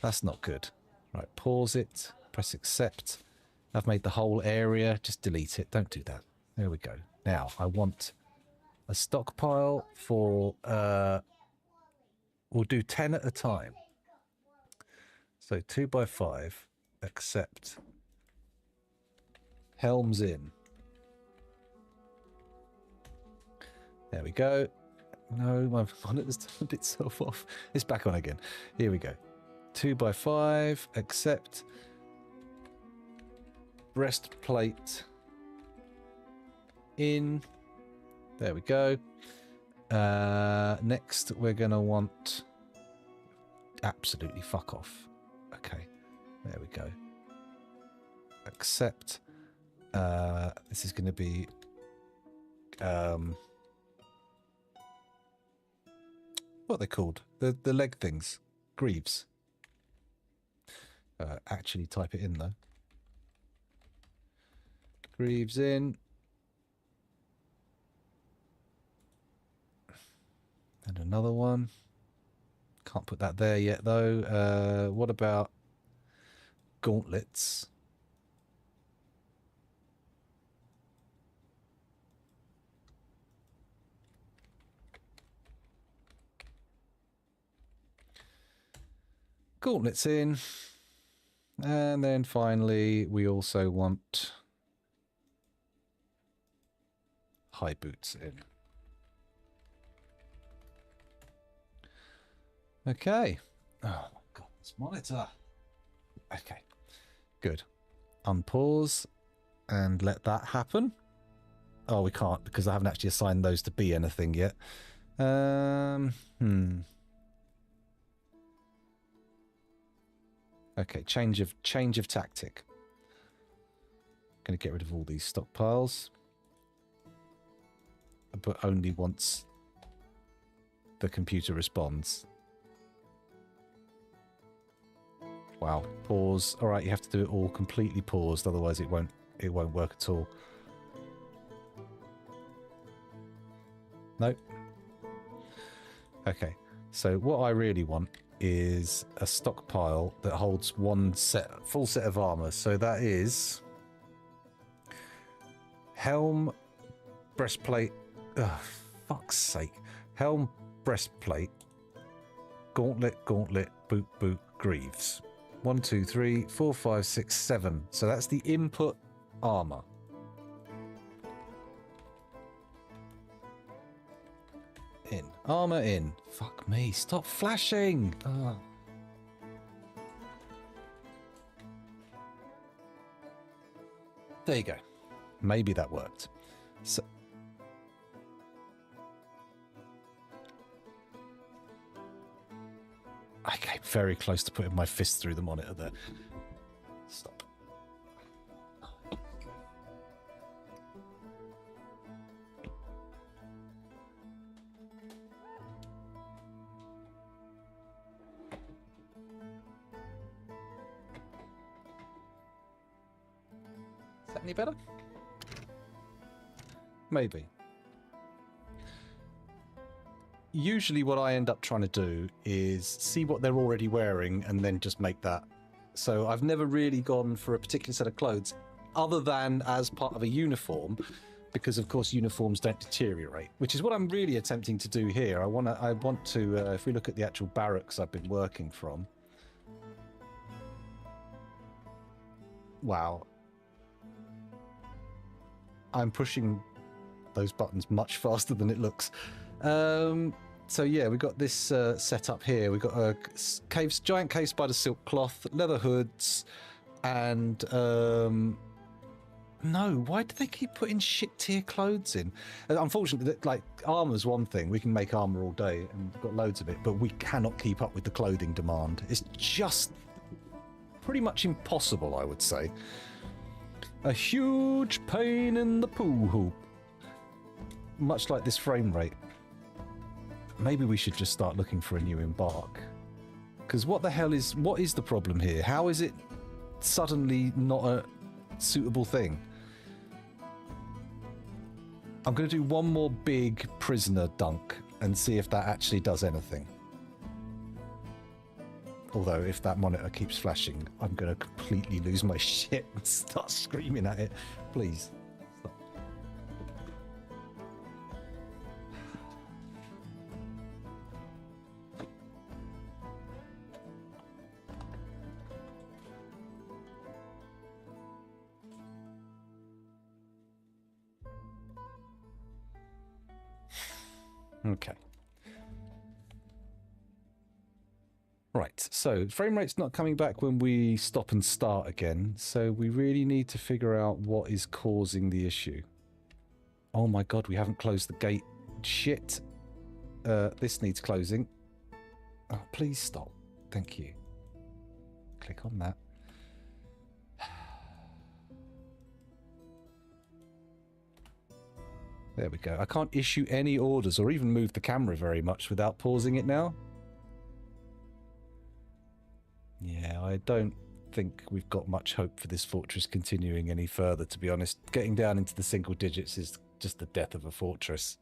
That's not good. Right, pause it, press accept. I've made the whole area. Just delete it. Don't do that. There we go. Now, I want a stockpile for... we'll do 10 at a time. So 2 by 5, accept. Helms in. There we go. No, my monitor's turned itself off. It's back on again. Here we go. 2 by 5, accept. Breastplate in. There we go. Next, we're going to want... absolutely fuck off. Okay, there we go. Accept. This is going to be... what are they called? The leg things. Greaves. Actually type it in though. Greaves in. And another one. Can't put that there yet though. What about gauntlets? Gauntlets in. And then finally, we also want high boots in. Okay. Oh my god, this monitor. Okay, good. Unpause and let that happen. Oh, we can't because I haven't actually assigned those to be anything yet. Okay, change of tactic. Going to get rid of all these stockpiles, but only once the computer responds. Wow. Pause. All right, you have to do it all completely paused, otherwise it won't work at all. Nope. Okay. So what I really want is a stockpile that holds one full set of armor. So that is helm, breastplate. Oh, fuck's sake! Helm, breastplate, gauntlet, boot, greaves. 1, 2, 3, 4, 5, 6, 7. So that's the input armor. In. Armor in. Fuck me. Stop flashing. Oh. There you go. Maybe that worked. So I came very close to putting my fist through the monitor there. Stop. Is that any better? Maybe. Usually what I end up trying to do is see what they're already wearing and then just make that. So I've never really gone for a particular set of clothes other than as part of a uniform, because of course uniforms don't deteriorate, which is what I'm really attempting to do here. I want to if we look at the actual barracks I've been working from. Wow. I'm pushing those buttons much faster than it looks. So yeah, we've got this set up here. We've got a giant cave spider silk cloth, leather hoods, and no, why do they keep putting shit tier clothes in? Unfortunately, like armor's one thing. We can make armor all day, and we've got loads of it, but we cannot keep up with the clothing demand. It's just pretty much impossible, I would say. A huge pain in the poo hoop. Much like this frame rate. Maybe we should just start looking for a new embark. Because what is the problem here? How is it suddenly not a suitable thing? I'm going to do one more big prisoner dunk and see if that actually does anything. Although, if that monitor keeps flashing, I'm going to completely lose my shit and start screaming at it. Please. Stop. Okay. Right, so frame rate's not coming back when we stop and start again, so we really need to figure out what is causing the issue. Oh my god, we haven't closed the gate. Shit. This needs closing. Oh, please stop. Thank you. Click on that. There we go. I can't issue any orders or even move the camera very much without pausing it now. Yeah, I don't think we've got much hope for this fortress continuing any further, to be honest. Getting down into the single digits is just the death of a fortress.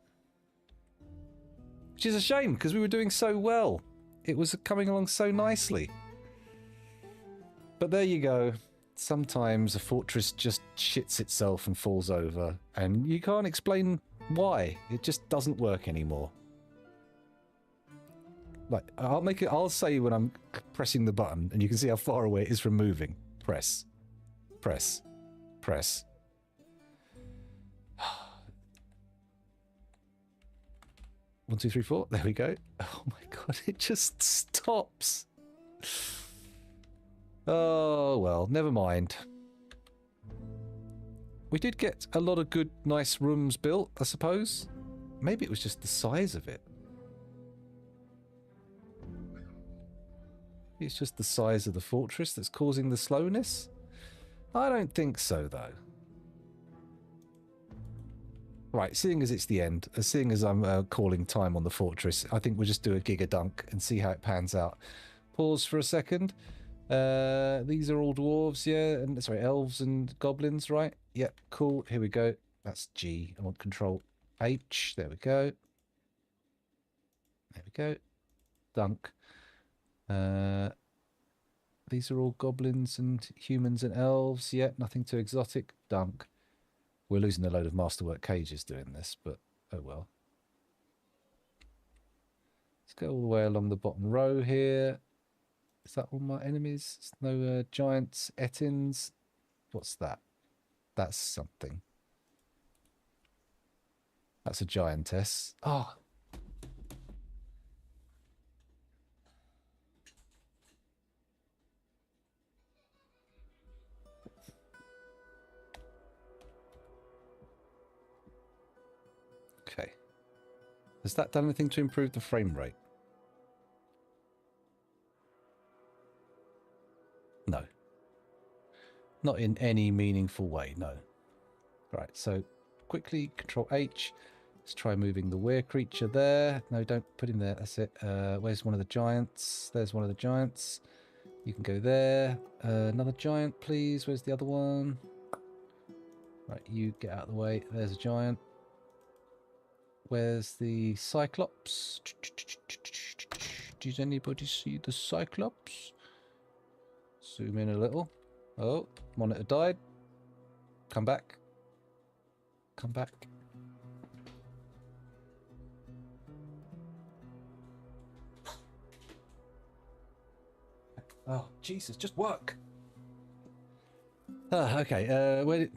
Which is a shame, because we were doing so well. It was coming along so nicely. But there you go. Sometimes a fortress just shits itself and falls over, and you can't explain why. It just doesn't work anymore. Like, I'll say when I'm pressing the button, and you can see how far away it is from moving. Press. Press. Press. 1, 2, 3, 4. There we go. Oh my god, it just stops. Oh, well, never mind. We did get a lot of good, nice rooms built, I suppose. Maybe it was just the size of it. It's just the size of the fortress that's causing the slowness? I don't think so, though. Right, seeing as it's the end, seeing as I'm calling time on the fortress, I think we'll just do a Giga Dunk and see how it pans out. Pause for a second. These are all dwarves, yeah, and sorry, elves and goblins, right? Yep, cool. Here we go. That's G. I want Control H. There we go. There we go. Dunk. These are all goblins and humans and elves. Yeah, nothing too exotic. Dunk. We're losing a load of masterwork cages doing this, but oh well. Let's go all the way along the bottom row here. Is that all my enemies? No giants, etins. What's that? That's something. That's a giantess. Oh. Okay. Has that done anything to improve the frame rate? No. Not in any meaningful way, no. Right, so quickly, Control H. Let's try moving the weir creature there. No, don't put him there. That's it. Where's one of the giants? There's one of the giants. You can go there. Another giant, please. Where's the other one? Right, you get out of the way. There's a giant. Where's the Cyclops? Does anybody see the Cyclops? Zoom in a little. Oh, monitor died. Come back. Come back. Oh, Jesus, just work. Okay, where did...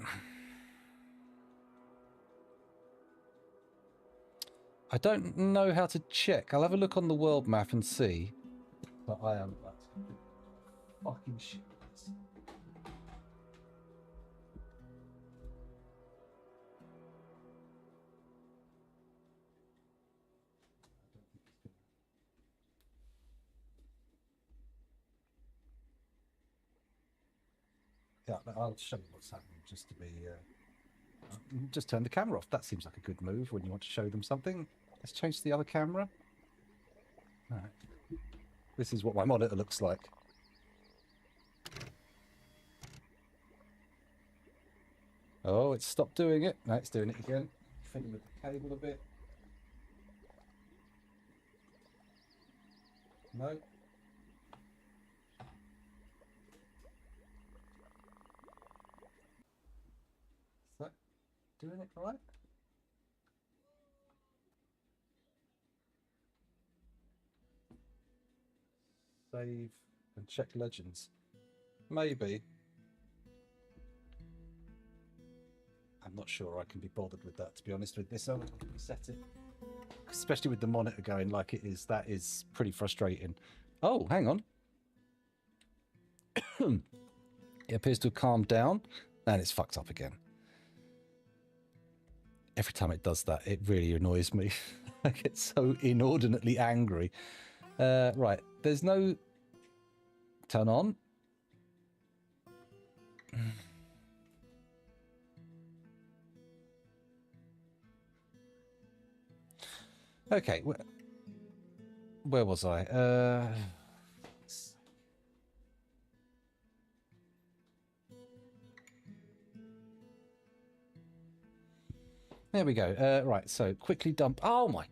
I don't know how to check. I'll have a look on the world map and see. But I am fucking shit. Yeah, I'll show you what's happening just to be... just turn the camera off. That seems like a good move when you want to show them something. Let's change to the other camera. All right. This is what my monitor looks like. Oh, it's stopped doing it. No, it's doing it again. Fiddling with the cable a bit. No. Is that doing it right? Save and check legends. Maybe. I'm not sure I can be bothered with that, to be honest with this. I'll reset it. Especially with the monitor going like it is, that is pretty frustrating. Oh, hang on. It appears to have calmed down, and it's fucked up again. Every time it does that, it really annoys me. I get so inordinately angry. Right, there's no... Turn on. Okay, where was I? There we go. Right, so quickly dump. Oh my!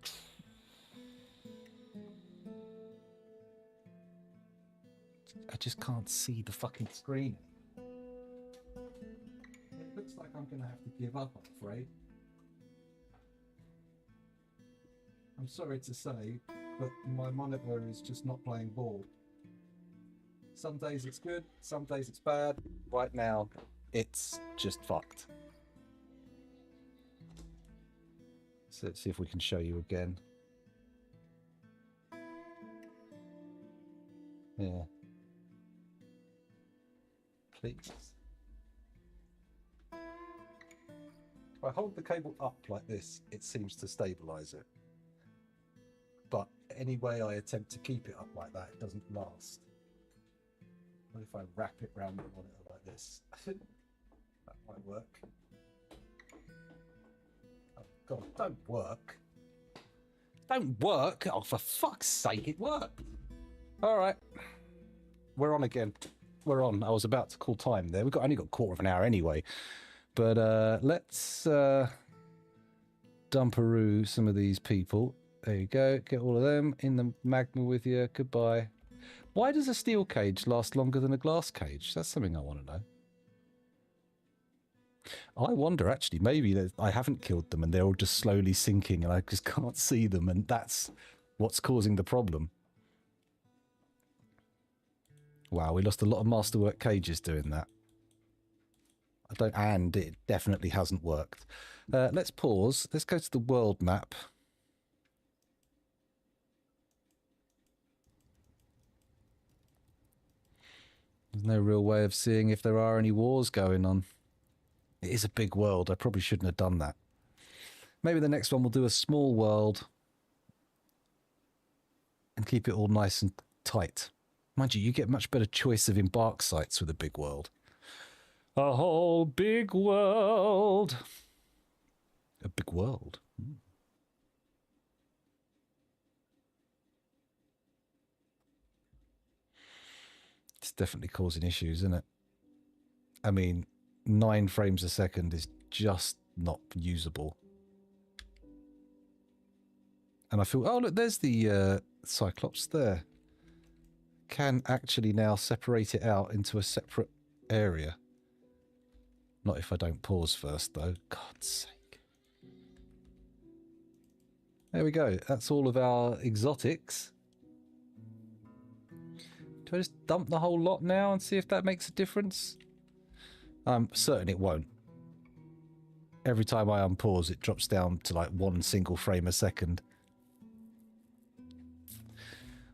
I just can't see the fucking screen. It looks like I'm gonna have to give up, I'm afraid. I'm sorry to say, but my monitor is just not playing ball. Some days it's good, some days it's bad. Right now, it's just fucked. So let's see if we can show you again. Yeah. Please. If I hold the cable up like this, it seems to stabilize it. But any way I attempt to keep it up like that, it doesn't last. What if I wrap it around the monitor like this? That might work. Oh God, don't work. Don't work? Oh, for fuck's sake, it worked. All right. We're on again. We're on. I was about to call time there. We've only got a quarter of an hour anyway. But let's dumperoo some of these people. There you go. Get all of them in the magma with you. Goodbye. Why does a steel cage last longer than a glass cage? That's something I want to know. I wonder, actually, maybe that I haven't killed them and they're all just slowly sinking and I just can't see them, and that's what's causing the problem. Wow, we lost a lot of masterwork cages doing that. And it definitely hasn't worked. Let's pause. Let's go to the world map. There's no real way of seeing if there are any wars going on. It is a big world. I probably shouldn't have done that. Maybe the next one we'll do a small world and keep it all nice and tight. Mind you, you get much better choice of embark sites with a big world. A whole big world. A big world. It's definitely causing issues, isn't it? I mean, 9 frames a second is just not usable. And I feel, oh look, there's the Cyclops there. Can actually now separate it out into a separate area. Not if I don't pause first, though. God's sake. There we go. That's all of our exotics. Do I just dump the whole lot now and see if that makes a difference? I'm certain it won't. Every time I unpause, it drops down to like 1 single frame a second.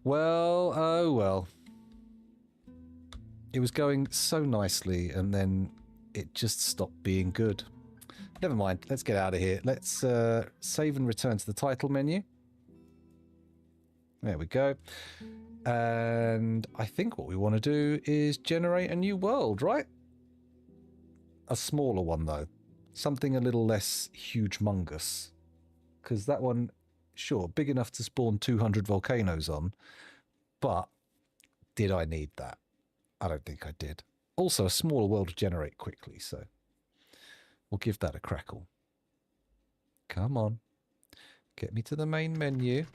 Well, oh well. It was going so nicely and then it just stopped being good. Never mind, let's get out of here. Let's save and return to the title menu. There we go. And I think what we want to do is generate a new world, right? A smaller one, though. Something a little less huge-mongous. Because that one, sure, big enough to spawn 200 volcanoes on. But did I need that? I don't think I did. Also, a smaller world to generate quickly, so we'll give that a crackle. Come on. Get me to the main menu.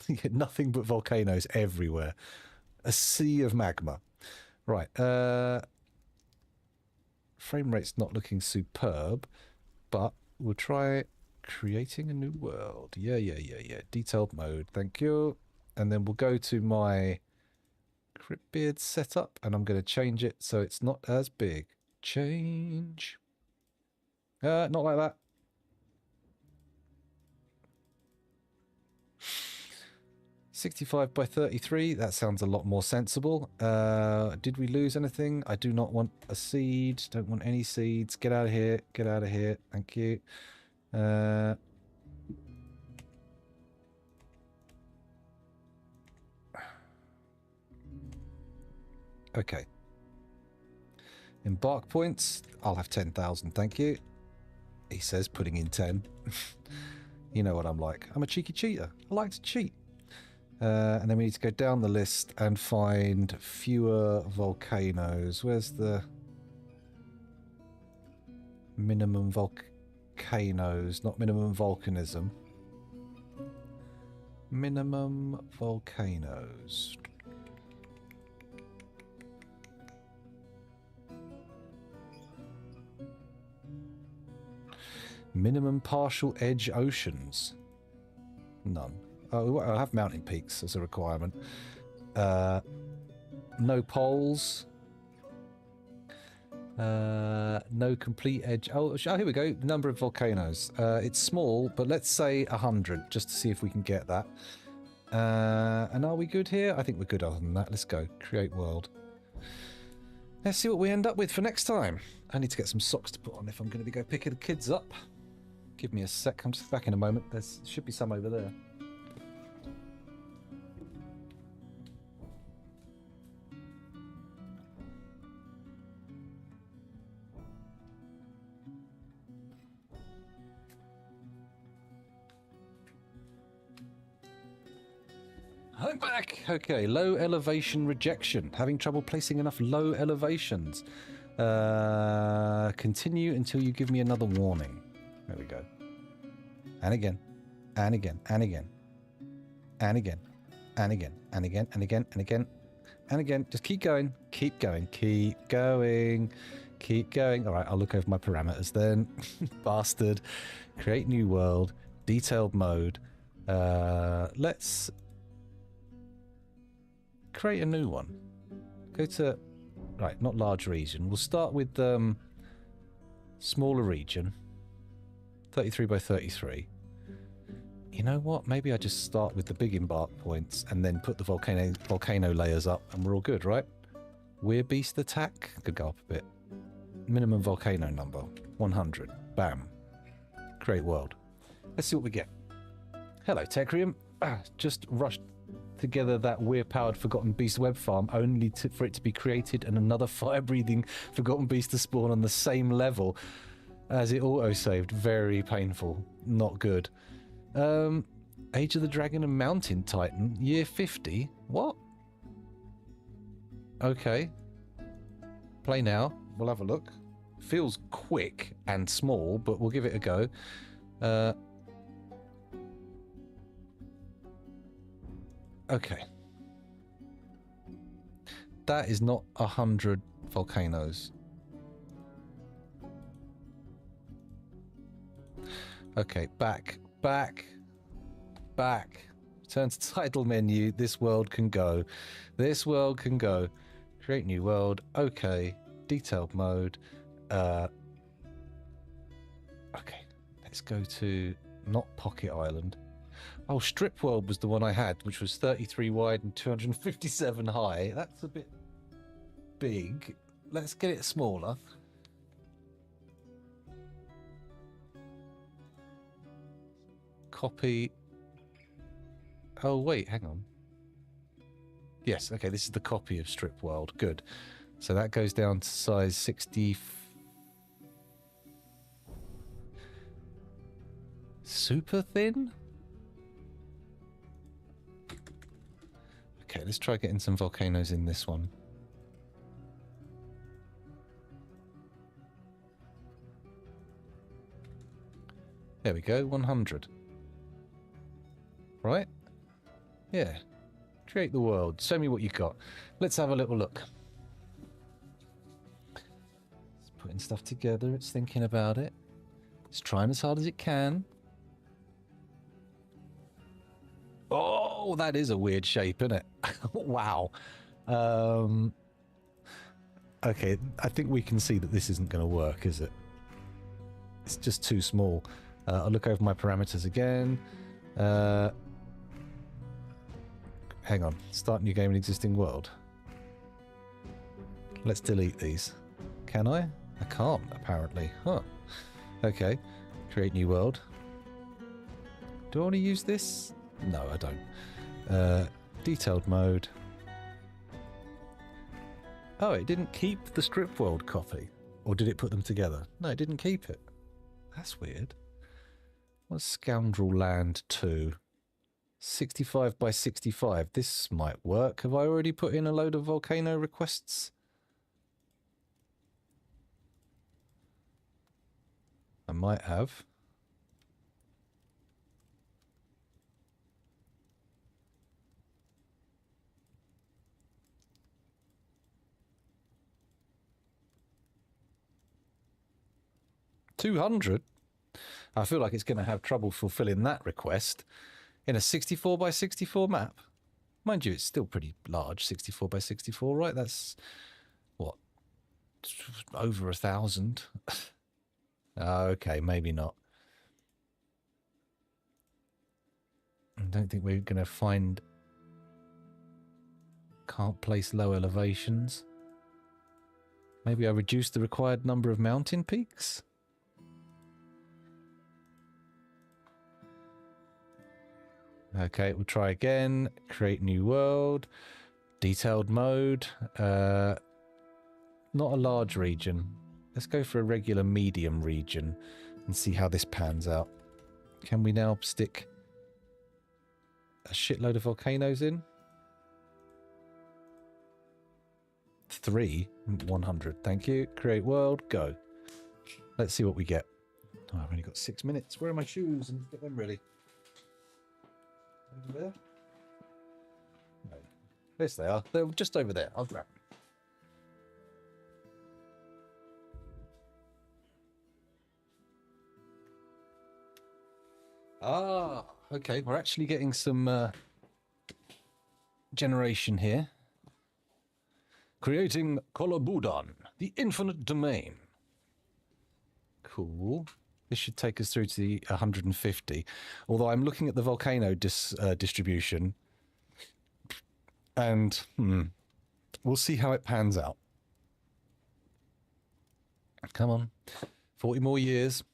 You get nothing but volcanoes everywhere. A sea of magma. Right. Frame rate's not looking superb, but we'll try creating a new world. Yeah. Detailed mode. Thank you. And then we'll go to my Cryptbeards setup, and I'm going to change it so it's not as big. Change. Not like that. (65 by 33). That sounds a lot more sensible. Did we lose anything? I do not want a seed. Don't want any seeds. Get out of here. Get out of here. Thank you. Okay. Embark points. I'll have 10,000. Thank you. He says, putting in 10. You know what I'm like. I'm a cheeky cheater. I like to cheat. And then we need to go down the list and find fewer volcanoes. Where's the minimum volcanoes? Not minimum volcanism. Minimum volcanoes. Minimum partial edge oceans. None. Oh, I have mountain peaks as a requirement. No poles. No complete edge. Oh, here we go. Number of volcanoes. It's small, but let's say 100, just to see if we can get that. And are we good here? I think we're good other than that. Let's go. Create world. Let's see what we end up with for next time. I need to get some socks to put on if I'm going to be go picking the kids up. Give me a sec. I'm just back in a moment. There should be some over there. I'm back. Okay, low elevation rejection. Having trouble placing enough low elevations. Continue until you give me another warning. There we go. And again. And again. And again. And again. and again, and again, and again, and again, and again. Just keep going, keep going, keep going, keep going. All right, I'll look over my parameters then. Bastard. Create new world, detailed mode. Let's create a new one. Go to, right, not large region. We'll start with smaller region, 33 by 33. You know what? Maybe I just start with the big embark points and then put the volcano layers up and we're all good, right? Weird beast attack could go up a bit. Minimum volcano number, 100. Bam. Create world. Let's see what we get. Hello, Tecrium. Just rushed together that weird-powered Forgotten Beast web farm only for it to be created and another fire-breathing Forgotten Beast to spawn on the same level as it auto-saved. Very painful. Not good. Age of the Dragon and Mountain Titan, year 50? What? Okay. Play now. We'll have a look. Feels quick and small, but we'll give it a go. Okay. That is not 100 volcanoes. Okay, back. Return to title menu. This world can go. This world can go. Create new world. Okay. Detailed mode. Okay. Let's go to not Pocket Island. Oh, Strip World was the one I had, which was 33 wide and 257 high. That's a bit big. Let's get it smaller. Copy. Oh, wait, hang on. Yes, okay, this is the copy of Strip World. Good. So that goes down to size 60. Super thin? Okay, let's try getting some volcanoes in this one. There we go, 100. Right? Yeah. Create the world. Show me what you got. Let's have a little look. It's putting stuff together. It's thinking about it. It's trying as hard as it can. Oh, that is a weird shape, isn't it? Wow. Okay, I think we can see that this isn't going to work, is it? It's just too small. I'll look over my parameters again. Hang on. Start new game in existing world. Let's delete these. Can I? I can't, apparently. Huh. Okay. Create new world. Do I want to use this? No, I don't. Detailed mode. Oh, it didn't keep the Strip World copy. Or did it put them together? No, it didn't keep it. That's weird. What's Scoundrel Land 2? 65 by 65. This might work. Have I already put in a load of volcano requests? I might have. $200? I feel like it's going to have trouble fulfilling that request in a 64 by 64 map. Mind you, it's still pretty large, 64 by 64, right? That's, what, over 1,000? Okay, maybe not. I don't think we're going to find... Can't place low elevations. Maybe I reduce the required number of mountain peaks? Okay, we'll try again. Create new world. Detailed mode. Not a large region. Let's go for a regular medium region and see how this pans out. Can we now stick a shitload of volcanoes in? 3, 100. Thank you. Create world. Go. Let's see what we get. Oh, I've only got 6 minutes. Where are my shoes? And get them ready. Over there. Yes, they are. They're just over there. I'll grab them. Ah, okay. We're actually getting some generation here. Creating Kolobudan, the infinite domain. Cool. This should take us through to the 150. Although I'm looking at the volcano distribution, and we'll see how it pans out. Come on. 40 more years.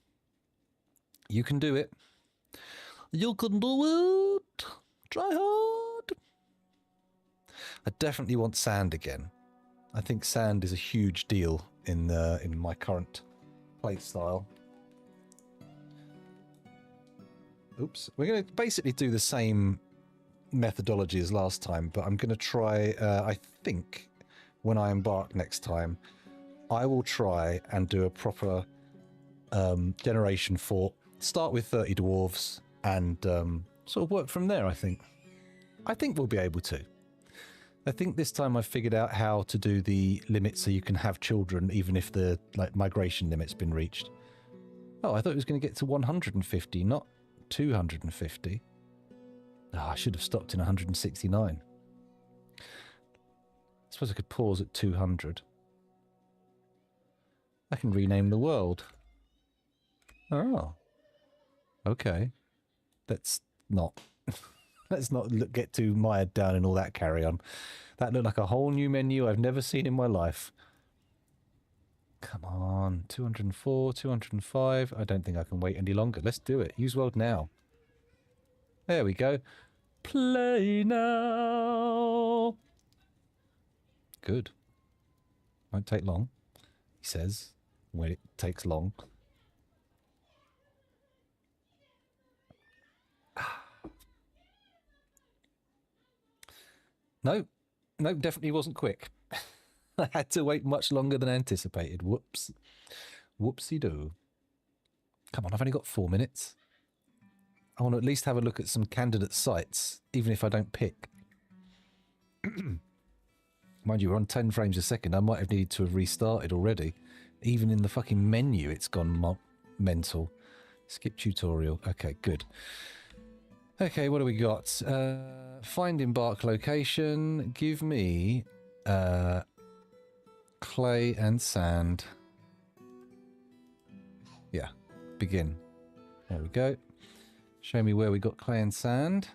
You can do it. You can do it. Try hard. I definitely want sand again. I think sand is a huge deal in my current play style. Oops. We're going to basically do the same methodology as last time, but I'm going to try, I think, when I embark next time, I will try and do a proper generation fort. Start with 30 dwarves and sort of work from there, I think. I think we'll be able to. I think this time I've figured out how to do the limit so you can have children even if the migration limit's been reached. Oh, I thought it was going to get to 150, not 250. Oh, I should have stopped in 169. I suppose I could pause at 200. I can rename the world. Oh. Okay. Let's not. Let's not get too mired down in all that carry on. That looked like a whole new menu I've never seen in my life. Come on. 204, 205. I don't think I can wait any longer. Let's do it. Use world now. There we go. Play now. Good. Won't take long, he says, when it takes long. No, definitely wasn't quick. I had to wait much longer than anticipated. Whoops. Whoopsie-doo. Come on, I've only got 4 minutes. I want to at least have a look at some candidate sites, even if I don't pick. Mind you, we're on 10 frames a second. I might have needed to have restarted already. Even in the fucking menu, it's gone mental. Skip tutorial. Okay, good. Okay, what do we got? Find embark location. Give me clay and sand. Yeah, begin. There we go. Show me where we got clay and sand.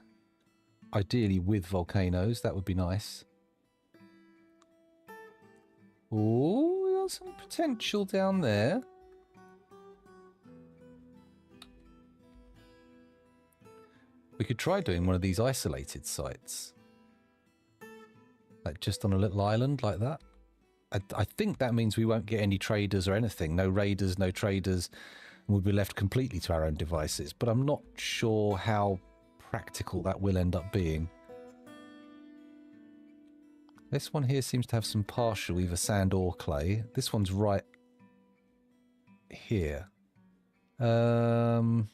Ideally with volcanoes, that would be nice. Oh, we got some potential down there. We could try doing one of these isolated sites. Like just on a little island like that. I think that means we won't get any traders or anything. No raiders, no traders. And we'll be left completely to our own devices. But I'm not sure how practical that will end up being. This one here seems to have some partial, either sand or clay. This one's right here. Don't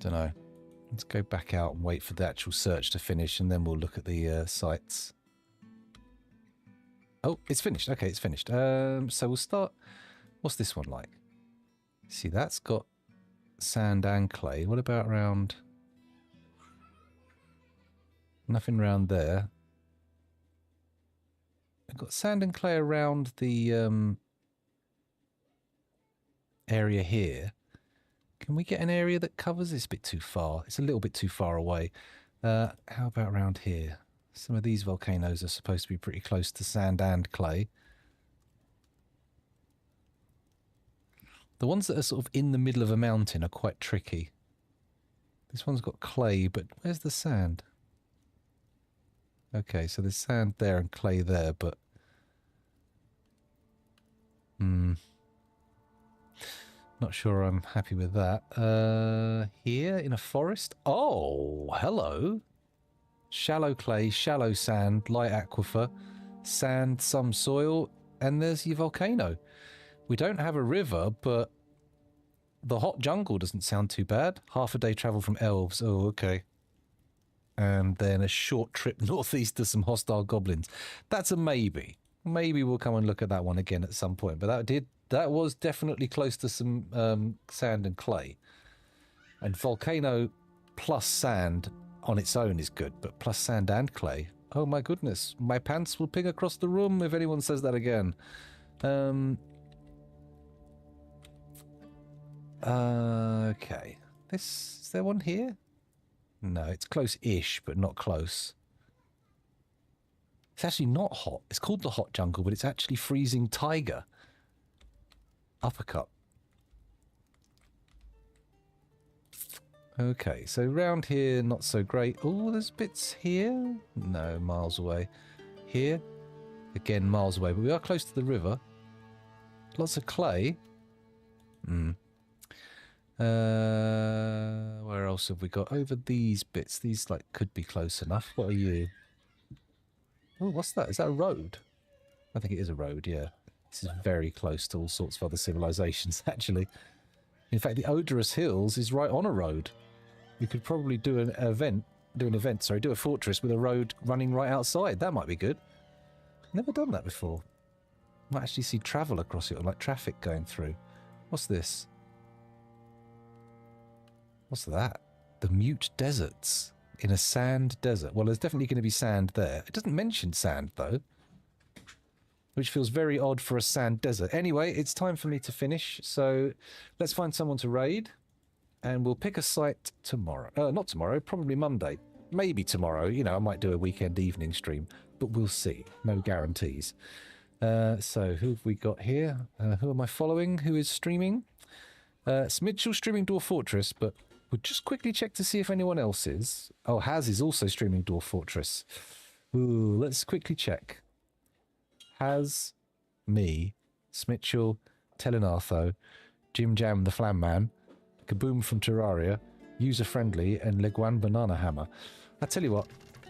know. Let's go back out and wait for the actual search to finish, and then we'll look at the sites. Oh, it's finished. Okay, it's finished. So we'll start. What's this one like? See, that's got sand and clay. What about around? Nothing around there. I've got sand and clay around the area here. Can we get an area that covers this a bit too far? It's a little bit too far away. How about around here? Some of these volcanoes are supposed to be pretty close to sand and clay. The ones that are sort of in the middle of a mountain are quite tricky. This one's got clay, but where's the sand? Okay, so there's sand there and clay there, but... Not sure I'm happy with that. Here in a forest? Oh, hello. Shallow clay, shallow sand, light aquifer, sand, some soil, and there's your volcano. We don't have a river, but the hot jungle doesn't sound too bad. Half a day travel from elves. Oh, okay. and then a short trip northeast to some hostile goblins. That's a maybe. Maybe we'll come and look at that one again at some point. But that was definitely close to some sand and clay. And volcano plus sand on its own is good, but plus sand and clay. Oh my goodness, my pants will ping across the room if anyone says that again. Okay. Is there one here? No, it's close-ish, but not close. It's actually not hot. It's called the hot jungle, but it's actually freezing taiga. Uppercut. Okay, so round here, not so great. Oh, there's bits here. No, miles away. Here, again, miles away, but we are close to the river. Lots of clay. Where else have we got? Over these bits. These, like, could be close enough. What are you? Oh, what's that? Is that a road? I think it is a road, yeah. This is very close to all sorts of other civilizations, actually. In fact, the Odorous Hills is right on a road. You could probably do a fortress with a road running right outside. That might be good. Never done that before. Might actually see travel across it, or like traffic going through. What's this? What's that? The Mute Deserts. In a sand desert. Well, there's definitely going to be sand there. It doesn't mention sand, though. Which feels very odd for a sand desert. Anyway, it's time for me to finish. So let's find someone to raid. And we'll pick a site tomorrow. Not tomorrow, probably Monday. Maybe tomorrow. You know, I might do a weekend evening stream. But we'll see. No guarantees. So who have we got here? Who am I following? Who is streaming? Mitchell's streaming Dwarf Fortress, but we'll just quickly check to see if anyone else is. Oh, Haz is also streaming Dwarf Fortress. Ooh, let's quickly check. Haz, me, Smitchell, Telenartho, Jim Jam the Flam Man, Kaboom from Terraria, User Friendly, and Leguan Banana Hammer. I tell you what,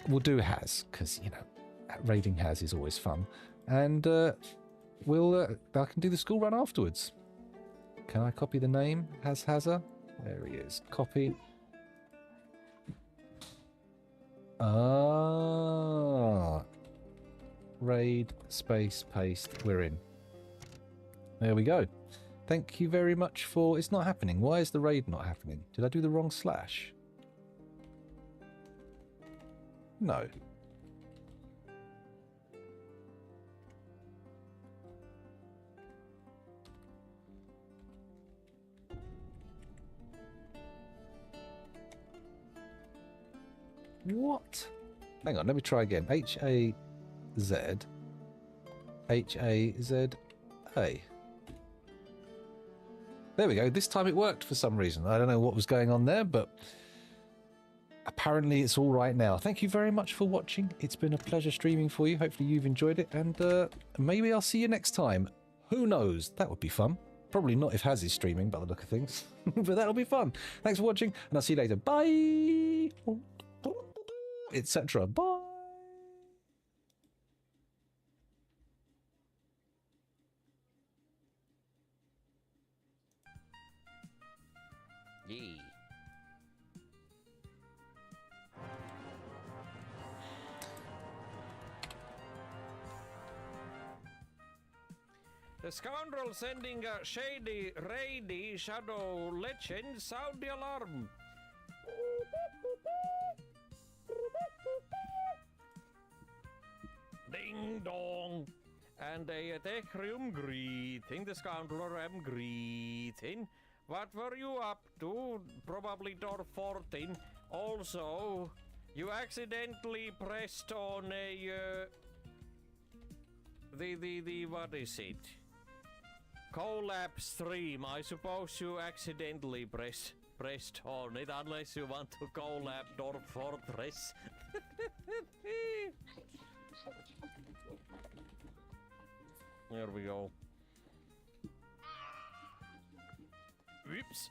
we'll do Haz, because, you know, raiding Haz is always fun. And I can do the school run afterwards. Can I copy the name? Hazza? There he is. Copy. Raid, space, paste. We're in. There we go. Thank you very much for... It's not happening. Why is the raid not happening? Did I do the wrong slash? No. What? Hang on, let me try again. H-A-Z. H-A-Z-A. There we go. This time it worked for some reason. I don't know what was going on there, but apparently it's all right now. Thank you very much for watching. It's been a pleasure streaming for you. Hopefully you've enjoyed it, and maybe I'll see you next time. Who knows? That would be fun. Probably not if Haz is streaming, by the look of things. But that'll be fun. Thanks for watching, and I'll see you later. Bye! Etc. Bye! Yee. The scoundrel sending a shady, raidy shadow legend sound the alarm. Ding dong. And a Decrium greeting, the scoundrel am greeting. What were you up to? Probably door 14. Also, you accidentally pressed on a, what is it? Collab stream. I suppose you accidentally pressed on it, unless you want to collab Dwarf Fortress. There we go. Whoops.